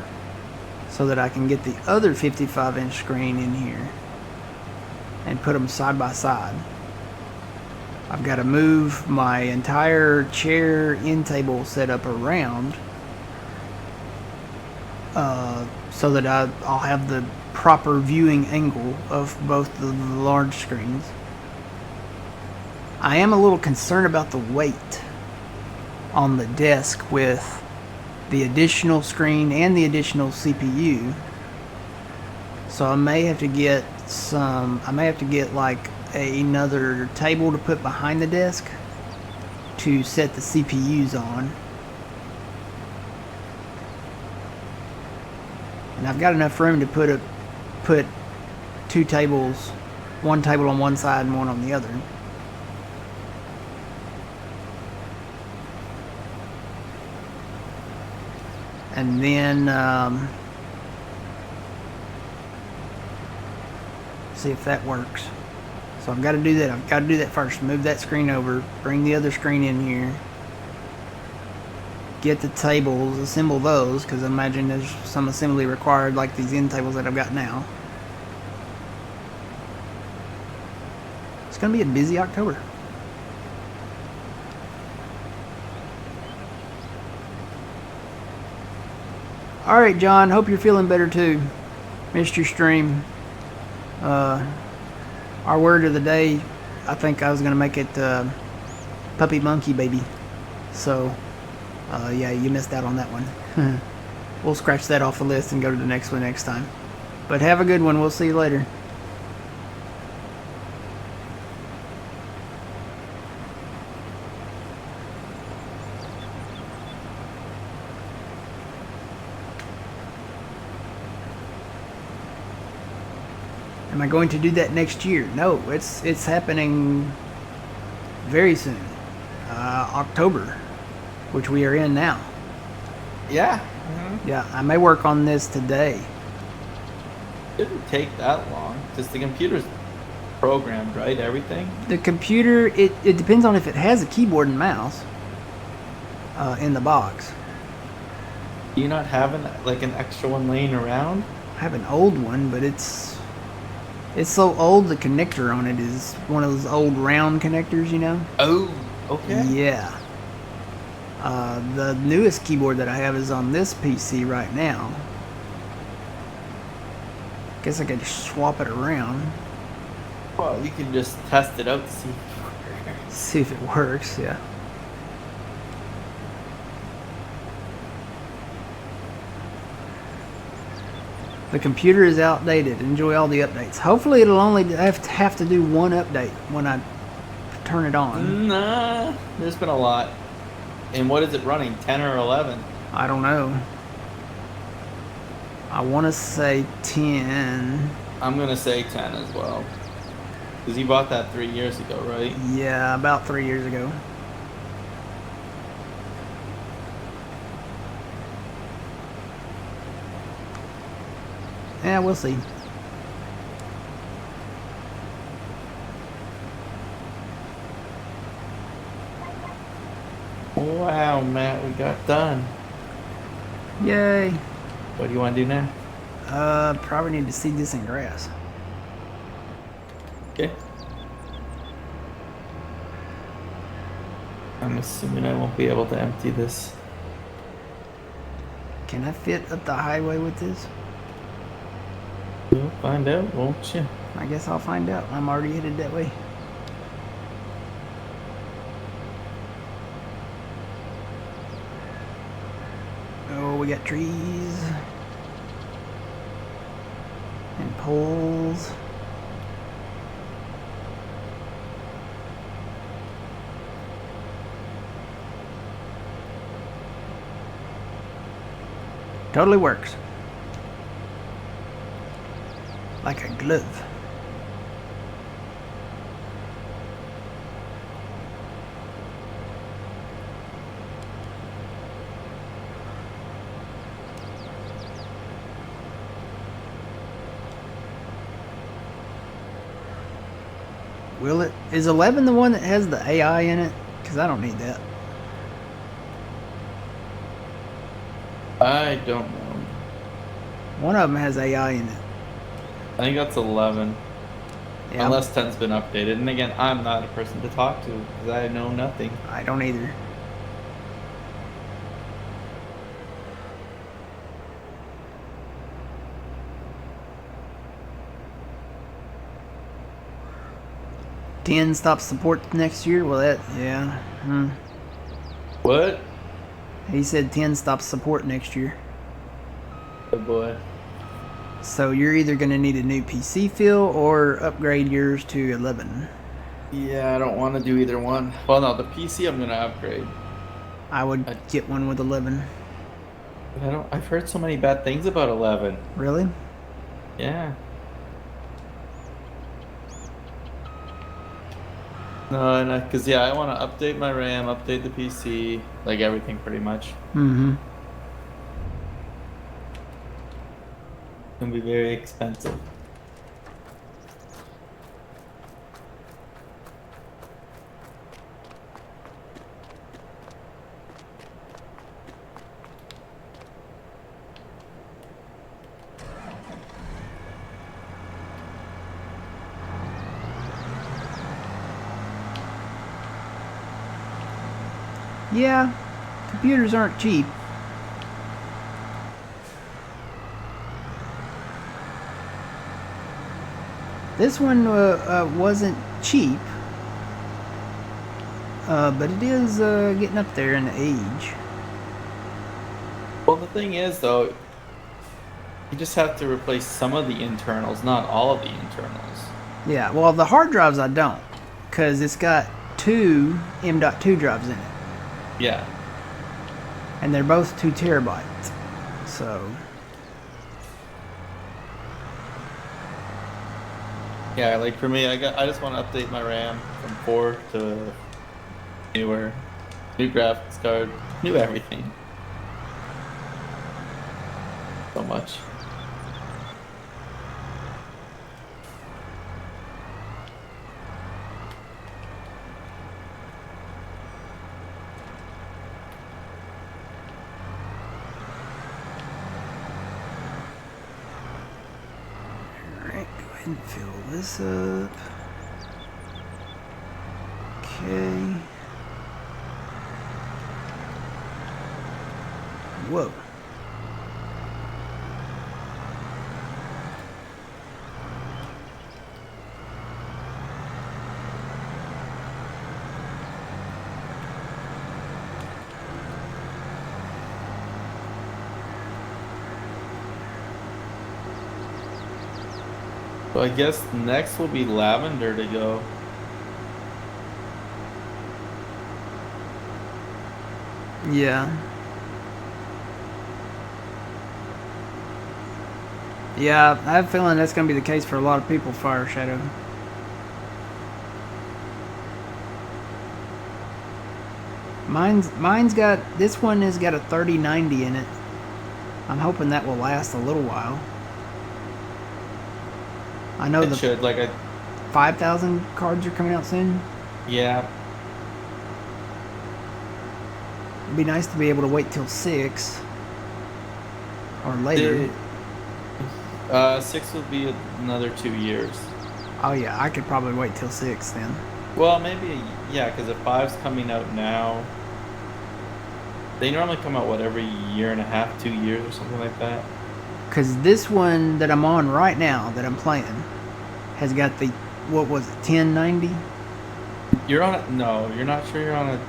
so that I can get the other 55-inch screen in here and put them side by side. I've got to move my entire chair end table setup around so that I'll have the proper viewing angle of both the large screens. I am a little concerned about the weight on the desk with the additional screen and the additional CPU. So I may have to get like another table to put behind the desk to set the CPUs on. And I've got enough room to put two tables, one table on one side and one on the other. And then see if that works. So I've got to do that. I've got to do that first. Move that screen over. Bring the other screen in here. Get the tables. Assemble those, because I imagine there's some assembly required, like these end tables that I've got now. It's going to be a busy October. Alright, John. Hope you're feeling better too. Missed your stream. Our word of the day, I think I was going to make it puppy monkey baby. So, yeah, you missed out on that one. We'll scratch that off the list and go to the next one next time. But have a good one. We'll see you later. Am I going to do that next year? No, it's happening very soon. October, which we are in now. Yeah. Mm-hmm. Yeah, I may work on this today. It didn't take that long, because the computer's programmed, right? Everything? The computer, it depends on if it has a keyboard and mouse in the box. Do you not have an extra one laying around? I have an old one, but it's so old the connector on it is one of those old round connectors, you know? Oh, okay. Yeah. The newest keyboard that I have is on this PC right now. Guess I could swap it around. Well, you can just test it out to see if it works. See if it works, yeah. The computer is outdated. Enjoy all the updates. Hopefully it'll only have to do one update when I turn it on. Nah, there's been a lot. And what is it running, 10 or 11? I don't know. I want to say 10. I'm going to say 10 as well. Because you bought that 3 years ago, right? Yeah, about 3 years ago. Yeah, we'll see. Wow, Matt, we got done. Yay. What do you want to do now? Probably need to seed this in grass. Okay. I'm assuming I won't be able to empty this. Can I fit up the highway with this? You'll find out, won't you? I guess I'll find out. I'm already headed that way. Oh, we got trees and poles. Totally works. Like a glove. Will it? Is 11 the one that has the AI in it? Because I don't need that. I don't know. One of them has AI in it. I think that's 11. Yeah, Unless 10's been updated. And again, I'm not a person to talk to because I know nothing. I don't either. Ten stops support next year. Well, that yeah. What? He said 10 stops support next year. Oh boy. So you're either going to need a new PC feel or upgrade yours to 11. Yeah, I don't want to do either one. Well, no, the PC I'm gonna upgrade. I would get one with 11. But I don't. I've heard so many bad things about 11. Really? Yeah. No, and because yeah, I want to update my RAM, update the PC, like everything pretty much. Mm-hmm. It's gonna be very expensive. Yeah, computers aren't cheap. This one wasn't cheap, but it is getting up there in age. Well, the thing is, though, you just have to replace some of the internals, not all of the internals. Yeah, well, the hard drives I don't, because it's got two M.2 drives in it, Yeah. and they're both 2 terabytes. So, Yeah, like for me, I just want to update my RAM from 4 to newer, new graphics card, new everything. So much. alright, go ahead and fill this up. Okay. Whoa. So I guess next will be lavender to go. Yeah. Yeah, I have a feeling that's going to be the case for a lot of people, Fire Shadow. Mine's got, this one has got a 3090 in it. I'm hoping that will last a little while. I know It should, like, 5,000 cards are coming out soon. yeah. It'd be nice to be able to wait till 6 or later. 6 will be another 2 years. Oh yeah, I could probably wait till 6 then. Well, maybe, yeah, because if 5's coming out now, they normally come out, what, every year and a half, 2 years or something like that? Because this one that I'm on right now, that I'm playing, has got the, what was it, 1090? You're on a, no, you're not sure you're on a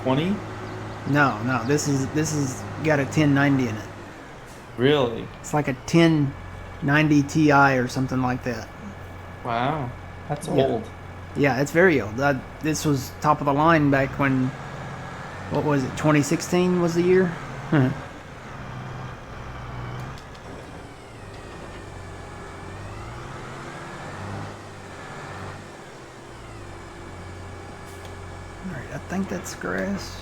20? No, this is got a 1090 in it. Really? It's like a 1090 Ti or something like that. Wow, that's Yeah. old. Yeah, it's very old. This was top of the line back when, what was it, 2016 was the year? Alright, I think that's grass.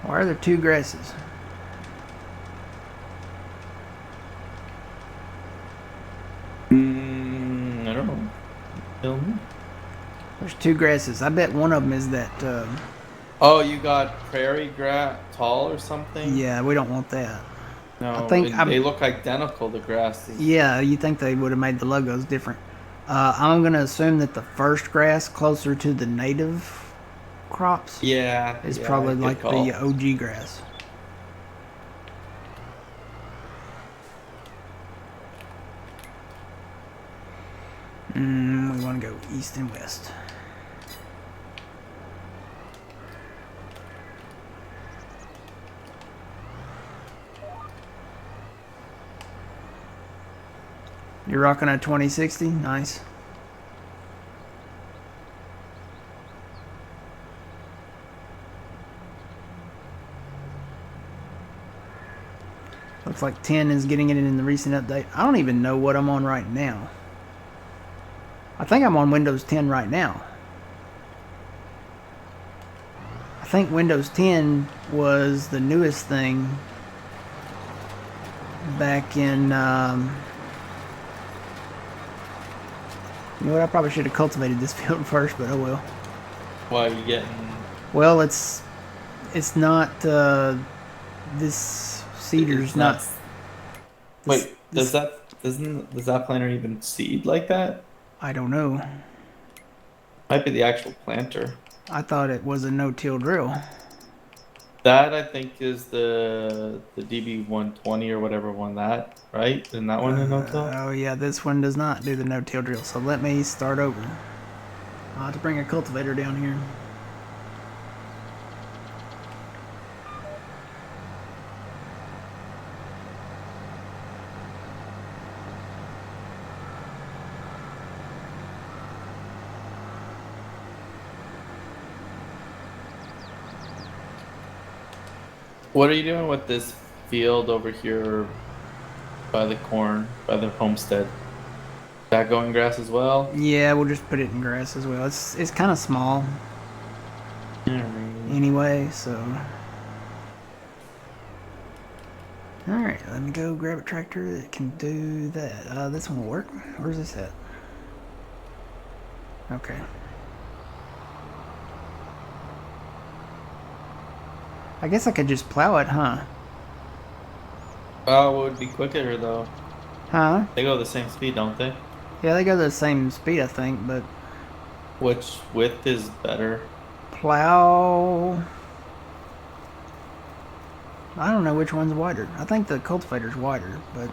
Why are there 2 grasses? I don't know. Tell me. There's 2 grasses. I bet one of them is that. Oh, you got prairie grass tall or something? Yeah, we don't want that. I No, think they look identical. The grasses. Yeah, you think they would have made the logos different. I'm gonna assume that the first grass closer to the native crops Yeah, is yeah, probably good like call. the OG grass. We want to go east and west. You're rocking a 2060? Nice. Looks like 10 is getting it in the recent update. I don't even know what I'm on right now. I think I'm on Windows 10 right now. I think Windows 10 was the newest thing back in... you know what? I probably should have cultivated this field first, but oh well. Why are you getting? Well, it's not this cedar's It's not. not. This, Wait, this, does that planter even seed like that? I don't know. Might be the actual planter. I thought it was a no-till drill. That I think is the DB 120 or whatever one that, right? Isn't that one in no-till? Oh yeah, this one does not do the no-till drill. So let me start over. I'll have to bring a cultivator down here. What are you doing with this field over here by the corn, by the homestead? Is that going grass as well? Yeah, we'll just put it in grass as well. It's kind of small anyway, so. Alright, let me go grab a tractor that can do that. This one will work. Where's this at? Okay. I guess I could just plow it, huh? Oh, it would be quicker though. Huh? They go the same speed, don't they? Yeah, they go the same speed, I think, but Which width is better? plow... I don't know which one's wider. I think the cultivator's wider, but...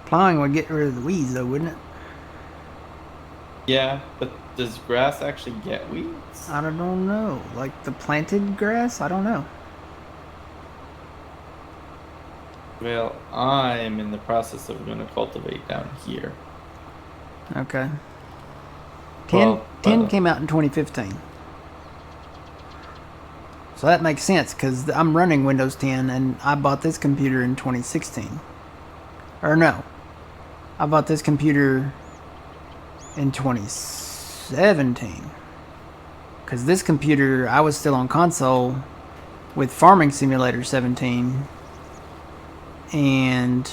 plowing would get rid of the weeds, though, wouldn't it? Yeah, but does grass actually get weeds? I don't know. Like the planted grass? I don't know. Well, I'm in the process of going to cultivate down here. Okay. 10, Well, 10 came out in 2015. So that makes sense, because I'm running Windows 10, and I bought this computer in 2016. Or no. I bought this computer in 2017. Because this computer, I was still on console with Farming Simulator 17. And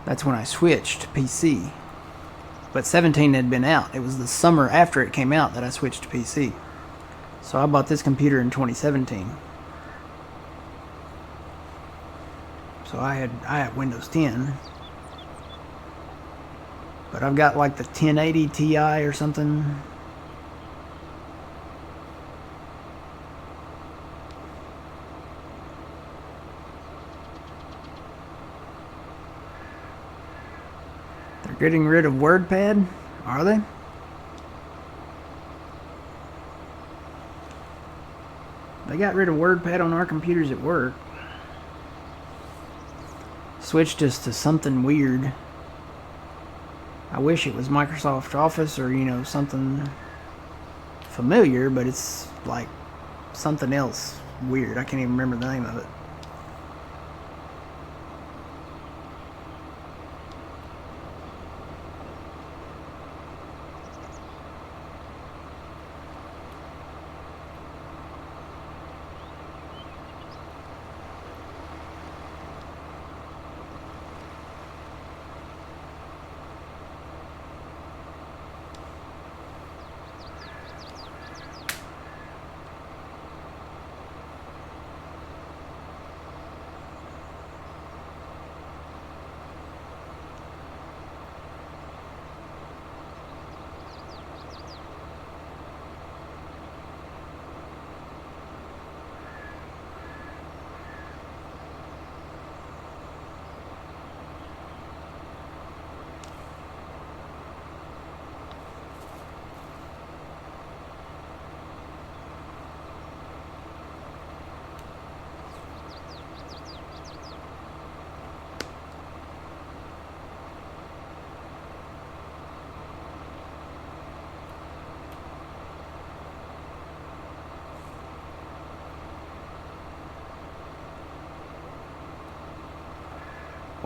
that's when I switched to PC. But 17 had been out. It was the summer after it came out that I switched to PC. So I bought this computer in 2017. So I had Windows 10. But I've got like the 1080 Ti or something. They're getting rid of WordPad, are they? They got rid of WordPad on our computers at work. Switched us to something weird. I wish it was Microsoft Office or, you know, something familiar, but it's like something else weird. I can't even remember the name of it.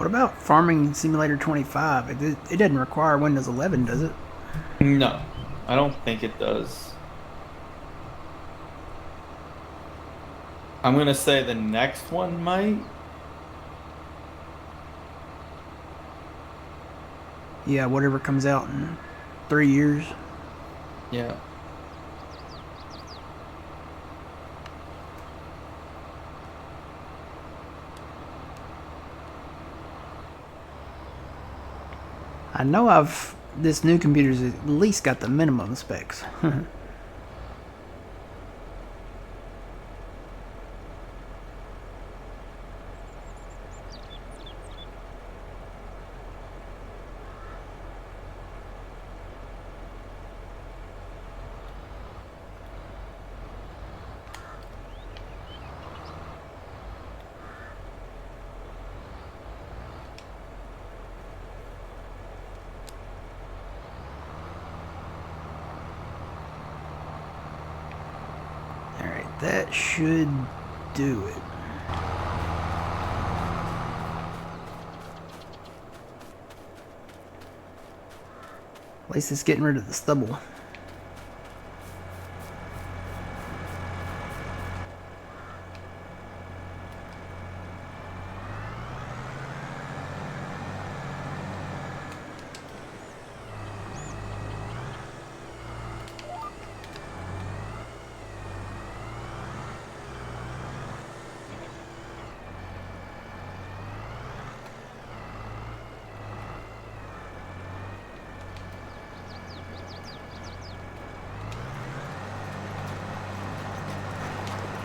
What about Farming Simulator 25? It doesn't require Windows 11, does it? No, I don't think it does. I'm gonna say the next one might. Yeah, whatever comes out in 3 years. Yeah. I know this new computer's at least got the minimum specs. Alright, that should do it. At least it's getting rid of the stubble.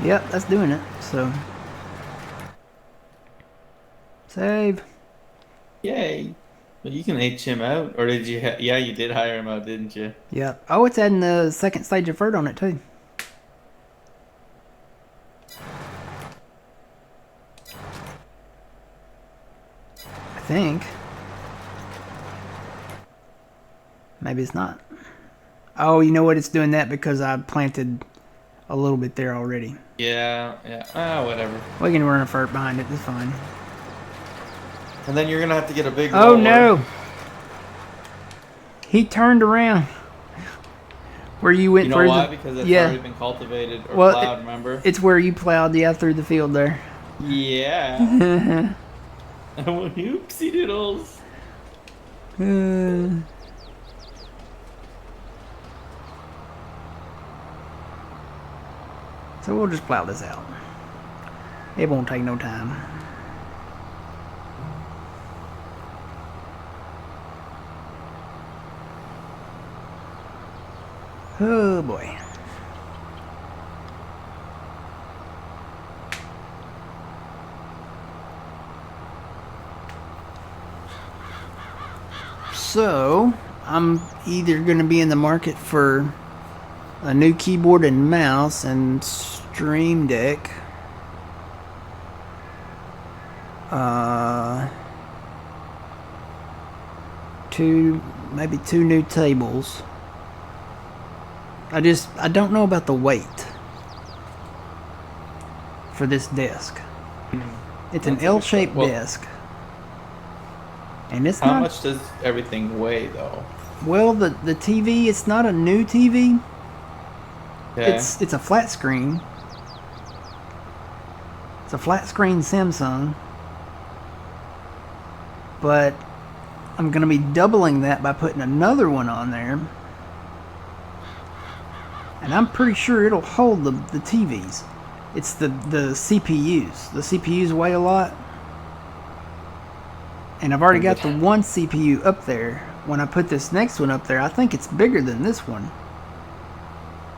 Yep, that's doing it. So, save. Yay. But you can H him out, or did you? Yeah, you did hire him out, didn't you? Yep. Oh, it's adding the second stage of FERT on it too. I think. Maybe it's not. Oh, you know what? It's doing that because I planted a little bit there already. Yeah, yeah. Ah, whatever. We can run a FERT behind it. It's fine. And then you're gonna have to get a big. Oh roller. no! He turned around. Where you went You know through why? the Because it's yeah. already been cultivated or Well, plowed. Remember? It's where you plowed through the field there. Yeah. Oopsie doodles. So we'll just plow this out. It won't take no time. Oh boy. So, I'm either going to be in the market for a new keyboard and mouse and Stream Deck. Maybe two new tables. I don't know about the weight for this desk. It's an L-shaped desk. And it's How not much does everything weigh though? well the TV, it's not a new TV. Okay. It's a flat screen. It's a flat screen Samsung. But I'm going to be doubling that by putting another one on there. And I'm pretty sure it'll hold the TVs. It's the CPUs. The CPUs weigh a lot. And I've already got the one CPU up there. When I put this next one up there, I think it's bigger than this one.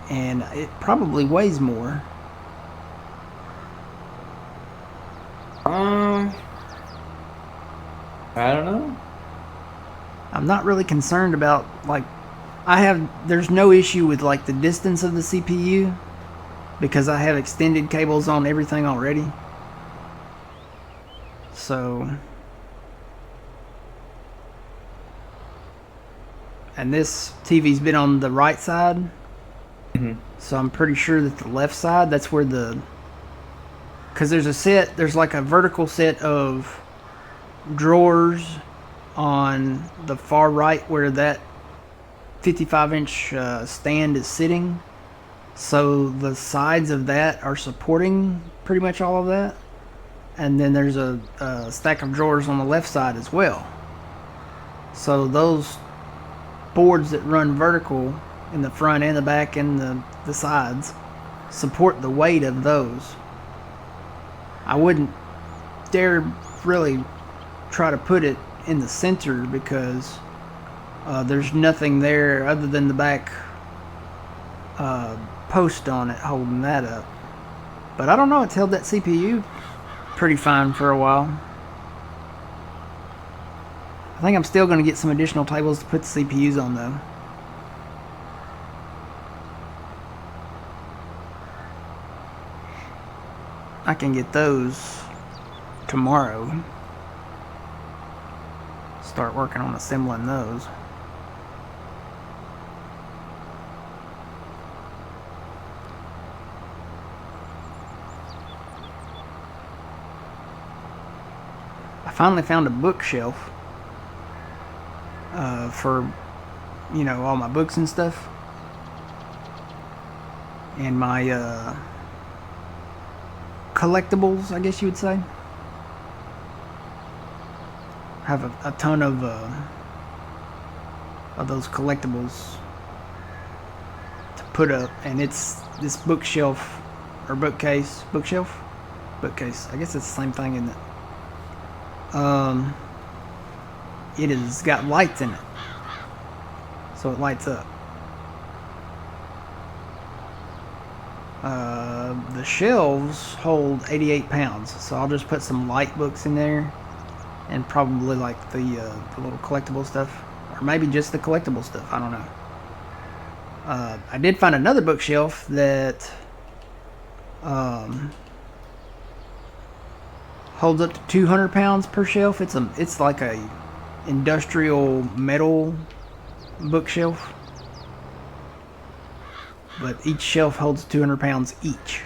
And it probably weighs more. I don't know. I'm not really concerned about, like, there's no issue with, like, the distance of the CPU because I have extended cables on everything already. So, and this TV's been on the right side. So I'm pretty sure that the left side, that's where because there's like a vertical set of drawers on the far right where that 55-inch stand is sitting. So the sides of that are supporting pretty much all of that. And then there's a stack of drawers on the left side as well. So those boards that run vertical in the front and the back and the sides support the weight of those. I wouldn't dare really try to put it in the center because there's nothing there other than the back post on it holding that up. But I don't know, it's held that CPU pretty fine for a while. I think I'm still going to get some additional tables to put the CPUs on though. I can get those tomorrow. Start working on assembling those. I finally found a bookshelf for, you know, all my books and stuff. And my collectibles, I guess you would say. I have a ton of those collectibles to put up, and it's this bookshelf or bookcase. I guess it's the same thing, isn't it? It has got lights in it, so it lights up. The shelves hold 88 pounds, so I'll just put some light books in there, and probably like the little collectible stuff, or maybe just the collectible stuff. I don't know. I did find another bookshelf that holds up to 200 pounds per shelf. It's like a industrial metal bookshelf, but each shelf holds 200 pounds each.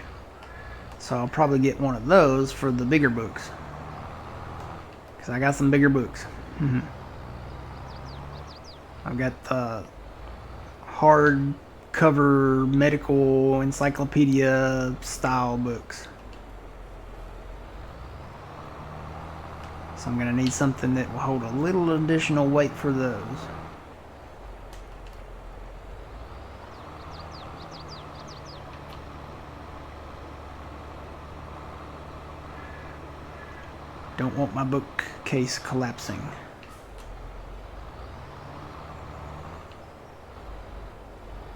So I'll probably get one of those for the bigger books, because I got some bigger books. I've got the hard cover medical encyclopedia style books. So I'm going to need something that will hold a little additional weight for those. Don't want my bookcase collapsing.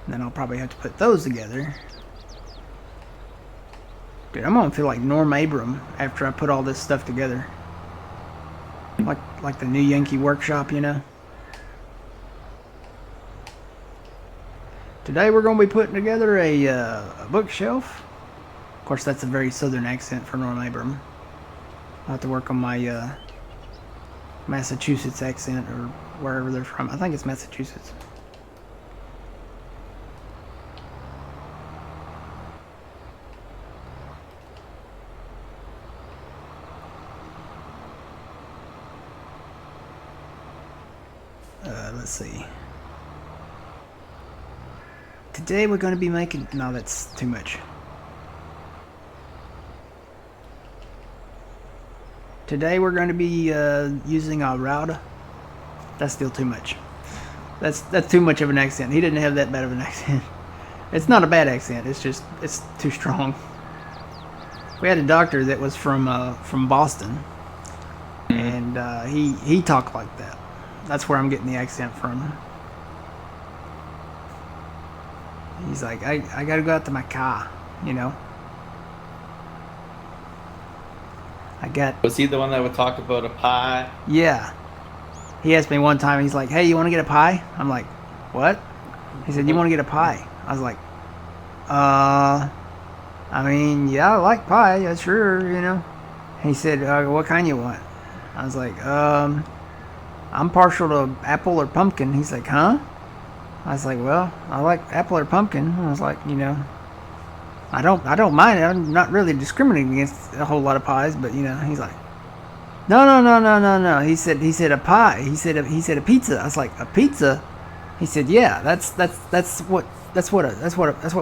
Then I'll probably have to put those together. Dude, I'm gonna feel like Norm Abram after I put all this stuff together. Like the new Yankee Workshop, you know? Today we're gonna be putting together a bookshelf. Of course, that's a very southern accent for Norm Abram. I'll have to work on my Massachusetts accent, or wherever they're from. I think it's Massachusetts. Let's see. Today we're going to be making... No, that's too much. Today we're going to be using a Rauda. That's still too much. That's too much of an accent. He didn't have that bad of an accent. It's not a bad accent. It's just it's too strong. We had a doctor that was from Boston, and he talked like that. That's where I'm getting the accent from. He's like, I gotta go out to my car, you know. Was he the one that would talk about a pie? Yeah. He asked me one time, he's like, hey, you want to get a pie? I'm like, what? He said, you want to get a pie? I was like, I mean, yeah, I like pie, yeah, sure, you know. He said, what kind you want? I was like, I'm partial to apple or pumpkin. He's like, huh? I was like, well, I like apple or pumpkin. I was like, you know, I don't mind it. I'm not really discriminating against a whole lot of pies, but you know, he's like, No. He said a pie. He said a pizza. I was like, a pizza? He said, yeah, that's what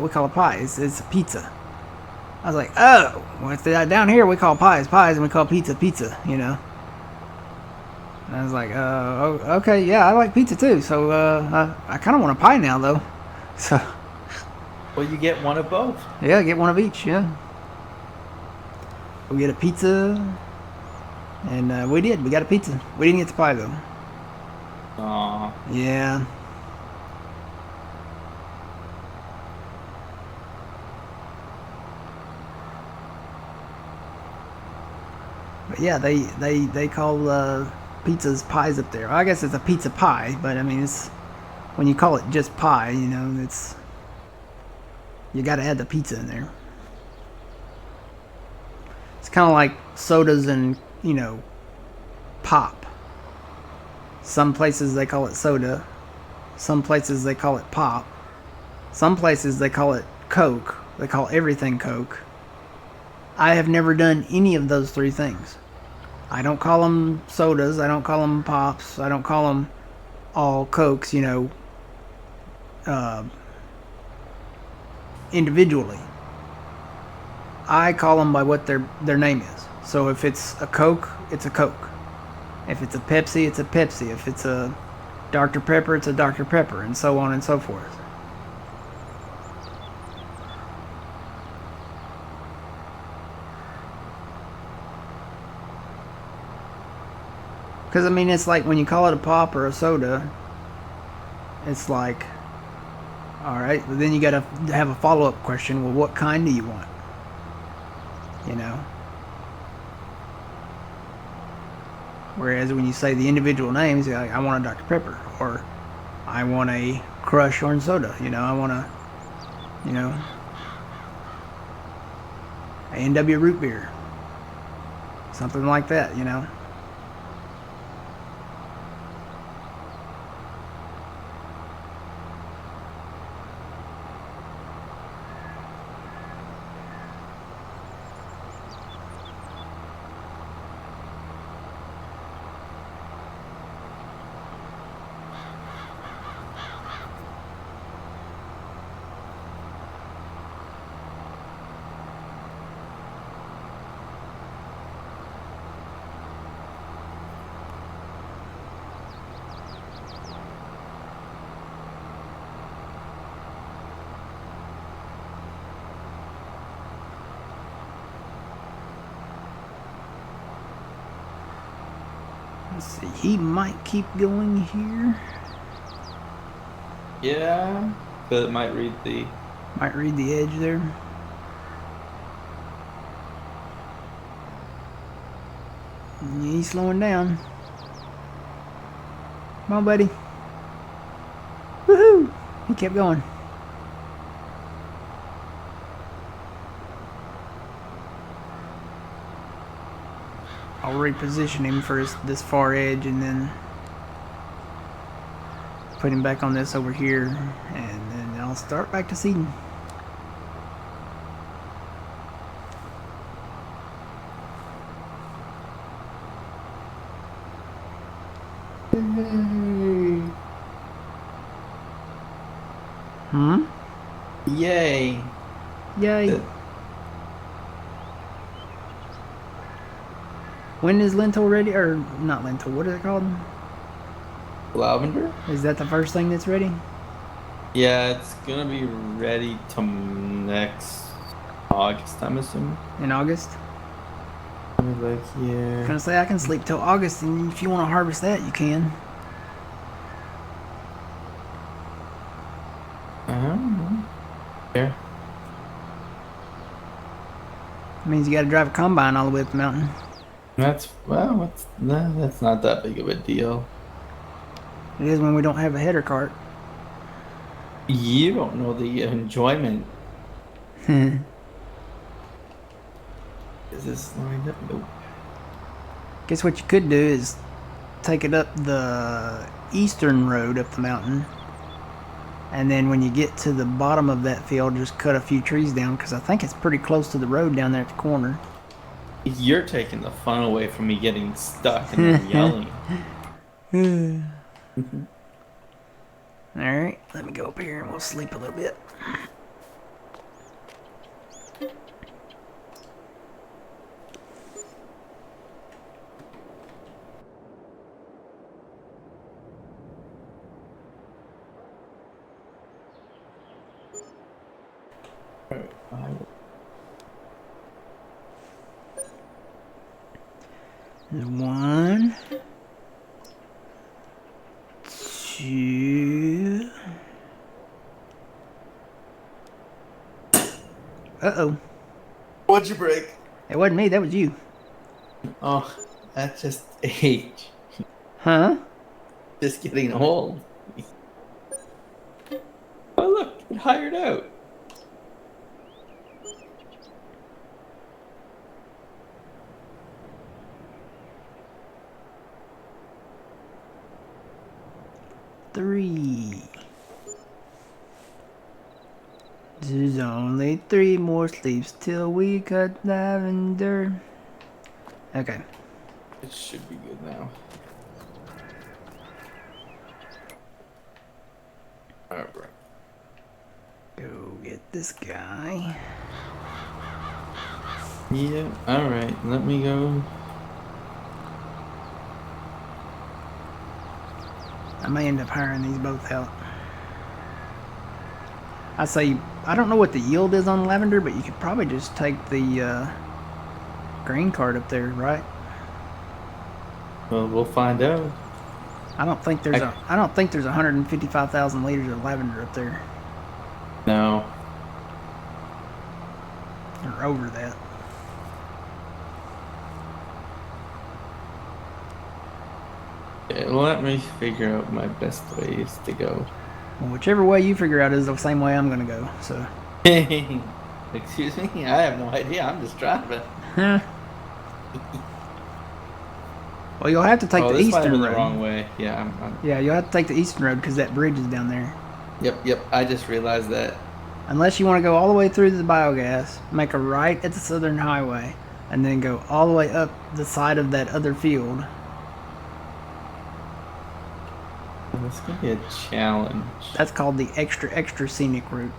we call a pie. It's a pizza. I was like, oh, well, down here we call pies, and we call pizza, you know. And I was like, oh, okay, yeah, I like pizza too. So I kind of want a pie now, though. So Well, you get one of both. yeah, get one of each. Yeah, we get a pizza, and we did. We got a pizza. We didn't get the pie though. Aw. Yeah. But yeah, they call pizzas pies up there. I guess it's a pizza pie, but I mean, it's when you call it just pie, you know, it's you got to add the pizza in there. It's kind of like sodas and, you know, pop. Some places they call it soda. Some places they call it pop. Some places they call it Coke. They call everything Coke. I have never done any of those three things. I don't call them sodas. I don't call them pops. I don't call them all Cokes, you know, individually. I call them by what their name is. So if it's a Coke, it's a Coke. If it's a Pepsi, it's a Pepsi. If it's a Dr. Pepper, it's a Dr. Pepper, and so on and so forth. Because, I mean, it's like when you call it a pop or a soda, it's like, alright, but then you got to have a follow-up question. Well, what kind do you want? You know? Whereas when you say the individual names, you're like, I want a Dr. Pepper, or I want a Crush orange soda, you know, I want a, you know, A&W root beer. Something like that, you know. Let's see, he might keep going here. Yeah, but it might read the... Might read the edge there. Yeah, he's slowing down. Come on, buddy. Woohoo! He kept going. I'll reposition him for this far edge and then put him back on this over here, and then I'll start back to seeding. Hmm? Yay. Yay. When is lentil ready? Or not lentil, what is it called? Lavender? Is that the first thing that's ready? Yeah, it's gonna be ready to next August, I'm assuming. In August? Like, I'm yeah. gonna say I can sleep till August, and if you want to harvest that, you can. There. It means you gotta drive a combine all the way up the mountain. That's, well, that's not that big of a deal. It is when we don't have a header cart. You don't know the enjoyment. Hmm. Is this lined up? Nope. Guess what you could do is take it up the eastern road up the mountain, and then when you get to the bottom of that field, just cut a few trees down, because I think it's pretty close to the road down there at the corner. You're taking the fun away from me getting stuck and then yelling. Alright, let me go up here and we'll sleep a little bit. There's 1, 2. Uh-oh. What'd you break? It wasn't me, that was you. Oh, that's just age. Huh? Just getting old. Oh, look, it hired out. Three. There's only 3 more sleeps till we cut lavender. Okay. It should be good now. Alright, bro. Go get this guy. Yeah, alright, let me go. I may end up hiring these both out. I say, I don't know what the yield is on lavender, but you could probably just take the grain cart up there, right? Well, we'll find out. I don't think there's 155,000 liters of lavender up there, No. or over that. Okay, let me figure out my best ways to go. Well, whichever way you figure out is the same way I'm gonna go. So. Excuse me? I have no idea. I'm just driving. Huh. Well, you'll have to take the this might have eastern been road. the wrong way. Yeah, Yeah, you'll have to take the eastern road because that bridge is down there. Yep. I just realized that. Unless you want to go all the way through the biogas, make a right at the southern highway, and then go all the way up the side of that other field. This could be a challenge. That's called the extra scenic route.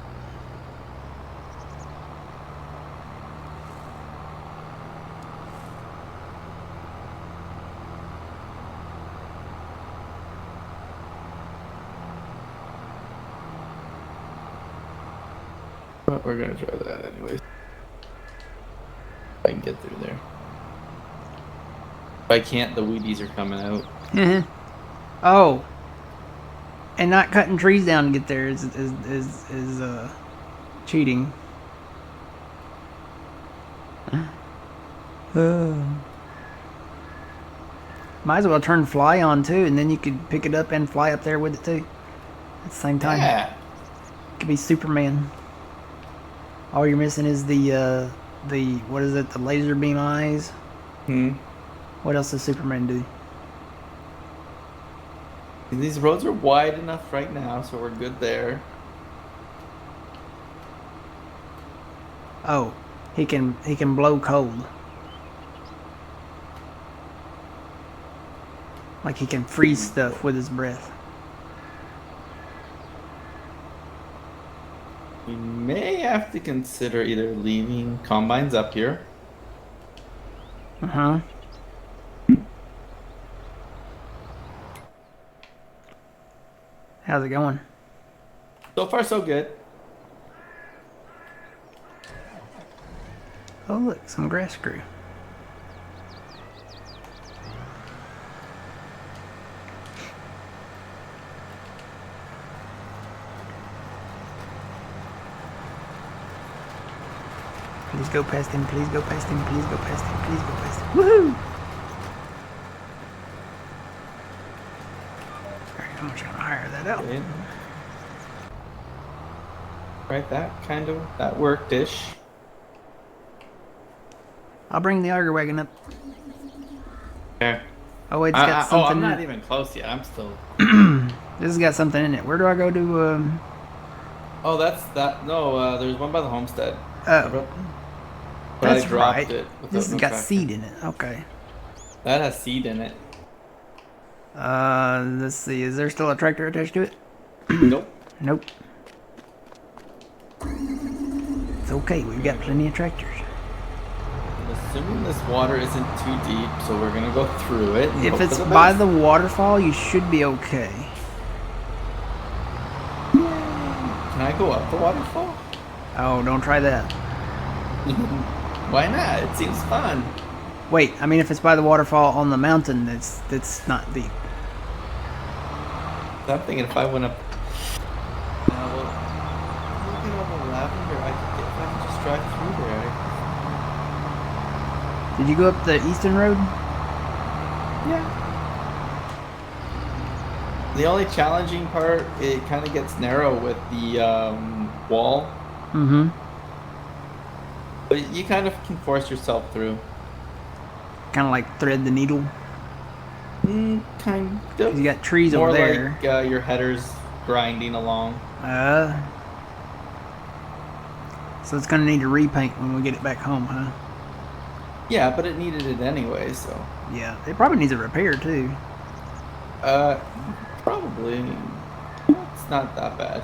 But we're gonna try that anyways. If I can get through there. If I can't, the weedies are coming out. Oh, and not cutting trees down to get there is cheating. Might as well turn fly on too, and then you could pick it up and fly up there with it too at the same time. Yeah. Could be Superman. All you're missing is the what is it? The laser beam eyes. What else does Superman do? These roads are wide enough right now, so we're good there. Oh, he can blow cold. Like he can freeze stuff with his breath. We may have to consider either leaving combines up here. Uh-huh. How's it going? So far, so good. Oh, look, some grass grew. Please go past him, please go past him, please go past him, please go past him. Woohoo! Alright, I'm just gonna hire that out. Okay. Right, that worked-ish. I'll bring the auger wagon up. Okay. Oh wait, it's got something I'm in not it. even close yet. I'm still... This has got something in it. Where do I go to, Oh, that's that. No, there's one by the homestead. Oh. But That's I dropped right. it without This has no got tractor. seed in it. Okay. That has seed in it. Let's see. Is there still a tractor attached to it? Nope. Nope. It's okay. We've got plenty of tractors. I'm assuming this water isn't too deep, so we're gonna go through it. and If hope it's for the by best. the waterfall, you should be okay. Can I go up the waterfall? Oh, don't try that. Why not? It seems fun. Wait, I mean, if it's by the waterfall on the mountain, that's not deep. I'm thinking if I went up. Now, well, look at all the lavender. I could just drive through there. Did you go up the eastern road? Yeah. The only challenging part, it kind of gets narrow with the wall, Mm-hmm. but you kind of can force yourself through. Kind of like thread the needle. Kind 'Cause of. you got trees More over there. like your headers grinding along. So it's gonna need to repaint when we get it back home, huh? Yeah, but it needed it anyway, so. Yeah. It probably needs a repair too. Probably. It's not that bad.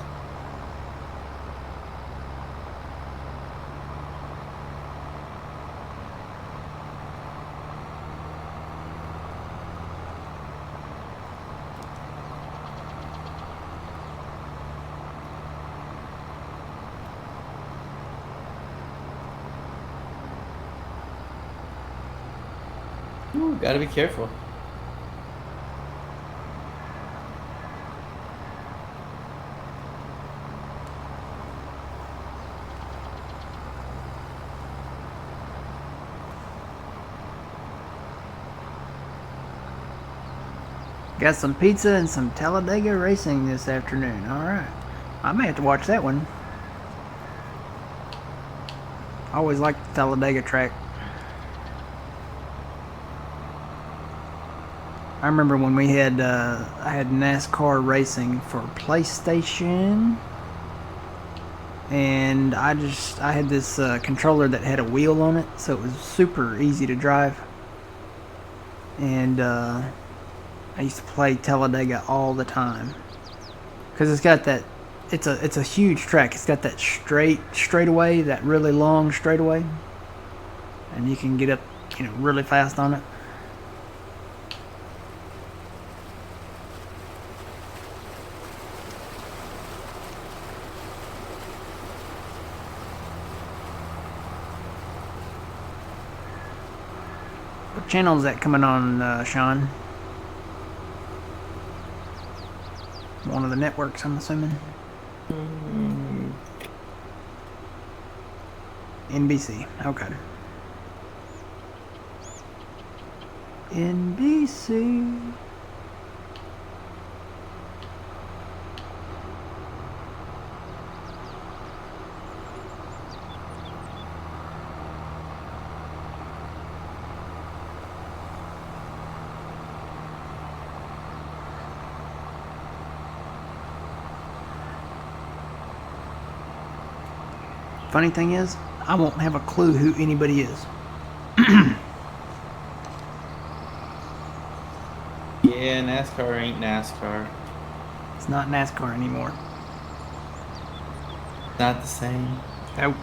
Ooh, gotta be careful. Got some pizza and some Talladega racing this afternoon. All right. I may have to watch that one. I always liked the Talladega track. I remember when we had I had NASCAR racing for PlayStation, and I had this controller that had a wheel on it, so it was super easy to drive. And I used to play Talladega all the time because it's got that. It's a huge track. It's got that straightaway, that really long straightaway, and you can get up, really fast on it. What channel is that coming on, Sean? One of the networks, I'm assuming. NBC. Okay. NBC. Funny thing is, I won't have a clue who anybody is. Yeah, NASCAR ain't NASCAR. It's not NASCAR anymore. Not the same. Nope.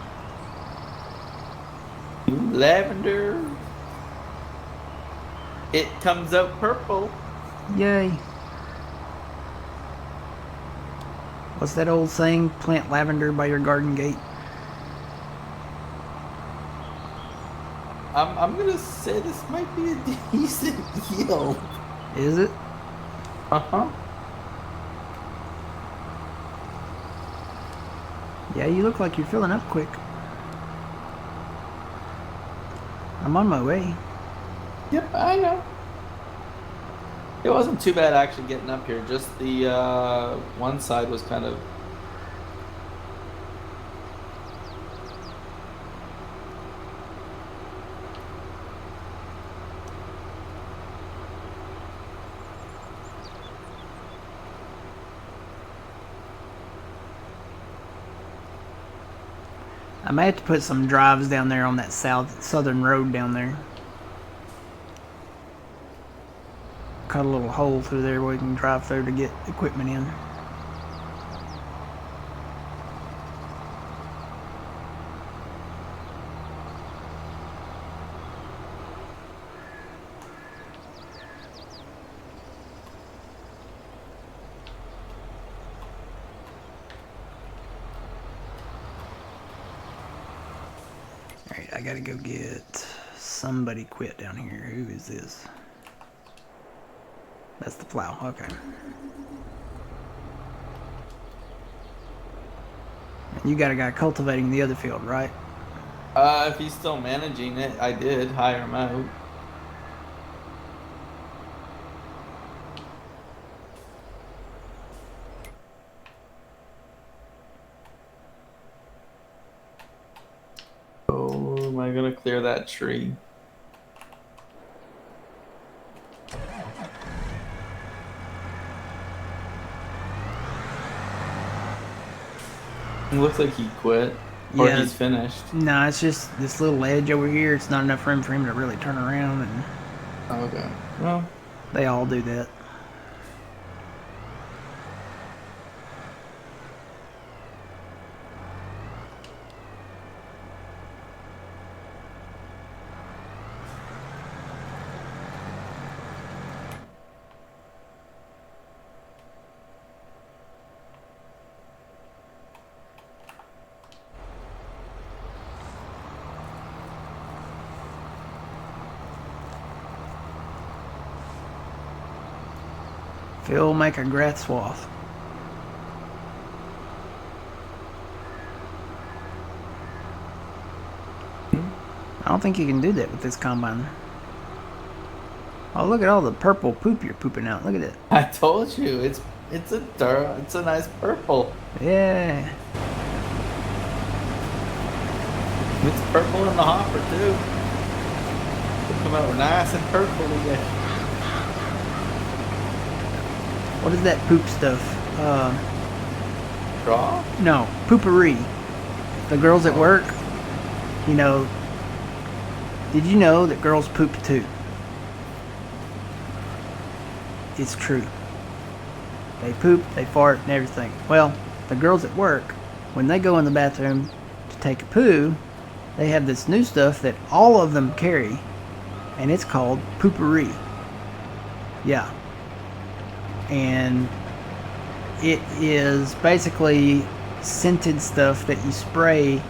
Lavender. It comes out purple. Yay. What's that old saying? Plant lavender by your garden gate. I'm gonna say this might be a decent yield. Is it? Uh-huh. Yeah, you look like you're filling up quick. I'm on my way. Yep, I know. It wasn't too bad actually getting up here. Just the one side was kind of. I may have to put some drives down there on that southern road down there. Cut a little hole through there where we can drive through to get equipment in. Alright, I gotta go get somebody quit down here. Who is this? That's the plow, okay. And you got a guy cultivating the other field, right? If he's still managing it, I did hire him out. Oh, am I gonna clear that tree? It looks like he quit. Or Yeah. he's finished. No, it's just this little edge over here. It's not enough room for him to really turn around, and Okay. Well, they all do that. Phil, make a grass swath. I don't think you can do that with this combine. Oh, look at all the purple poop you're pooping out. Look at it. I told you, it's a nice purple. Yeah. It's purple in the hopper too. It'll come out nice and purple again. What is that poop stuff? Draw? No, poopery. The girls at work, you know, did you know that girls poop too? It's true. They poop, they fart, and everything. Well, the girls at work, when they go in the bathroom to take a poo, they have this new stuff that all of them carry, and it's called poopery. Yeah. And it is basically scented stuff that you spray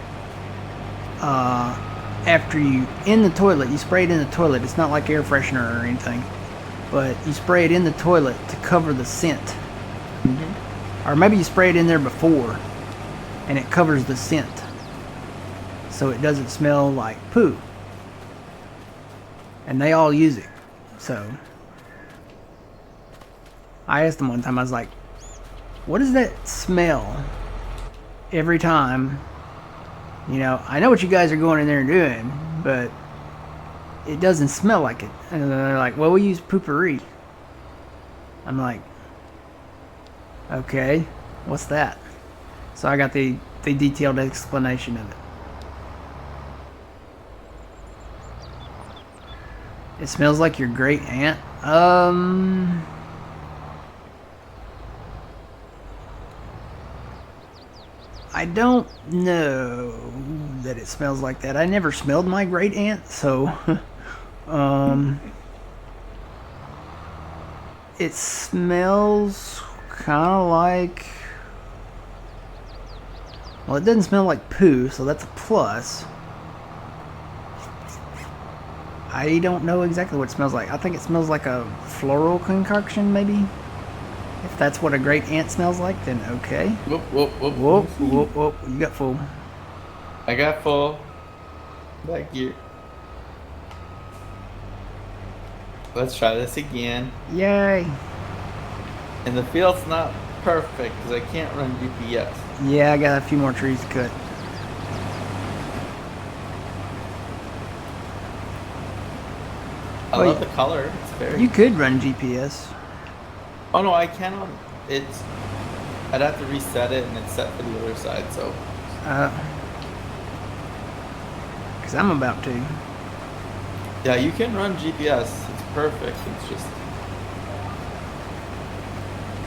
after you in the toilet. You spray it in the toilet. It's not like air freshener or anything, but you spray it in the toilet to cover the scent. Mm-hmm. Or maybe you spray it in there before and it covers the scent so it doesn't smell like poo. And they all use it. So I asked them one time, I was like, what does that smell every time? You know, I know what you guys are going in there and doing, but it doesn't smell like it. And they're like, well, we use poopery. I'm like, okay, what's that? So I got the detailed explanation of it. It smells like your great aunt. I don't know that it smells like that. I never smelled my great aunt, so it smells kind of like, well, it doesn't smell like poo, so that's a plus. I don't know exactly what it smells like. I think it smells like a floral concoction, maybe. If that's what a great aunt smells like, then okay. Whoop, whoop, whoop. Whoop, whoop, whoop. You got full. I got full. Thank you. Let's try this again. Yay. And the field's not perfect because I can't run GPS. Yeah, I got a few more trees to cut. I Well, love the color. It's very... You could run GPS. Oh no, I cannot. It's... I'd have to reset it and it's set for the other side, so... Because I'm about to. Yeah, you can run GPS. It's perfect. It's just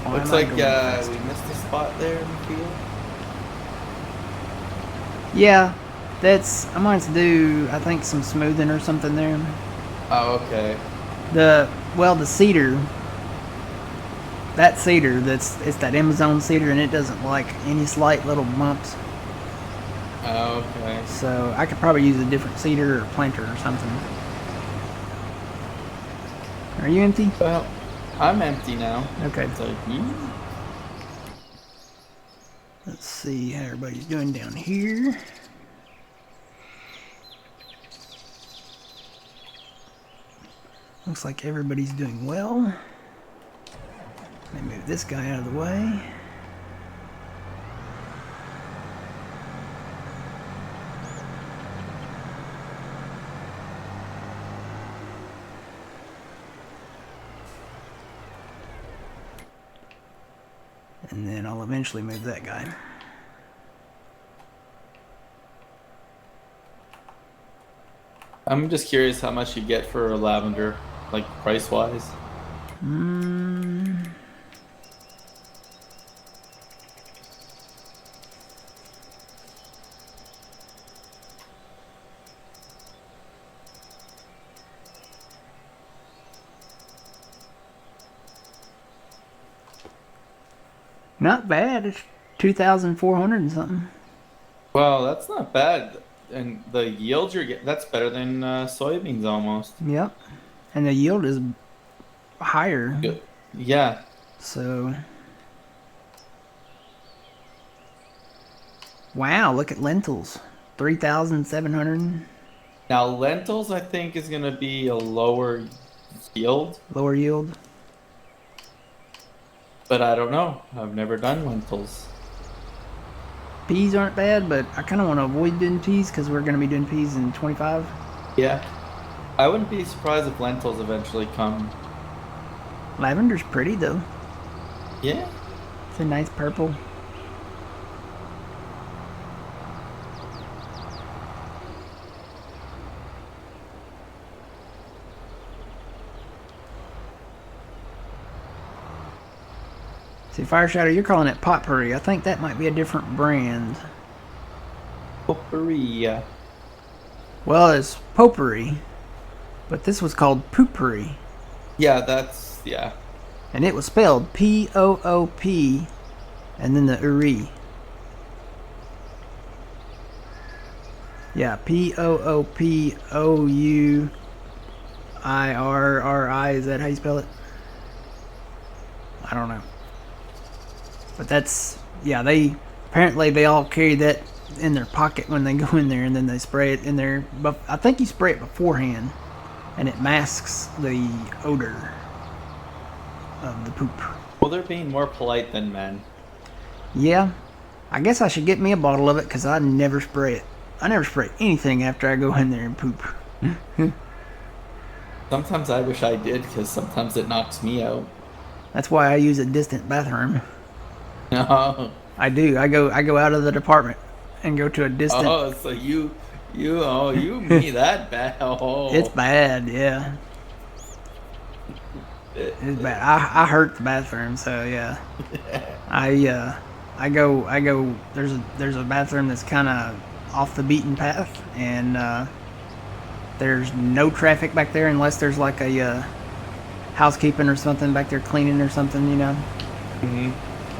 Why looks am I like going fast? we missed a spot there in the field. Yeah, I might have to do, I think, some smoothing or something there. Oh, okay. The cedar, it's that Amazon cedar, and it doesn't like any slight little bumps. Oh, okay. So I could probably use a different cedar or planter or something. Are you empty? Well, I'm empty now. Okay. It's like, Let's see how everybody's doing down here. Looks like everybody's doing well. Let me move this guy out of the way. And then I'll eventually move that guy. I'm just curious how much you get for a lavender, like price wise. Not bad. It's 2,400 and something. Well, that's not bad. And the yield you're getting, that's better than soybeans almost. Yep. And the yield is higher. Good. Yeah. So. Wow, look at lentils. 3,700. Now, lentils, I think, is going to be a lower yield, Lower yield. but I don't know. I've never done lentils. Peas aren't bad, but I kind of want to avoid doing peas because we're going to be doing peas in 25. Yeah. I wouldn't be surprised if lentils eventually come. Lavender's pretty, though. Yeah. It's a nice purple. See, Fire Shadow, you're calling it potpourri. I think that might be a different brand. Potpourri. Well, it's potpourri, but this was called poopery. Yeah, that's, yeah. And it was spelled P-O-O-P and then the uri. Yeah, P-O-O-P-O-U-I-R-R-I. Is that how you spell it? I don't know. But that's, yeah, apparently they all carry that in their pocket when they go in there, and then they spray it in there. But I think you spray it beforehand, and it masks the odor of the poop. Well, they're being more polite than men. Yeah, I guess I should get me a bottle of it because I never spray it. I never spray anything after I go in there and poop. Sometimes I wish I did, because sometimes it knocks me out. That's why I use a distant bathroom. No. I do. I go out of the department and go to a distant. Oh, so you me that bad. Oh. It's bad, yeah. It's bad. I hurt the bathroom, so yeah. I go. There's a bathroom that's kind of off the beaten path, and there's no traffic back there unless there's like a housekeeping or something back there cleaning or something, you know. Mm-hmm.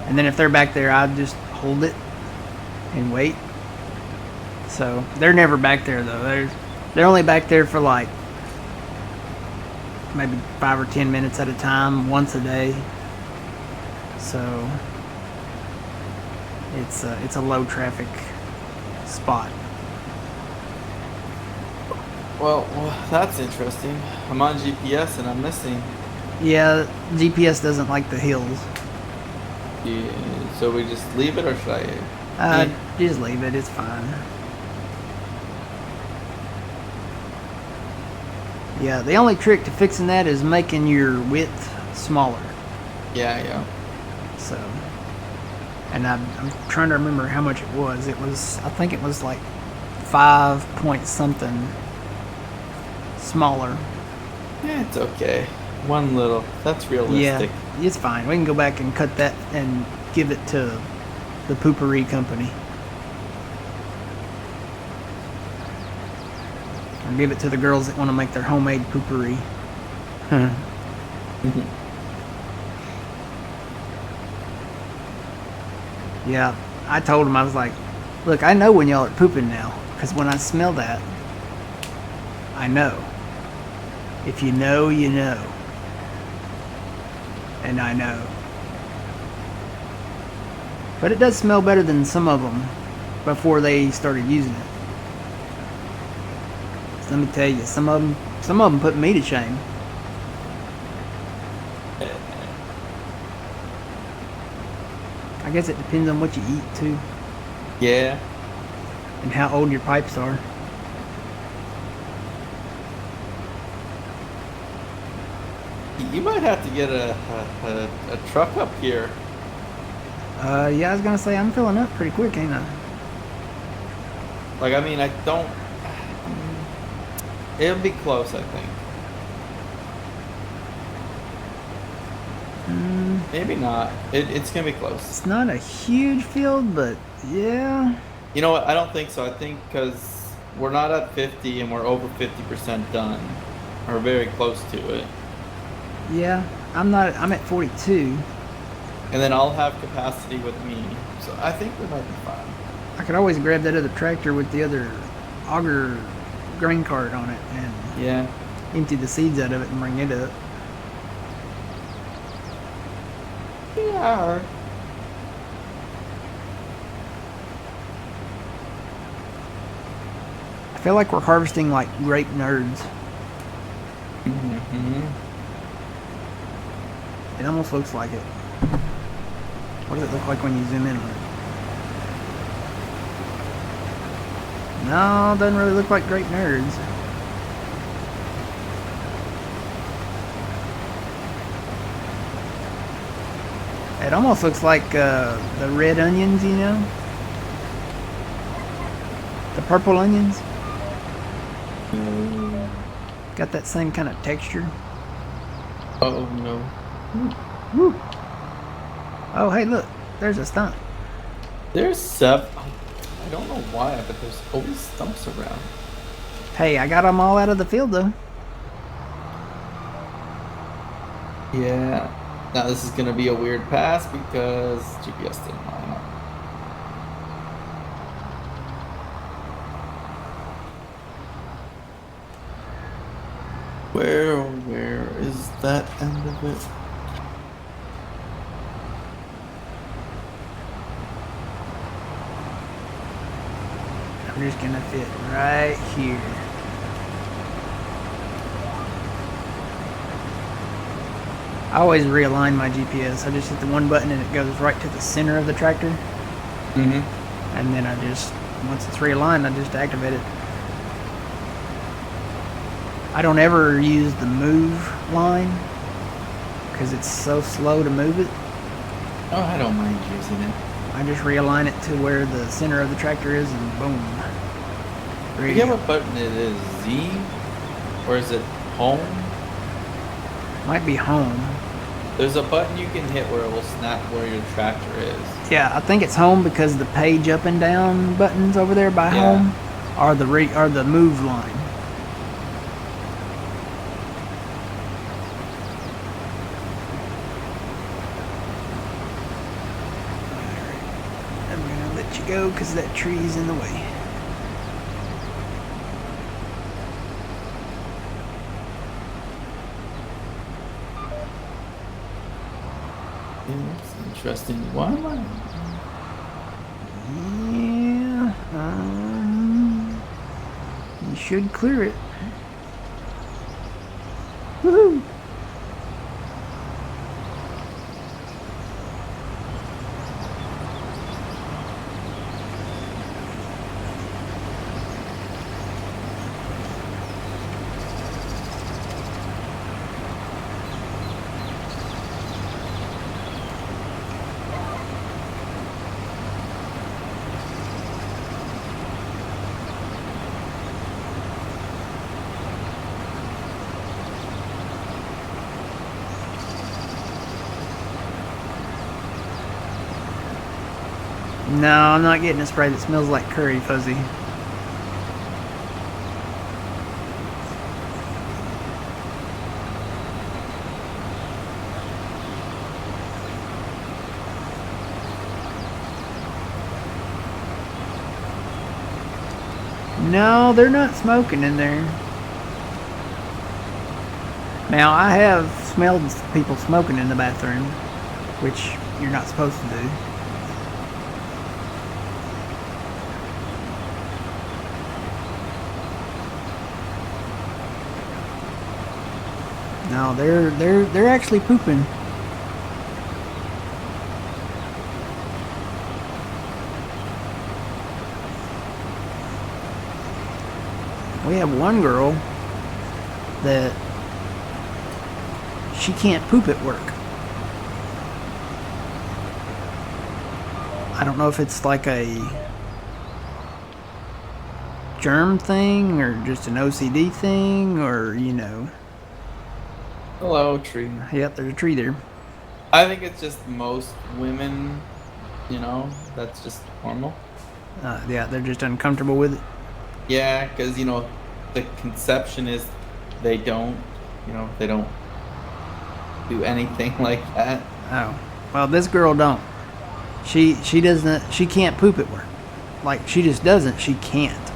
And then if they're back there, I just hold it and wait. So they're never back there though. They're only back there for like maybe 5 or 10 minutes at a time, once a day. So it's a low traffic spot. Well, that's interesting. I'm on GPS and I'm missing. Yeah, GPS doesn't like the hills. Yeah, so we just leave it, or should I? Just leave it. It's fine. Yeah, the only trick to fixing that is making your width smaller. Yeah. So, and I'm trying to remember how much it was. I think it was like 5 point something smaller. Yeah, it's okay. One little. That's realistic. Yeah, it's fine. We can go back and cut that and give it to the poopery company. Or give it to the girls that want to make their homemade poopery. Yeah, I told him, I was like, look, I know when y'all are pooping now. Because when I smell that, I know. If you know, you know. And I know. But it does smell better than some of them before they started using it. So let me tell you, some of them put me to shame. I guess it depends on what you eat too, Yeah. and how old your pipes are. You might have to get a truck up here. Yeah, I was gonna say I'm filling up pretty quick, ain't I? Like, I mean, I don't. It'll be close, I think. Maybe not. It's gonna be close. It's not a huge field, but yeah. You know what? I don't think so. I think because we're not at 50 and we're over 50% done, or very close to it. Yeah, I'm at 42. And then I'll have capacity with me, so I think we might be fine. I could always grab that other tractor with the other auger grain cart on it and Yeah. empty the seeds out of it and bring it up. Yeah. I feel like we're harvesting like grape nerds. Mm-hmm. It almost looks like it. What does it look like when you zoom in on it? No, it doesn't really look like grape nerds. It almost looks like the red onions, you know? The purple onions. Got that same kind of texture. Oh no. Woo. Oh, hey, look. There's a stump. There's seven. I don't know why, but there's always stumps around. Hey, I got them all out of the field, though. Yeah. Now this is gonna be a weird pass because GPS didn't line up. Where is that end of it? I'm just gonna fit right here. I always realign my GPS. I just hit the one button and it goes right to the center of the tractor. Mm-hmm. And then I just, once it's realigned, I just activate it. I don't ever use the move line because it's so slow to move it. Oh, I don't mind using it. I just realign it to where the center of the tractor is and boom. I forget what button it is. Z? Or is it home? Might be home. There's a button you can hit where it will snap where your tractor is. Yeah, I think it's home because the page up and down buttons over there by home are the move line. I'm gonna let you go because that tree's in the way. Yeah, that's interesting. Why am I? Yeah, you should clear it. Woohoo! No, I'm not getting a spray that smells like curry, Fuzzy. No, they're not smoking in there. Now, I have smelled people smoking in the bathroom, which you're not supposed to do. No, they're actually pooping. We have one girl that she can't poop at work. I don't know if it's like a germ thing or just an OCD thing or, you know. Hello, tree. Yep, there's a tree there. I think it's just most women, you know, that's just normal. Yeah, they're just uncomfortable with it. Yeah, because, you know, the conception is they don't do anything like that. Oh, well, this girl don't. She can't poop at work. Like, she just doesn't. She can't.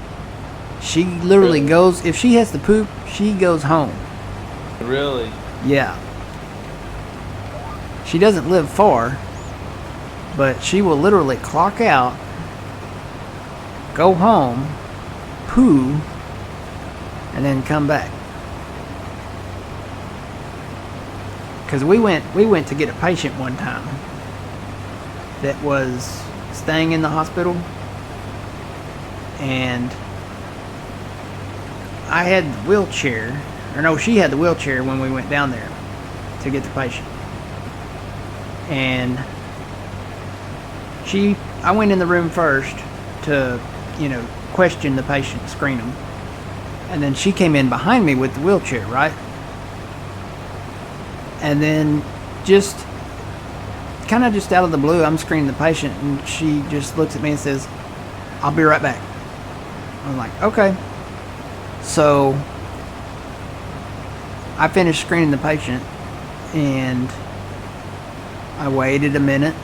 She literally Really? goes, if she has to poop, she goes home. Really? Yeah. She doesn't live far, but she will literally clock out, go home, poo, and then come back. Because we went to get a patient one time that was staying in the hospital, and I had the wheelchair, or no, she had the wheelchair when we went down there to get the patient. And I went in the room first to, you know, question the patient, screen them. And then she came in behind me with the wheelchair, right? And then just kind of just out of the blue, I'm screening the patient, and she just looks at me and says, "I'll be right back." I'm like, okay. So I finished screening the patient, and I waited a minute,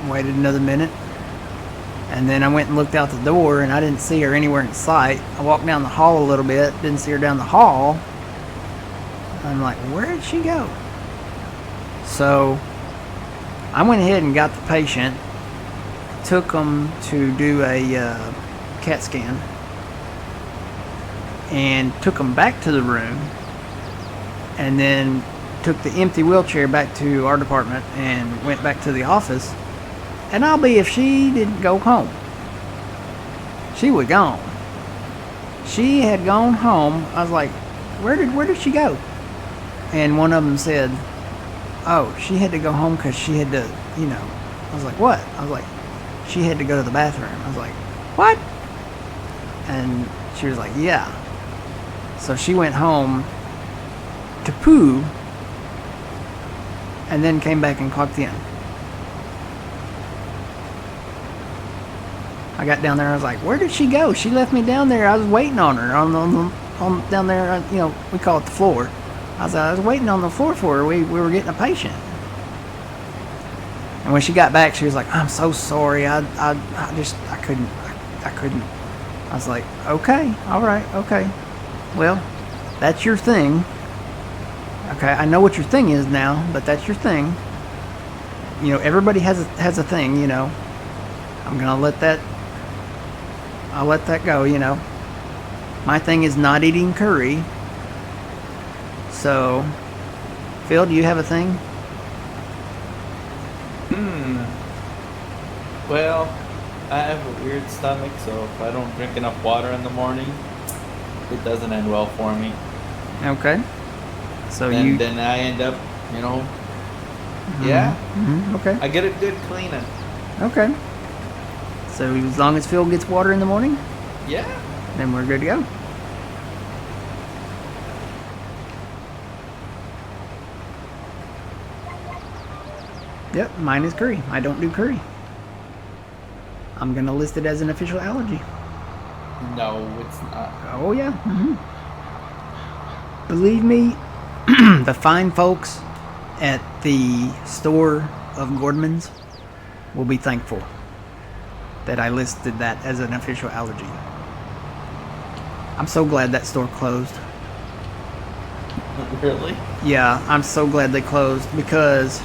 waited another minute, and then I went and looked out the door, and I didn't see her anywhere in sight. I walked down the hall a little bit, didn't see her down the hall. I'm like, where did she go? So I went ahead and got the patient, took them to do a CAT scan, and took them back to the room, and then took the empty wheelchair back to our department and went back to the office. And I'll be if she didn't go home. She was gone. She had gone home. I was like, where did she go? And one of them said, oh, she had to go home because she had to, you know. I was like, what? I was like, she had to go to the bathroom. I was like, what? And she was like, yeah. So she went home to poo and then came back and clocked in. I got down there, I was like, where did she go? She left me down there. I was waiting on her on down there, you know, we call it the floor. I was waiting on the floor for her. We were getting a patient. And when she got back, she was like, I'm so sorry. I couldn't. I was like, okay, all right, okay. Well, that's your thing. Okay, I know what your thing is now, but that's your thing. You know, everybody has a thing, you know. I'll let that go, you know. My thing is not eating curry. So, Phil, do you have a thing? Well, I have a weird stomach, so if I don't drink enough water in the morning, it doesn't end well for me. Okay. So then I end up, you know, yeah. Mm-hmm. Okay. I get a good cleaning. Okay. So as long as Phil gets water in the morning, Yeah. then we're good to go. Yep, mine is curry. I don't do curry. I'm gonna list it as an official allergy. No, it's not. Oh yeah. Believe me, the fine folks at the store of Gordman's will be thankful that I listed that as an official allergy. I'm so glad that store closed. Really? Yeah, I'm so glad they closed because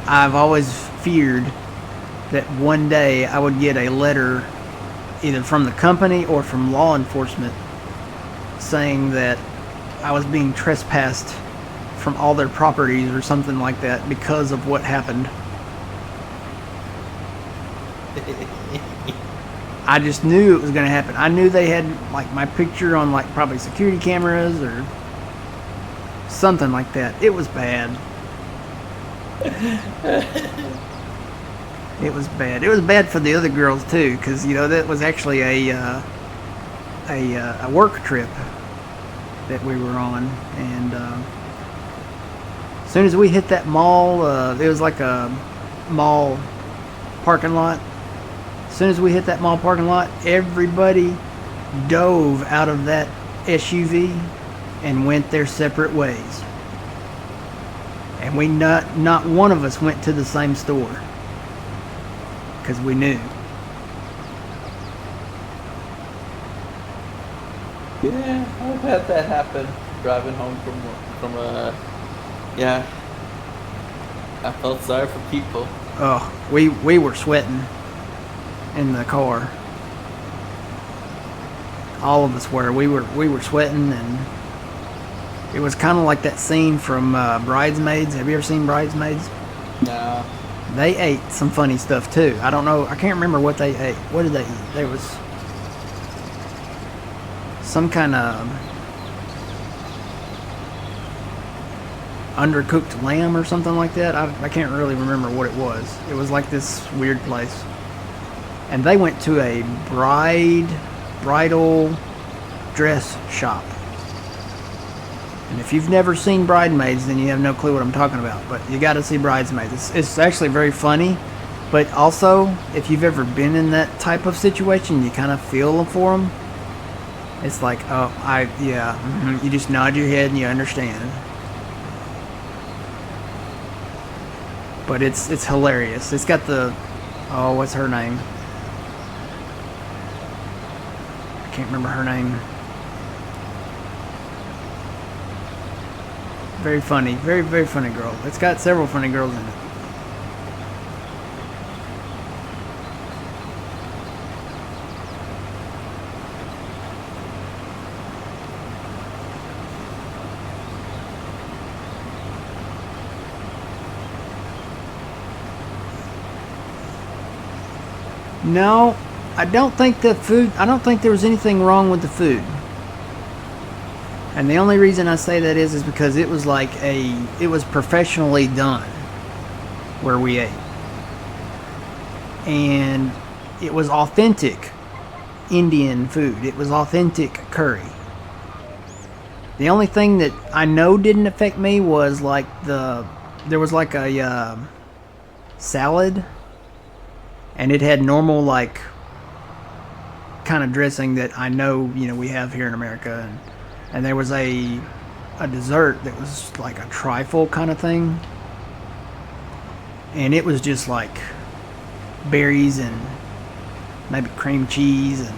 I've always feared that one day I would get a letter either from the company or from law enforcement saying that I was being trespassed from all their properties or something like that because of what happened. I just knew it was going to happen. I knew they had like my picture on like probably security cameras or something like that. It was bad. It was bad. It was bad for the other girls too, because you know that was actually a work trip that we were on, and as soon as we hit that mall, it was like a mall parking lot. As soon as we hit that mall parking lot, everybody dove out of that SUV and went their separate ways. And we not one of us went to the same store because we knew. Yeah, I've had that happen. Driving home from yeah. I felt sorry for people. Oh, we were sweating in the car. All of us were. We were sweating, and it was kind of like that scene from Bridesmaids. Have you ever seen Bridesmaids? No. They ate some funny stuff too. I don't know. I can't remember what they ate. What did they eat? There was some kind of undercooked lamb or something like that. I can't really remember what it was. It was like this weird place. And they went to a bridal dress shop. And if you've never seen Bridesmaids, then you have no clue what I'm talking about. But you got to see Bridesmaids. It's actually very funny. But also, if you've ever been in that type of situation, you kind of feel for them. It's like, oh, you just nod your head and you understand. But it's hilarious. It's got the, oh, what's her name? I can't remember her name. Very funny. Very, very funny girl. It's got several funny girls in it. No, I don't think there was anything wrong with the food. And the only reason I say that is because it was it was professionally done where we ate. And it was authentic Indian food. It was authentic curry. The only thing that I know didn't affect me was there was like a salad, and it had normal kind of dressing that I know we have here in America, and there was a dessert that was like a trifle kind of thing, and it was just like berries and maybe cream cheese and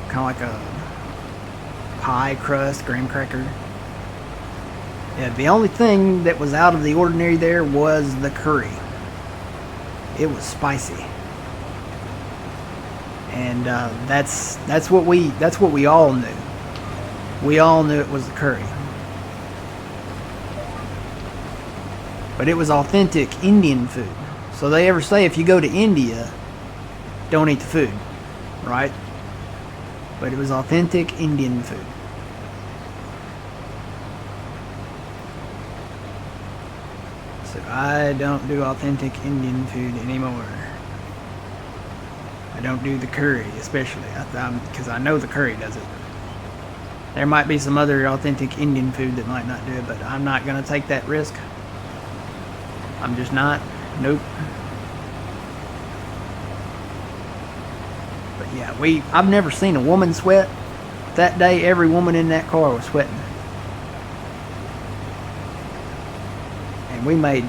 kind of like a pie crust, graham cracker. Yeah, the only thing that was out of the ordinary there was the curry. It was spicy, and that's what we all knew. We all knew it was the curry, but it was authentic Indian food. So they ever say if you go to India, don't eat the food, right? But it was authentic Indian food. So I don't do authentic Indian food anymore. I don't do the curry, especially, because I know the curry does it. There might be some other authentic Indian food that might not do it, but I'm not going to take that risk. I'm just not. Nope. Yeah, I've never seen a woman sweat. That day, every woman in that car was sweating. And we made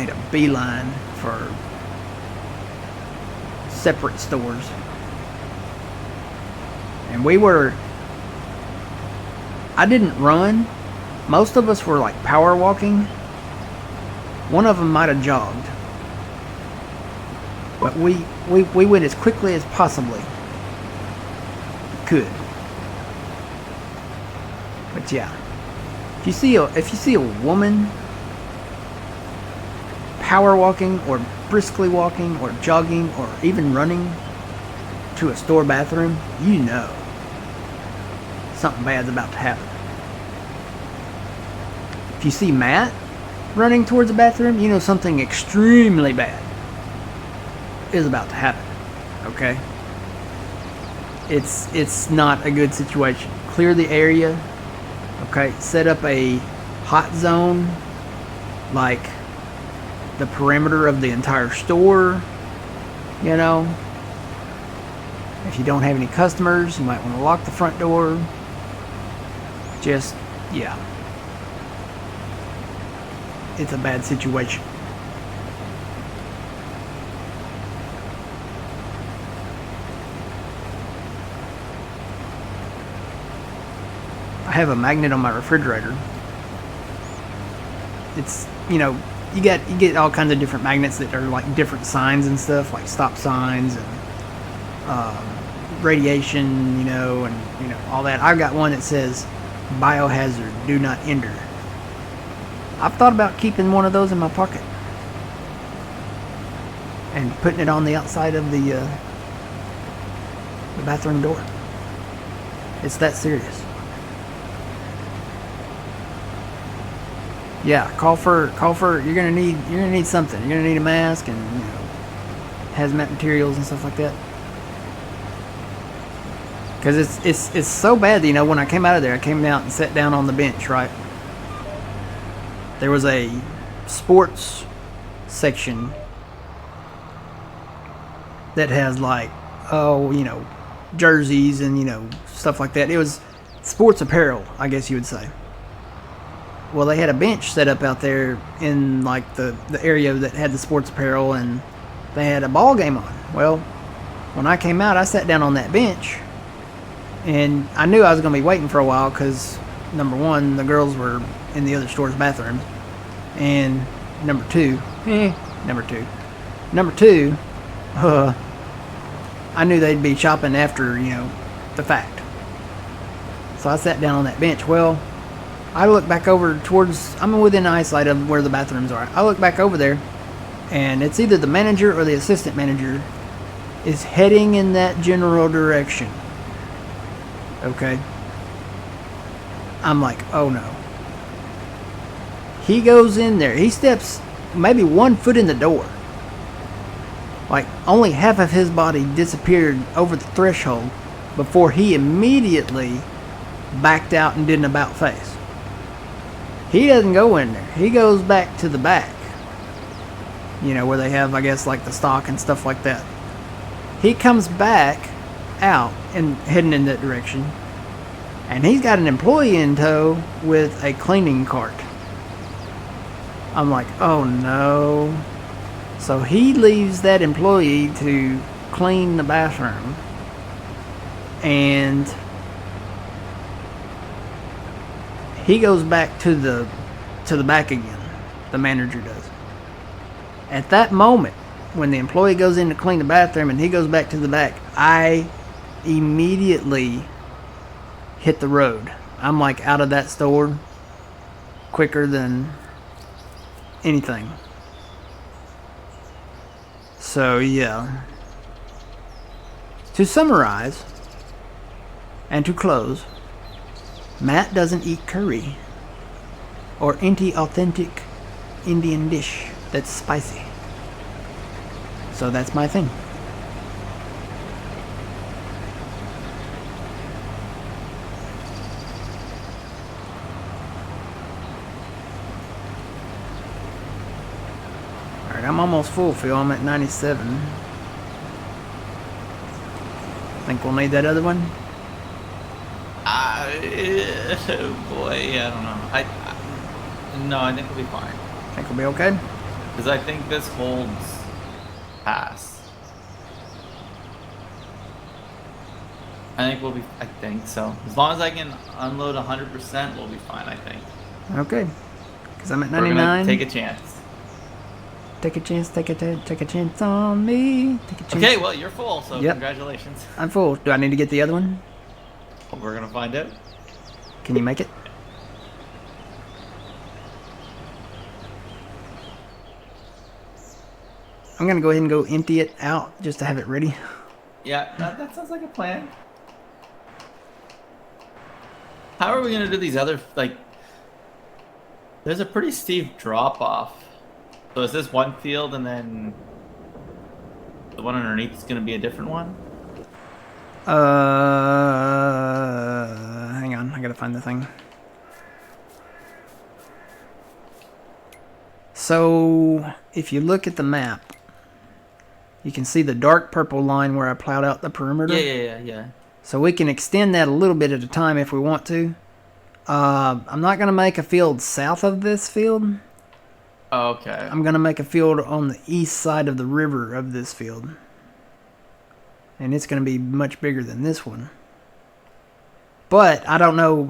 a beeline for separate stores. And I didn't run. Most of us were like power walking. One of them might have jogged. But we went as quickly as possibly could. But yeah, if you see a woman power walking or briskly walking or jogging or even running to a store bathroom, you know something bad's about to happen. If you see Matt running towards the bathroom, you know something extremely bad is about to happen. Okay? It's not a good situation. Clear the area. Okay? Set up a hot zone, like the perimeter of the entire store. You know? If you don't have any customers, you might want to lock the front door. Just, yeah. It's a bad situation. I have a magnet on my refrigerator. It's, you get all kinds of different magnets that are like different signs and stuff, like stop signs and radiation, and all that. I've got one that says biohazard, do not enter. I've thought about keeping one of those in my pocket and putting it on the outside of the bathroom door. It's that serious. Yeah, call for. You're gonna need something. You're gonna need a mask and hazmat materials and stuff like that. Because it's so bad that, when I came out of there, I came out and sat down on the bench, right? There was a sports section that has jerseys and, stuff like that. It was sports apparel, I guess you would say. Well, they had a bench set up out there in like the area that had the sports apparel, and they had a ball game on. Well, when I came out, I sat down on that bench, and I knew I was going to be waiting for a while because, number one, the girls were in the other store's bathroom, and number two, I knew they'd be shopping after, the fact. So I sat down on that bench. Well, I look back over towards, I'm within eyesight of where the bathrooms are. I look back over there, and it's either the manager or the assistant manager is heading in that general direction. Okay? I'm like, oh no. He goes in there. He steps maybe 1 foot in the door. Like, only half of his body disappeared over the threshold before he immediately backed out and did an about face. He doesn't go in there. He goes back to the back. Where they have, I guess, like the stock and stuff like that. He comes back out and heading in that direction. And he's got an employee in tow with a cleaning cart. I'm like, oh no. So he leaves that employee to clean the bathroom. And he goes back to the back again. The manager does. At that moment, when the employee goes in to clean the bathroom and he goes back to the back, I immediately hit the road. I'm like out of that store quicker than anything. So yeah. To summarize and to close, Matt doesn't eat curry or any authentic Indian dish that's spicy. So that's my thing. Alright, I'm almost full, Phil. I'm at 97. Think we'll need that other one? Boy, I don't know. No, I think we'll be fine. Think we'll be okay? Because I think this holds pass. I think so. As long as I can unload 100%, we'll be fine, I think. Okay. Because I'm at We're 99. gonna take a chance. Take a chance, take a chance on me. Take a chance. Okay, well, you're full, so Yep. congratulations. I'm full. Do I need to get the other one? We're gonna find out. Can you make it? I'm going to go ahead and go empty it out just to have it ready. Yeah, that sounds like a plan. How are we gonna do these other, like... There's a pretty steep drop-off. So is this one field and then... the one underneath is gonna be a different one? Hang on. I got to find the thing. So, if you look at the map, you can see the dark purple line where I plowed out the perimeter. Yeah. So we can extend that a little bit at a time if we want to. I'm not going to make a field south of this field. Okay. I'm going to make a field on the east side of the river of this field. And it's going to be much bigger than this one. But I don't know.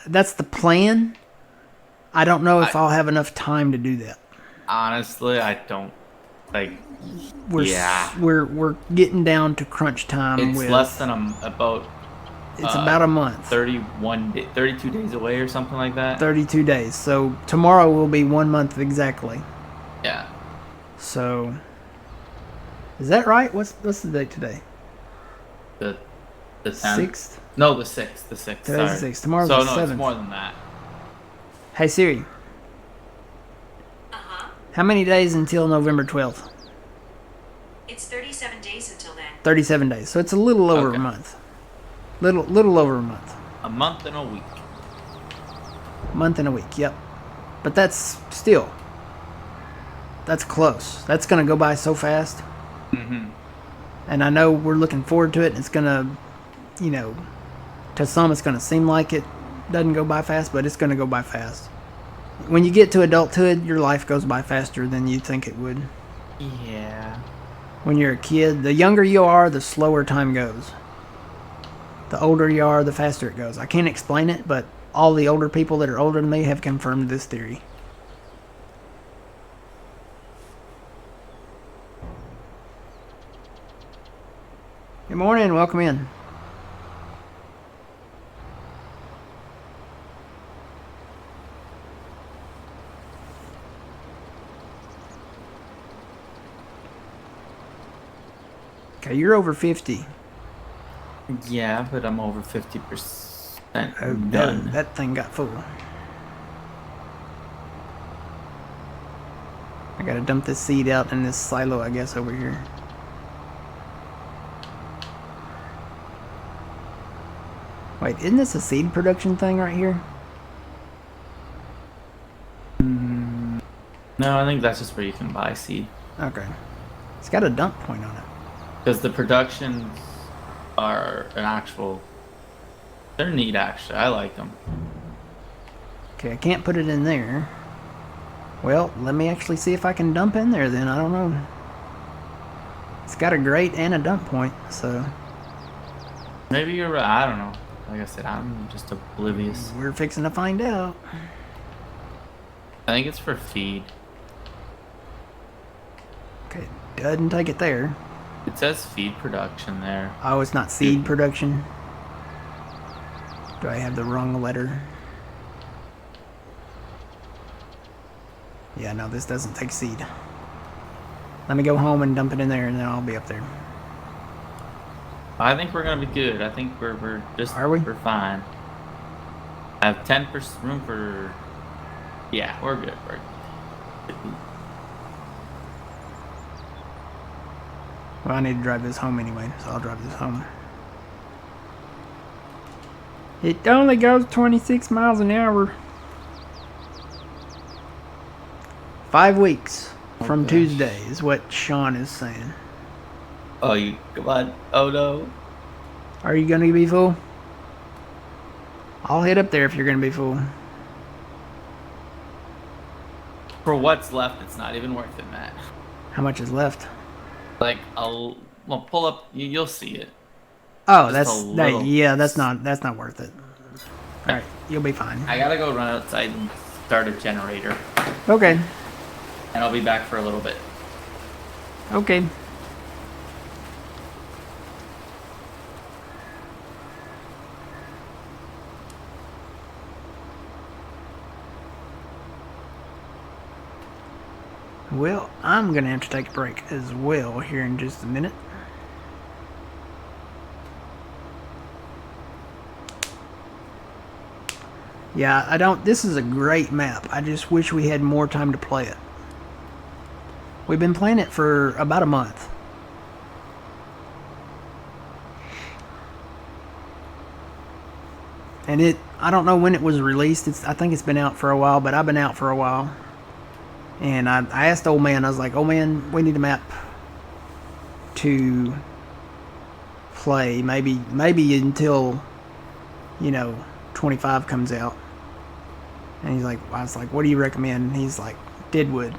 That's the plan. I don't know if I'll have enough time to do that. Honestly, I don't... like... We're getting down to crunch time. It's less than about... It's about a month. 32 days away or something like that. 32 days. So tomorrow will be 1 month exactly. Yeah. So, is that right? What's the date today? The 10th? 6th? No, the 6th. The 6th. Today's the 6th. Tomorrow's so, the 7th. So, no, it's more than that. Hey, Siri. Uh-huh. How many days until November 12th? It's 37 days until then. 37 days. So it's a little over a month. Little over a month. A month and a week. Month and a week, yep. But that's still... that's close. That's going to go by so fast. Mm-hmm. And I know we're looking forward to it. It's going to, to some it's going to seem like it doesn't go by fast, but it's going to go by fast. When you get to adulthood, your life goes by faster than you think it would. Yeah. When you're a kid, the younger you are, the slower time goes. The older you are, the faster it goes. I can't explain it, but all the older people that are older than me have confirmed this theory. Good morning, welcome in. Okay, you're over 50. Yeah, but I'm over 50% Oh, done. no, that thing got full. I gotta dump this seed out in this silo, I guess, over here. Wait, isn't this a seed production thing right here? No, I think that's just where you can buy seed. Okay. It's got a dump point on it. Because the productions are an actual... they're neat, actually. I like them. Okay, I can't put it in there. Well, let me actually see if I can dump in there then. I don't know. It's got a grate and a dump point, so... Maybe you're right. I don't know. Like I said, I'm just oblivious. we're fixing to find out. I think it's for feed. Okay, doesn't take it there. It says feed production there. Oh, it's not seed production. Do I have the wrong letter? Yeah, no, this doesn't take seed. Let me go home and dump it in there, and then I'll be up there. I think we're gonna be good. I think we're just... Are we? We're fine. I have 10% room for... yeah, we're good. We're good. Well, I need to drive this home anyway, so I'll drive this home. It only goes 26 miles an hour. 5 weeks from gosh. Tuesday is what Sean is saying. Oh, you... come on. Oh, no. Are you gonna be full? I'll head up there if you're gonna be full. For what's left, it's not even worth it, Matt. How much is left? Like, well, pull up. You'll see it. Oh, Just a little. yeah, that's not worth it. All right, you'll be fine. I gotta go run outside and start a generator, Okay. and I'll be back for a little bit. Okay. Well, I'm gonna have to take a break as well here in just a minute. Yeah, I don't. This is a great map. I just wish we had more time to play it. We've been playing it for about a month. And I don't know when it was released. I think it's been out for a while, but I've been out for a while. And I asked old man, I was like, "Oh man, we need a map to play. Maybe until, 25 comes out." And he's like, I was like, "What do you recommend?" And he's like, "Deadwood,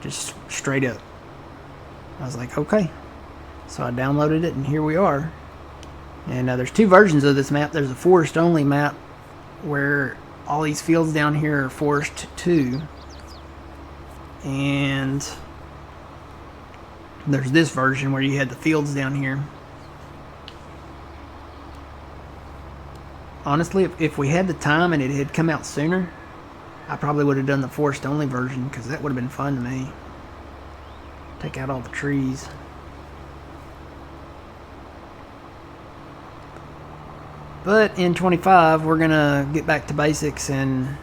just straight up." I was like, "Okay." So I downloaded it, and here we are. And there's two versions of this map. There's a forest only map where all these fields down here are forest too. And there's this version where you had the fields down here. Honestly, if we had the time and it had come out sooner, I probably would have done the forest only version, because that would have been fun to me. Take out all the trees. But in 25, we're gonna get back to basics, and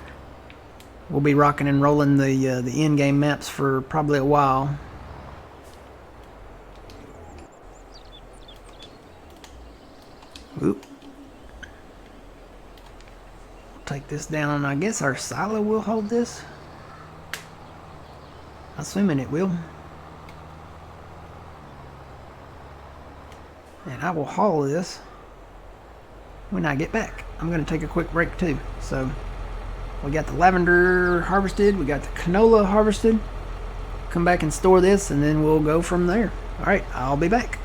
we'll be rocking and rolling the in-game maps for probably a while. Oop. Take this down. I guess our silo will hold this. Assuming it will. And I will haul this when I get back. I'm going to take a quick break too. So we got the lavender harvested. We got the canola harvested. Come back and store this, and then we'll go from there. Alright, I'll be back.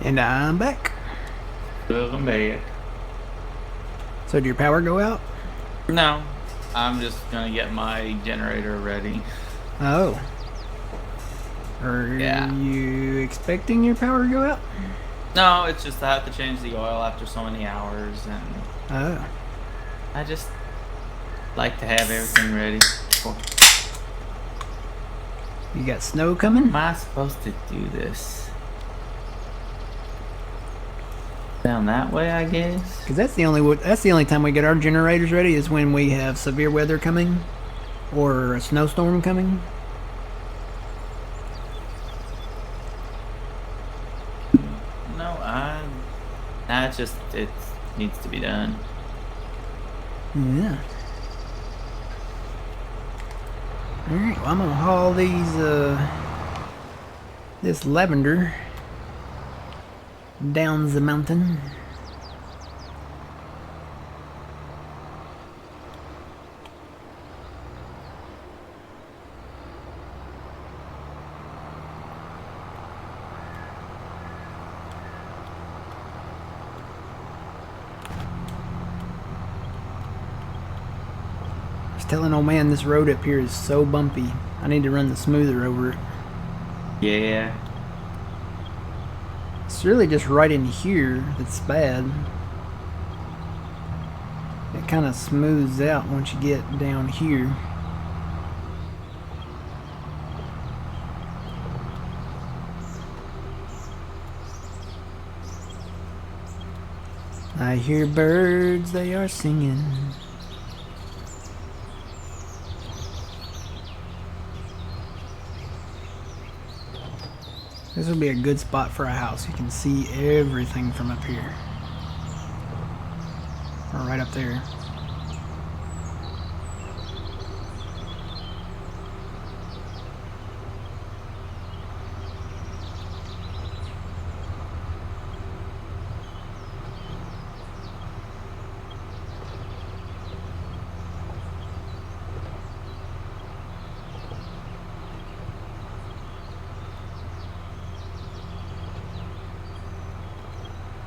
And I'm back. Welcome back. So did your power go out? No, I'm just gonna get my generator ready. Oh. Are you expecting your power to go out? No, it's just I have to change the oil after so many hours, and Oh. I just like to have everything ready. You got snow coming? Am I supposed to do this? Down that way, I guess. Because that's the only time we get our generators ready is when we have severe weather coming or a snowstorm coming. No, that's just it needs to be done. Yeah. Alright, well I'm gonna haul this lavender down the mountain. I was telling old man this road up here is so bumpy. I need to run the smoother over it. Yeah. It's really just right in here that's bad. It kind of smooths out once you get down here. I hear birds, they are singing. This would be a good spot for a house. You can see everything from up here. Or right up there.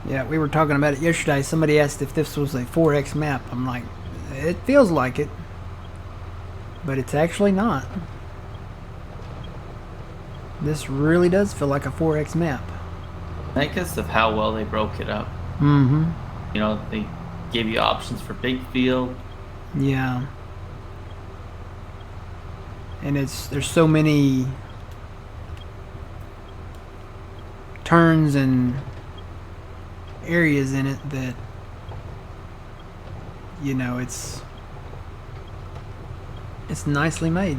Yeah, we were talking about it yesterday. Somebody asked if this was a 4X map. I'm like, it feels like it. But it's actually not. This really does feel like a 4X map. I think because of how well they broke it up. Mm-hmm. You know, they gave you options for big field. Yeah. And there's so many turns and areas in it that, you know, it's nicely made.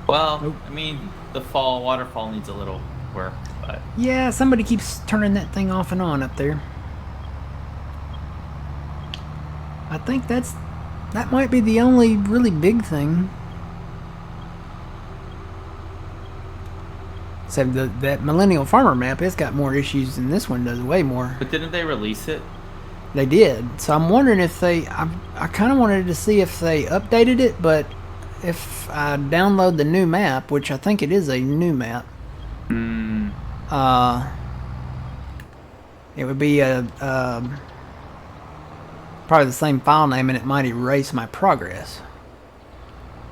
Well, Nope. I mean, the waterfall needs a little work, but Yeah, somebody keeps turning that thing off and on up there. I think that might be the only really big thing. Except that Millennial Farmer map, it's got more issues than this one does, way more. But didn't they release it? They did. So I'm wondering if I kind of wanted to see if they updated it, but if I download the new map, which I think it is a new map, it would be probably the same file name, and it might erase my progress.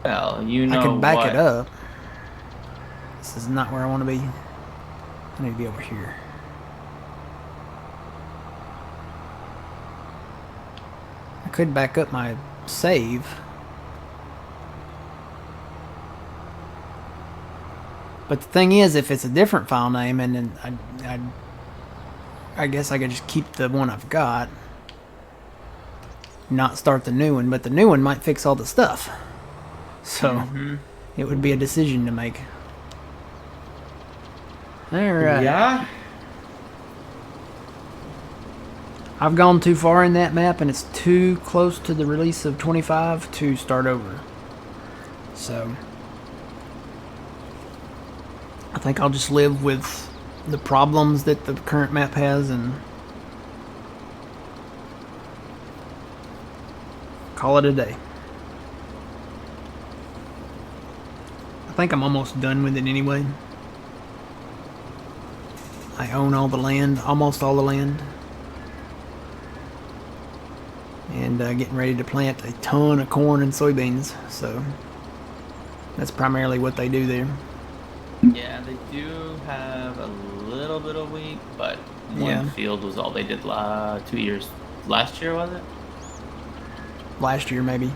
Well, you know I could back what? it up. This is not where I want to be. I need to be over here. I could back up my save. But the thing is, if it's a different file name, and then I guess I could just keep the one I've got, not start the new one, but the new one might fix all the stuff. So it would be a decision to make. Alright. Yeah. I've gone too far in that map, and it's too close to the release of 25 to start over. So I think I'll just live with the problems that the current map has and call it a day. I think I'm almost done with it anyway. I own all the land, almost all the land. And getting ready to plant a ton of corn and soybeans. So that's primarily what they do there. Yeah, they do have a little bit of wheat, but Yeah. one field was all they did 2 years. Last year, was it? Last year, maybe.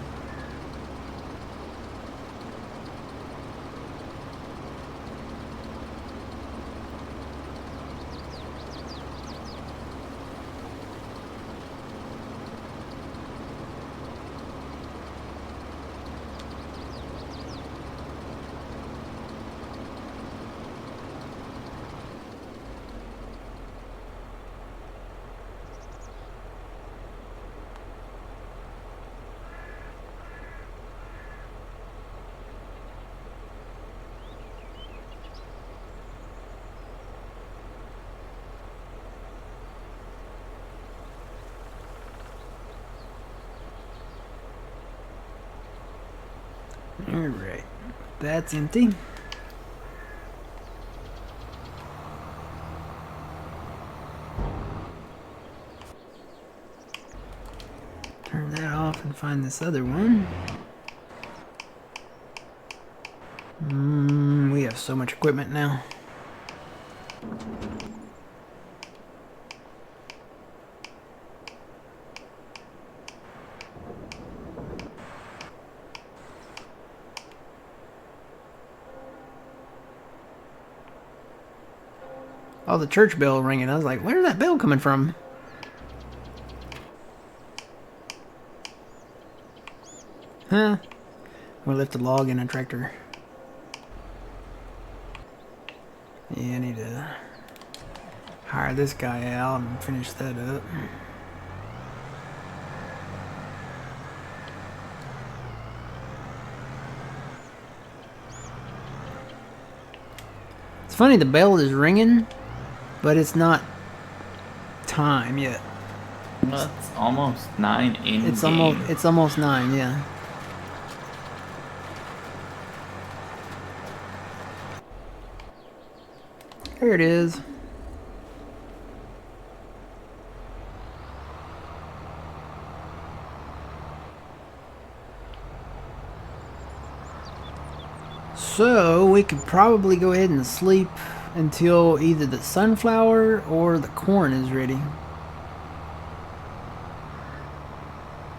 Alright. That's empty. Turn that off and find this other one. We have so much equipment now. Oh, the church bell ringing. I was like, where's that bell coming from? Huh? We left a log in a tractor. Yeah, I need to hire this guy out and finish that up. It's funny, the bell is ringing, but it's not time yet. Well, it's almost 9 in It's game. almost 9, yeah. There it is. So we could probably go ahead and sleep until either the sunflower or the corn is ready.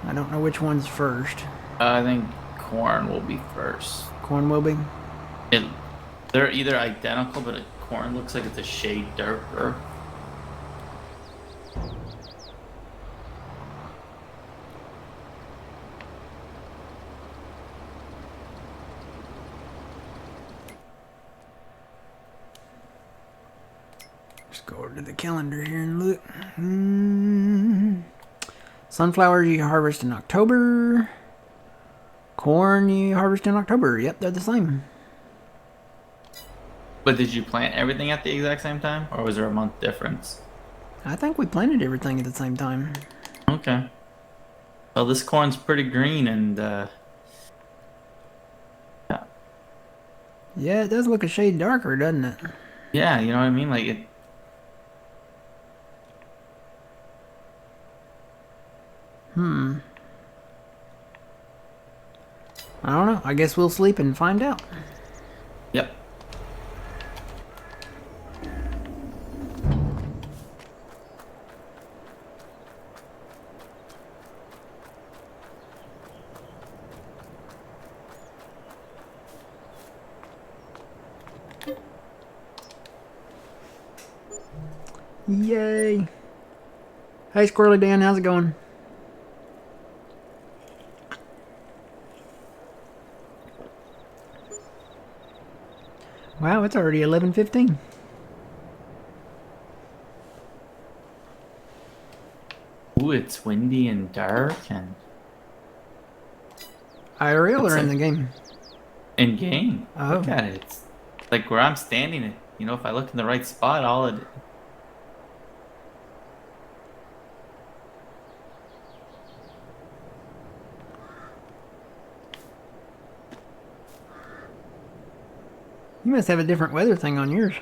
I don't know which one's first. I think corn will be first. Corn will be. They're either identical, but corn looks like it's a shade darker. Let's go over to the calendar here and look. Sunflowers you harvest in October. Corn you harvest in October. Yep, they're the same. But did you plant everything at the exact same time, or was there a month difference? I think we planted everything at the same time. Okay. Well, this corn's pretty green, and yeah. Yeah, it does look a shade darker, doesn't it? Yeah, you know what I mean? Like it. I don't know. I guess we'll sleep and find out. Yep. Yay. Hey, Squirrely Dan, how's it going? Wow, it's already 11:15. Ooh, it's windy and dark and IRL It's or in like- the game? in game. Oh. Look at it. It's like where I'm standing. If I look in the right spot, all it. You must have a different weather thing on yours.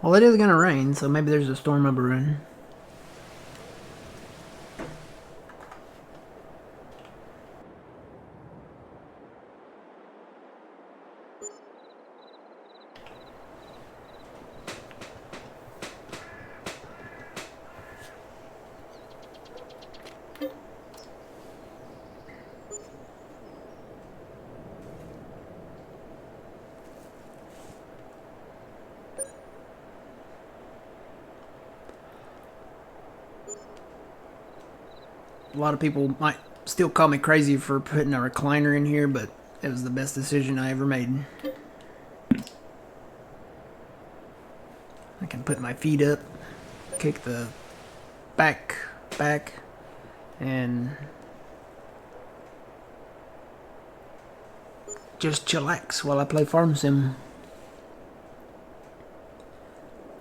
Well, it is gonna rain, so maybe there's a storm a brewing. A lot of people might still call me crazy for putting a recliner in here, but it was the best decision I ever made. I can put my feet up, kick the back, and just chillax while I play Farm Sim.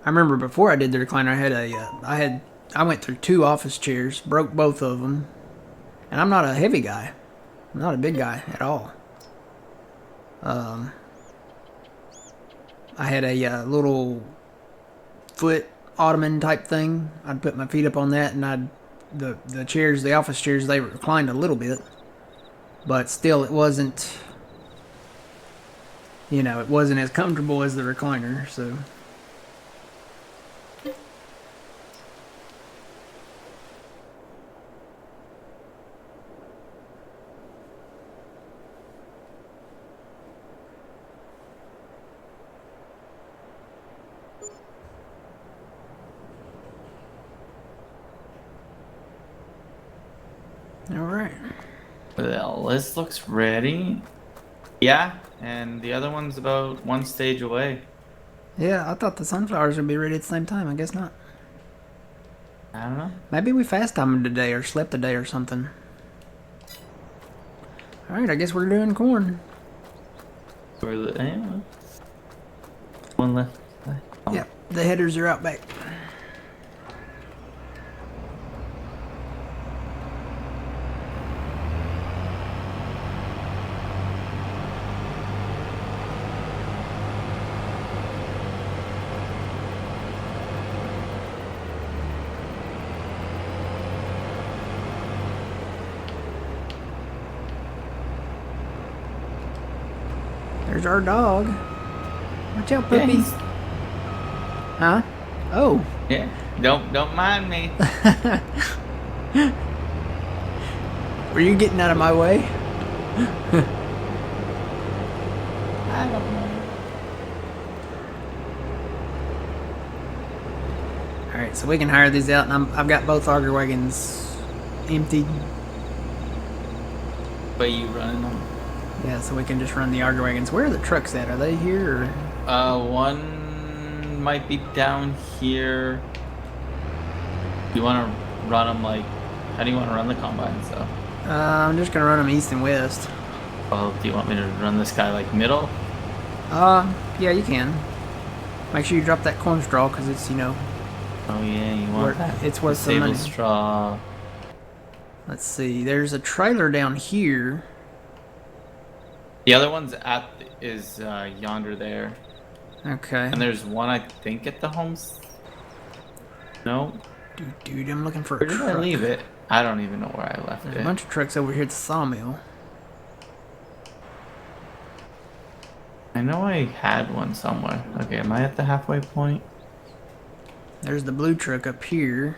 I remember before I did the recliner, I went through 2 office chairs, broke both of them, and I'm not a heavy guy. I'm not a big guy at all. I had a little foot ottoman type thing. I'd put my feet up on that, and the chairs, the office chairs, they reclined a little bit, but still it wasn't, it wasn't as comfortable as the recliner, so. Alright. Well, this looks ready. Yeah, and the other one's about 1 stage away. Yeah, I thought the sunflowers would be ready at the same time. I guess not. I don't know. Maybe we fast timed today or slept a day or something. Alright, I guess we're doing corn. One left. Oh. Yep, the headers are out back. There's our dog. Watch out, puppy. Yeah, Huh? Oh. yeah. Don't mind me. Were you getting out of my way? I don't know. Alright, so we can hire these out, and I've got both auger wagons emptied. But you running them? Yeah, so we can just run the auger wagons. Where are the trucks at? Are they here or? One might be down here. You want to run them like? How do you want to run the combine stuff? I'm just gonna run them east and west. Well, do you want me to run this guy like middle? Yeah, you can. Make sure you drop that corn straw because it's, Oh yeah, you want that? it's worth some Disable money. straw. Let's see. There's a trailer down here. The other one's is yonder there, Okay. and there's one I think at the homes. No, Dude, I'm looking for a where did truck. I leave it? I don't even know where I left There's it. a bunch of trucks over here at the sawmill. I know I had one somewhere. Okay, am I at the halfway point? There's the blue truck up here.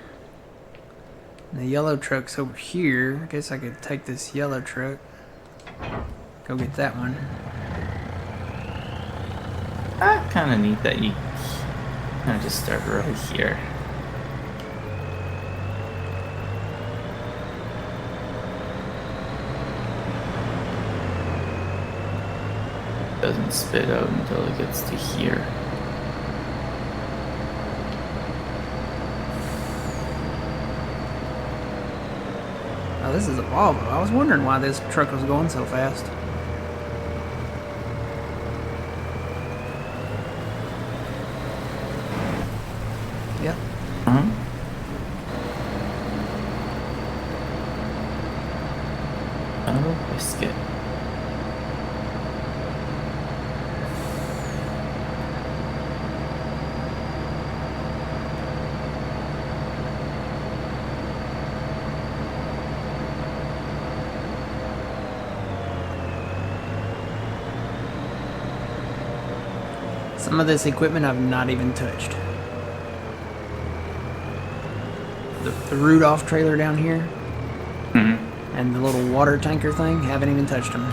And the yellow truck's over here. I guess I could take this yellow truck. Go get that one. Kind of neat that you kind of just start right here. Doesn't spit out until it gets to here. Oh, this is a Volvo. I was wondering why this truck was going so fast. Yep. Uh-huh. Oh, biscuit. Some of this equipment I've not even touched. The Rudolph trailer down here and the little water tanker thing, haven't even touched them.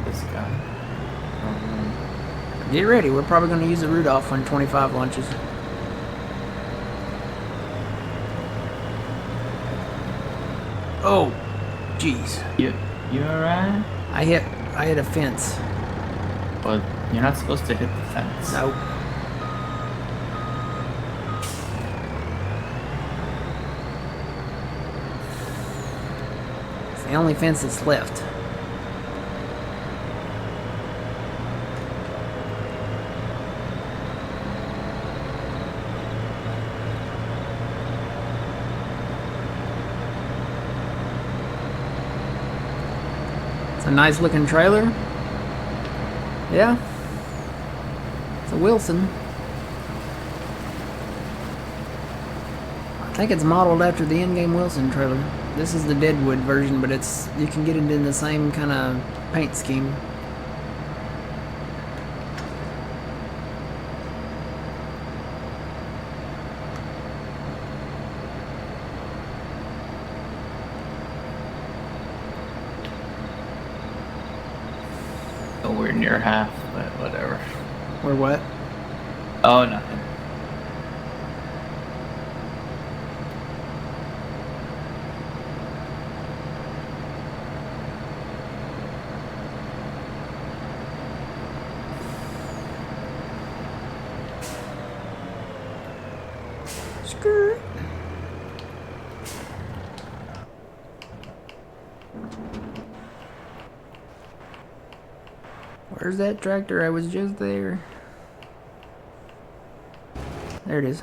This guy. Get ready, we're probably going to use the Rudolph on 25 launches. Oh, jeez. You alright? I hit a fence. Well, you're not supposed to hit the fence. Nope. It's the only fence that's left. It's a nice looking trailer. Yeah. It's a Wilson. I think it's modeled after the in-game Wilson trailer. This is the Deadwood version, but it's you can get it in the same kind of paint scheme. Nowhere near half, but whatever. Or what? Oh, nothing. Skirt. Where's that tractor? I was just there. There it is.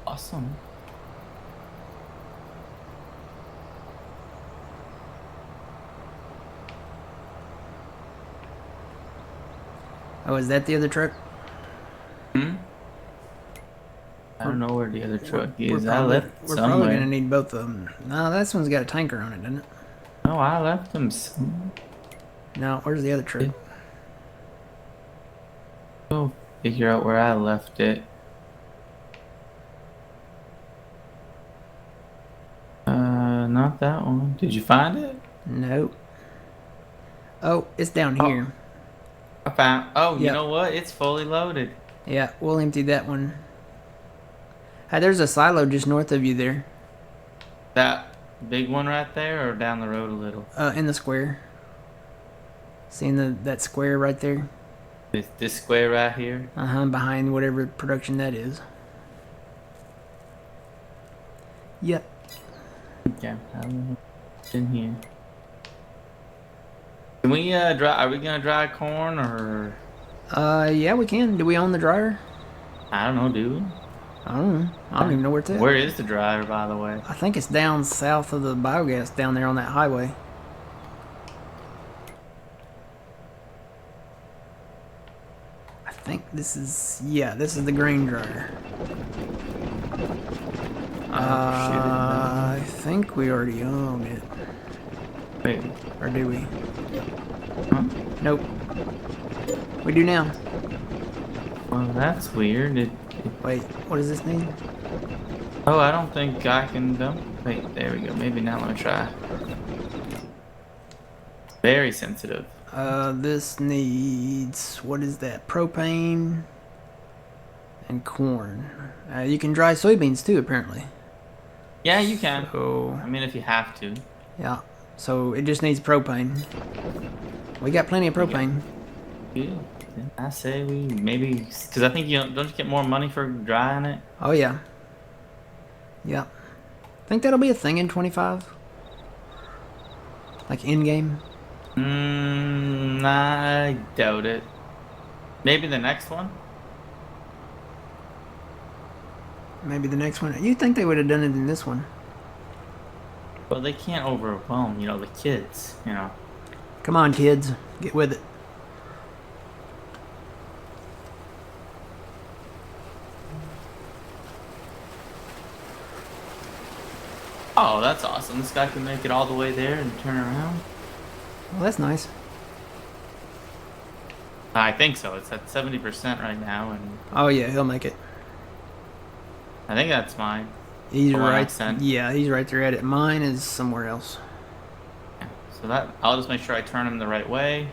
Awesome. Oh, is that the other truck? I don't know where the other truck is. We're I probably, left we're somewhere. probably gonna need both of them. No, this one's got a tanker on it, doesn't it? No, I left them somewhere. No, where's the other truck? Go figure out where I left it. Not that one. Did you find it? Nope. Oh, it's down Oh. here. I found. Oh, you Yep. know what? It's fully loaded. Yeah, we'll empty that one. Hey, there's a silo just north of you there. That big one right there, or down the road a little? In the square. Seeing that square right there? This square right here. Behind whatever production that is. Yep. Okay, in here. Can we dry? Are we gonna dry corn or? Yeah, we can. Do we own the dryer? I don't know, dude. I don't know. I don't even know where it's at. Where is the dryer, by the way? I think it's down south of the biogas down there on that highway. I think this is, yeah, this is the grain dryer. I think we already own it. Wait, Or do we? huh? Nope. We do now. Well, that's weird. Wait, what does this mean? Oh, I don't think I can dump. Wait, there we go. Maybe now let me try. Very sensitive. This needs, what is that? Propane and corn. You can dry soybeans too, apparently. Yeah, you can. So, I mean, if you have to. yeah. So it just needs propane. We got plenty of propane. Good. Then I say we maybe, because I think don't you get more money for drying it? Oh yeah. Yeah. Think that'll be a thing in 25? Like in game? I doubt it. Maybe the next one. Maybe the next one. You think they would have done it in this one? Well, they can't overwhelm, the kids, Come on, kids. Get with it. Oh, that's awesome. This guy can make it all the way there and turn around. Well, that's nice. I think so. It's at 70% right now, and Oh yeah, he'll make it. I think that's mine. He's The one I right. sent. Yeah, he's right there at it. Mine is somewhere else. Yeah. So that I'll just make sure I turn him the right way.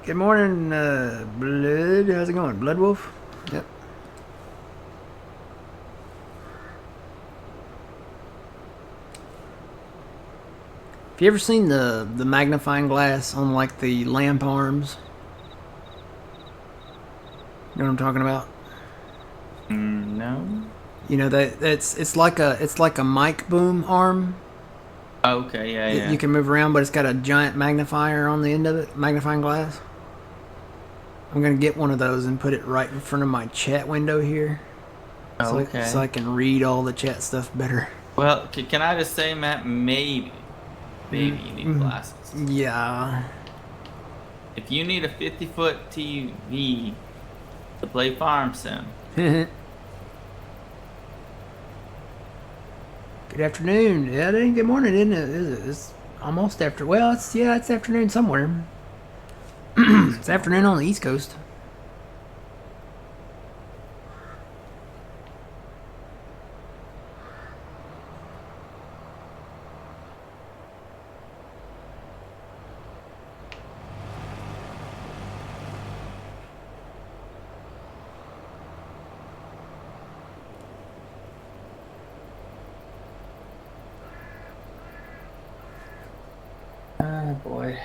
Good morning, Blood. How's it going, Blood Wolf? Yep. Have you ever seen the magnifying glass on like the lamp arms? You know what I'm talking about? No. You know that it's like a mic boom arm Oh, okay. Yeah. that Yeah. you can move around, but it's got a giant magnifier on the end of it, magnifying glass. I'm gonna get one of those and put it right in front of my chat window here, Okay. so I can read all the chat stuff better. Well, can I just say, Matt? Maybe you need glasses. Yeah. If you need a 50-foot TV to play Farm Sim, Good afternoon. Yeah, it ain't good morning, isn't it? Is it? It's almost after. Well, it's afternoon somewhere. It's afternoon on the East Coast. oh boy.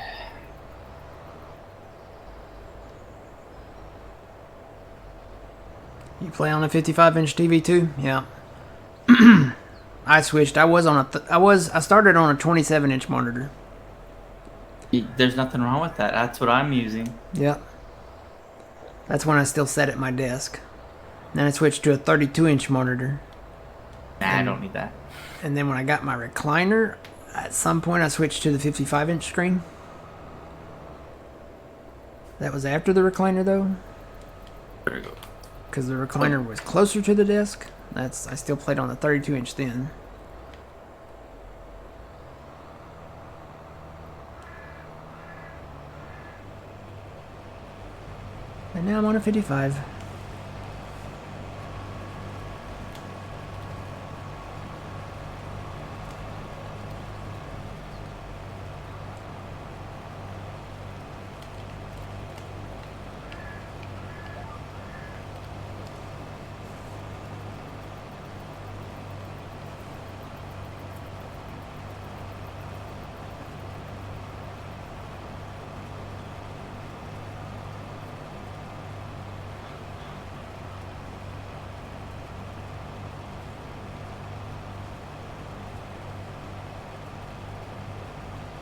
You play on a 55-inch TV too? Yeah. I switched. I started on a 27-inch monitor. There's nothing wrong with that. That's what I'm using. Yep. That's when I still sat at my desk. Then I switched to a 32-inch monitor. Nah, I don't need that. And then when I got my recliner, at some point I switched to the 55-inch screen. That was after the recliner though, There we go. because the recliner was closer to the desk. I still played on the 32-inch then. And now I'm on a 55.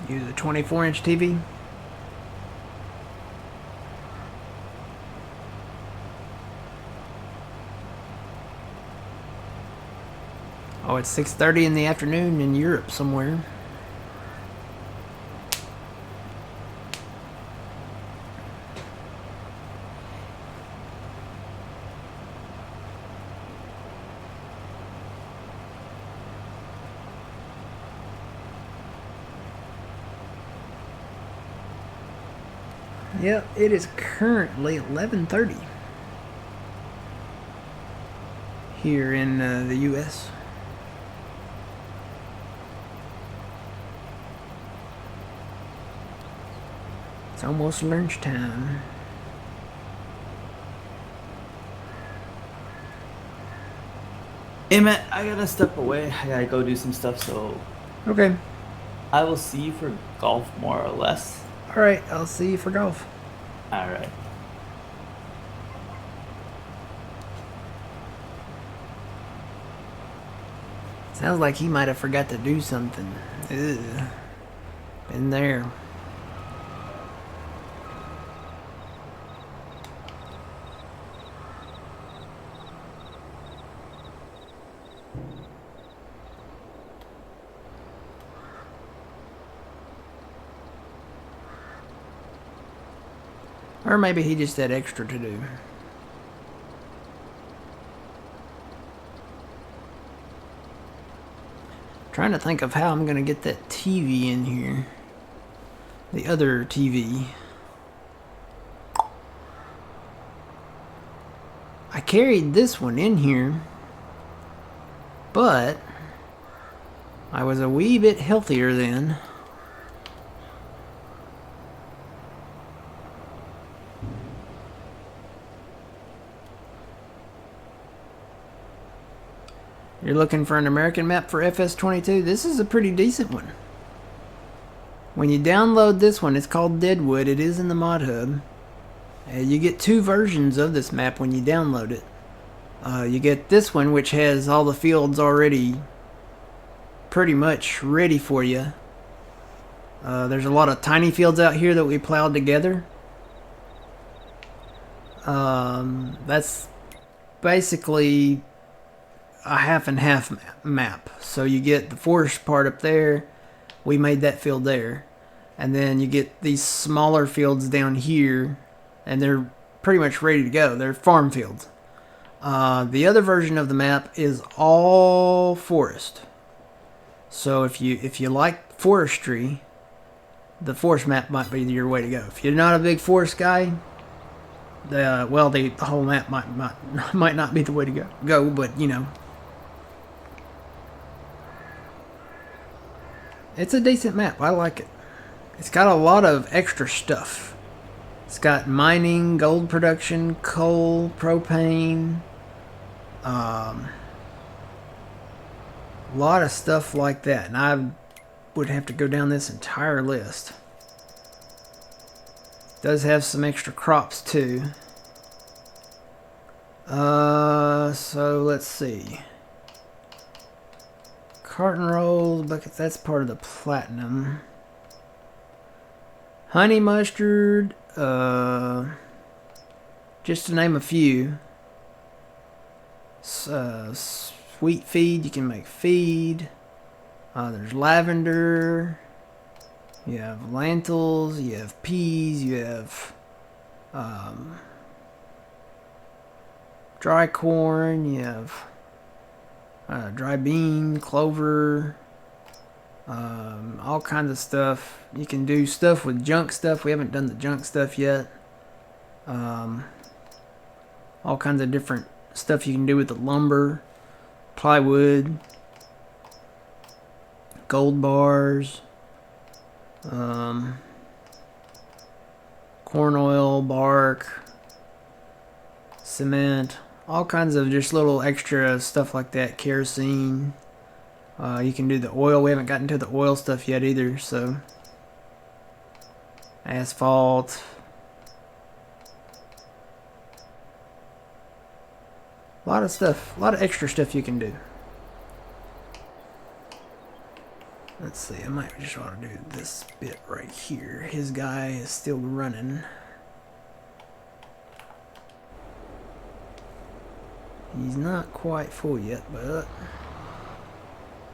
Use a 24-inch TV. Oh, it's 6:30 in the afternoon in Europe somewhere. Yep, it is currently 11:30 here in the U.S. It's almost lunchtime. Hey, Matt, I gotta step away. I gotta go do some stuff, so Okay. I will see you for golf more or less. All right, I'll see you for golf. All right. Sounds like he might have forgot to do something. Ugh. Been there. Or maybe he just had extra to do. Trying to think of how I'm gonna get that TV in here. The other TV. I carried this one in here, but I was a wee bit healthier then. You're looking for an American map for FS22? This is a pretty decent one. When you download this one, it's called Deadwood. It is in the mod hub. You get 2 versions of this map when you download it. You get this one, which has all the fields already pretty much ready for you. There's a lot of tiny fields out here that we plowed together. That's basically a half and half map. So you get the forest part up there. We made that field there. And then you get these smaller fields down here, and they're pretty much ready to go. They're farm fields. The other version of the map is all forest. So if you like forestry, the forest map might be your way to go. If you're not a big forest guy, the whole map might not be the way to go. But you know, it's a decent map. I like it. It's got a lot of extra stuff. It's got mining, gold production, coal, propane, a lot of stuff like that. And I would have to go down this entire list. It does have some extra crops too. So let's see. Carton rolls, buckets, that's part of the platinum. Honey mustard, just to name a few. Sweet feed, you can make feed. There's lavender. You have lentils, you have peas, you have dry corn, you have dry bean, clover, all kinds of stuff. You can do stuff with junk stuff. We haven't done the junk stuff yet. All kinds of different stuff you can do with the lumber, plywood, gold bars, corn oil, bark, cement, all kinds of just little extra stuff like that. Kerosene. You can do the oil. We haven't gotten to the oil stuff yet either, so asphalt. A lot of stuff, a lot of extra stuff you can do. Let's see, I might just want to do this bit right here. His guy is still running. He's not quite full yet, but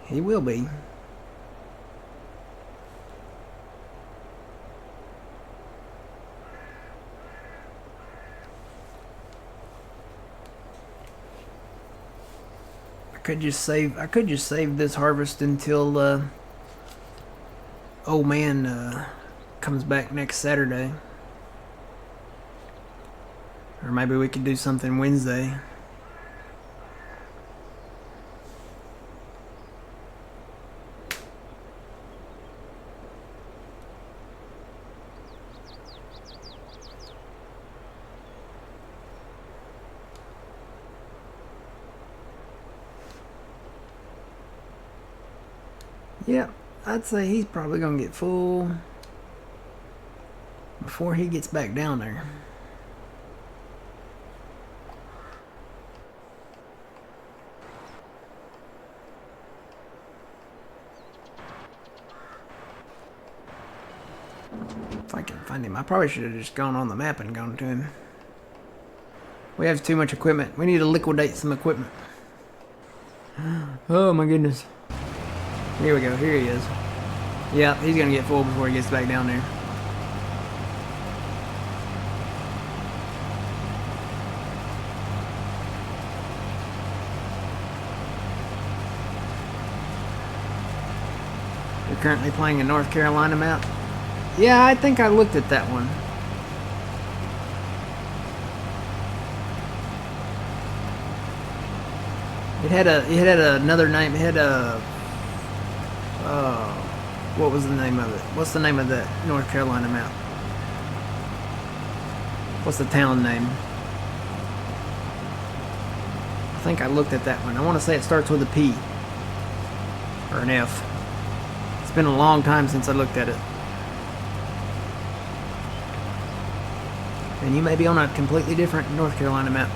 he will be. I could just save this harvest until old man comes back next Saturday. Or maybe we could do something Wednesday. Yeah, I'd say he's probably gonna get full before he gets back down there. If I can find him, I probably should have just gone on the map and gone to him. We have too much equipment. We need to liquidate some equipment. Oh my goodness. Here we go, here he is. Yeah, he's gonna get full before he gets back down there. You're currently playing a North Carolina map? Yeah, I think I looked at that one. It had another name. It had a what was the name of it? What's the name of that North Carolina map? What's the town name? I think I looked at that one. I want to say it starts with a P or an F. It's been a long time since I looked at it. And you may be on a completely different North Carolina map.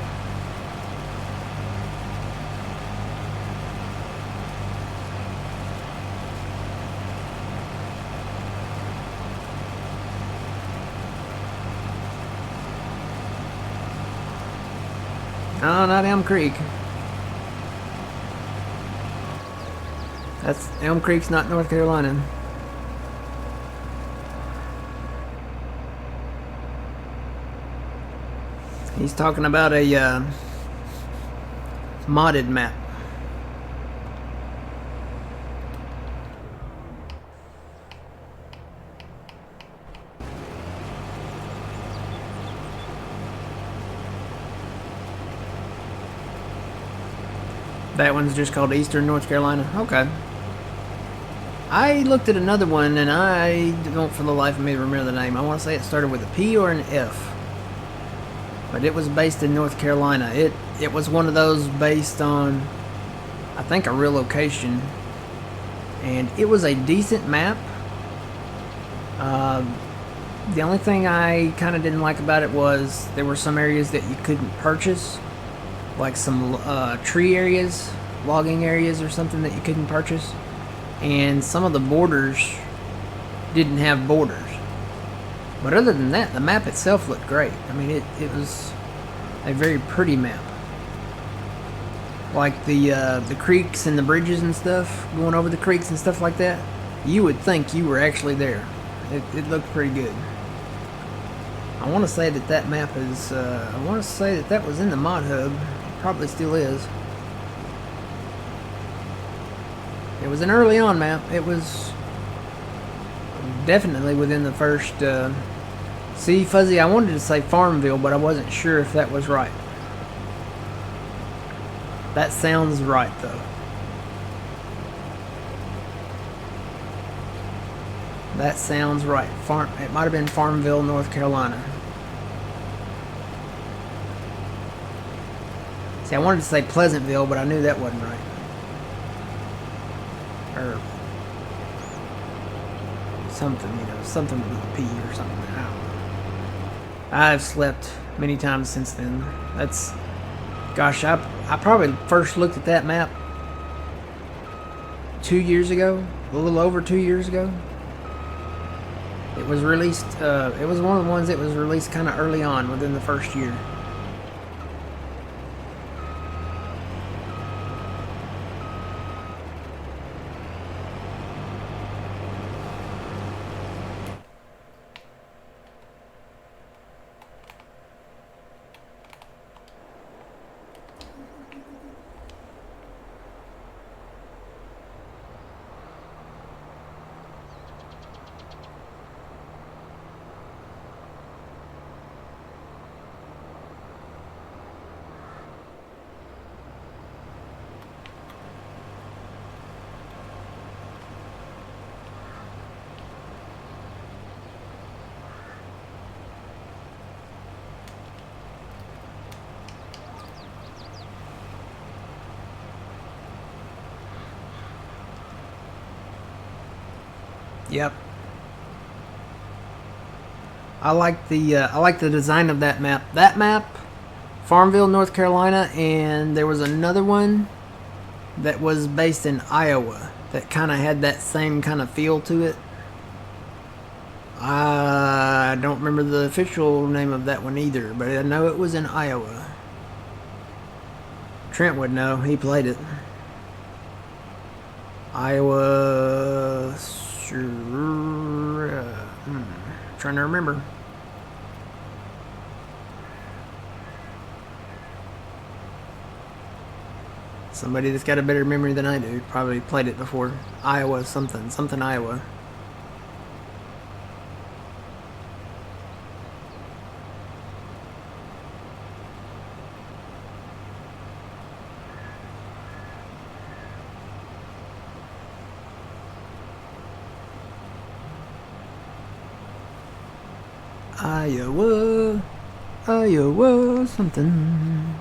No, not Elm Creek. That's Elm Creek's not North Carolina. He's talking about a modded map. That one's just called Eastern North Carolina. Okay. I looked at another one and I don't for the life of me remember the name. I want to say it started with a P or an F. But it was based in North Carolina. It was one of those based on, I think, a real location. And it was a decent map. The only thing I kind of didn't like about it was there were some areas that you couldn't purchase. Like some tree areas, logging areas or something that you couldn't purchase. And some of the borders didn't have borders. But other than that, the map itself looked great. I mean, it was a very pretty map. Like the creeks and the bridges and stuff, going over the creeks and stuff like that, you would think you were actually there. It looked pretty good. I want to say that that map is, I want to say that that was in the mod hub. It probably still is. It was an early on map. It was definitely within the first, see, Fuzzy, I wanted to say Farmville, but I wasn't sure if that was right. That sounds right, though. That sounds right. It might have been Farmville, North Carolina. See, I wanted to say Pleasantville, but I knew that wasn't right. Or something, you know, something with a P or something. I don't know. I've slept many times since then. That's, gosh, I probably first looked at that map 2 years ago, a little over 2 years ago. It was released, it was one of the ones that was released kind of early on within the first year. Yep. I like the design of that map. That map, Farmville, North Carolina, and there was another one that was based in Iowa that kind of had that same kind of feel to it. I don't remember the official name of that one either, but I know it was in Iowa. Trent would know. He played it. Iowa. Sure. Trying to remember. Somebody that's got a better memory than I do probably played it before. Iowa something Iowa. Iowa, Iowa something.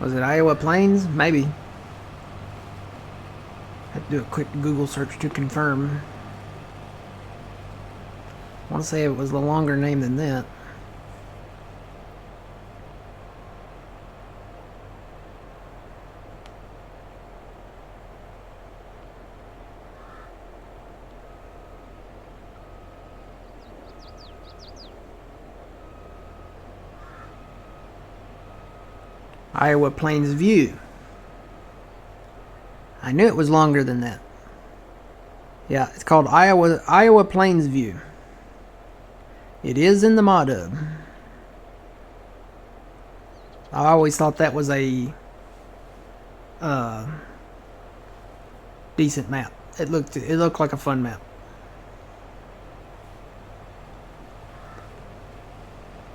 Was it Iowa Plains? Maybe. Had to do a quick Google search to confirm. I want to say it was a longer name than that. Iowa Plains View. I knew it was longer than that. Yeah, it's called Iowa Plains View. It is in the mod hub. I always thought that was a decent map. It looked like a fun map.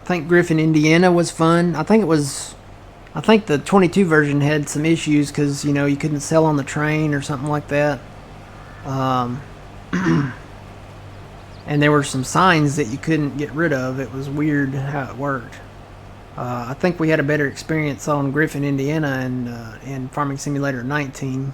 I think Griffin, Indiana was fun. I think the 22 version had some issues because, you know, you couldn't sell on the train or something like that. And there were some signs that you couldn't get rid of. It was weird how it worked. I think we had a better experience on Griffin, Indiana and Farming Simulator 19.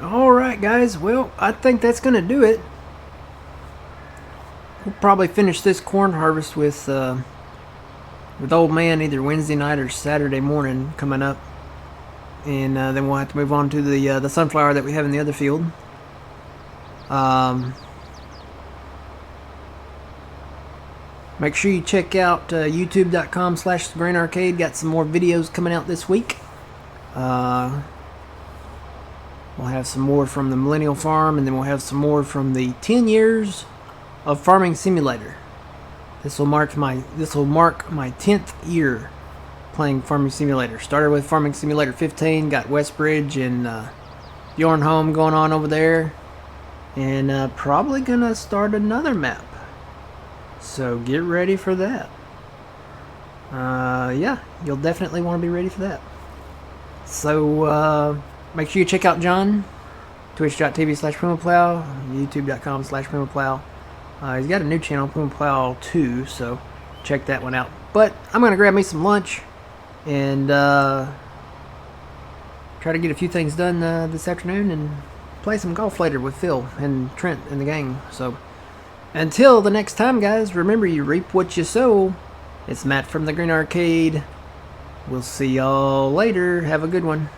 Alright guys, well, I think that's going to do it. We'll probably finish this corn harvest with old man either Wednesday night or Saturday morning coming up. And then we'll have to move on to the sunflower that we have in the other field. Make sure you check out youtube.com/thegrainarcade. Got some more videos coming out this week. We'll have some more from the Millennial Farm, and then we'll have some more from the 10 years of Farming Simulator. This will mark my 10th year playing Farming Simulator. Started with Farming Simulator 15, got Westbridge and Bjornholm going on over there, and probably gonna start another map. So get ready for that. Yeah, you'll definitely want to be ready for that. So make sure you check out John, twitch.tv/PumaPlow, youtube.com/PumaPlow. He's got a new channel, PumaPlow 2, so check that one out. But I'm going to grab me some lunch and try to get a few things done this afternoon and play some golf later with Phil and Trent and the gang. So until the next time, guys, remember you reap what you sow. It's Matt from the Green Arcade. We'll see y'all later. Have a good one.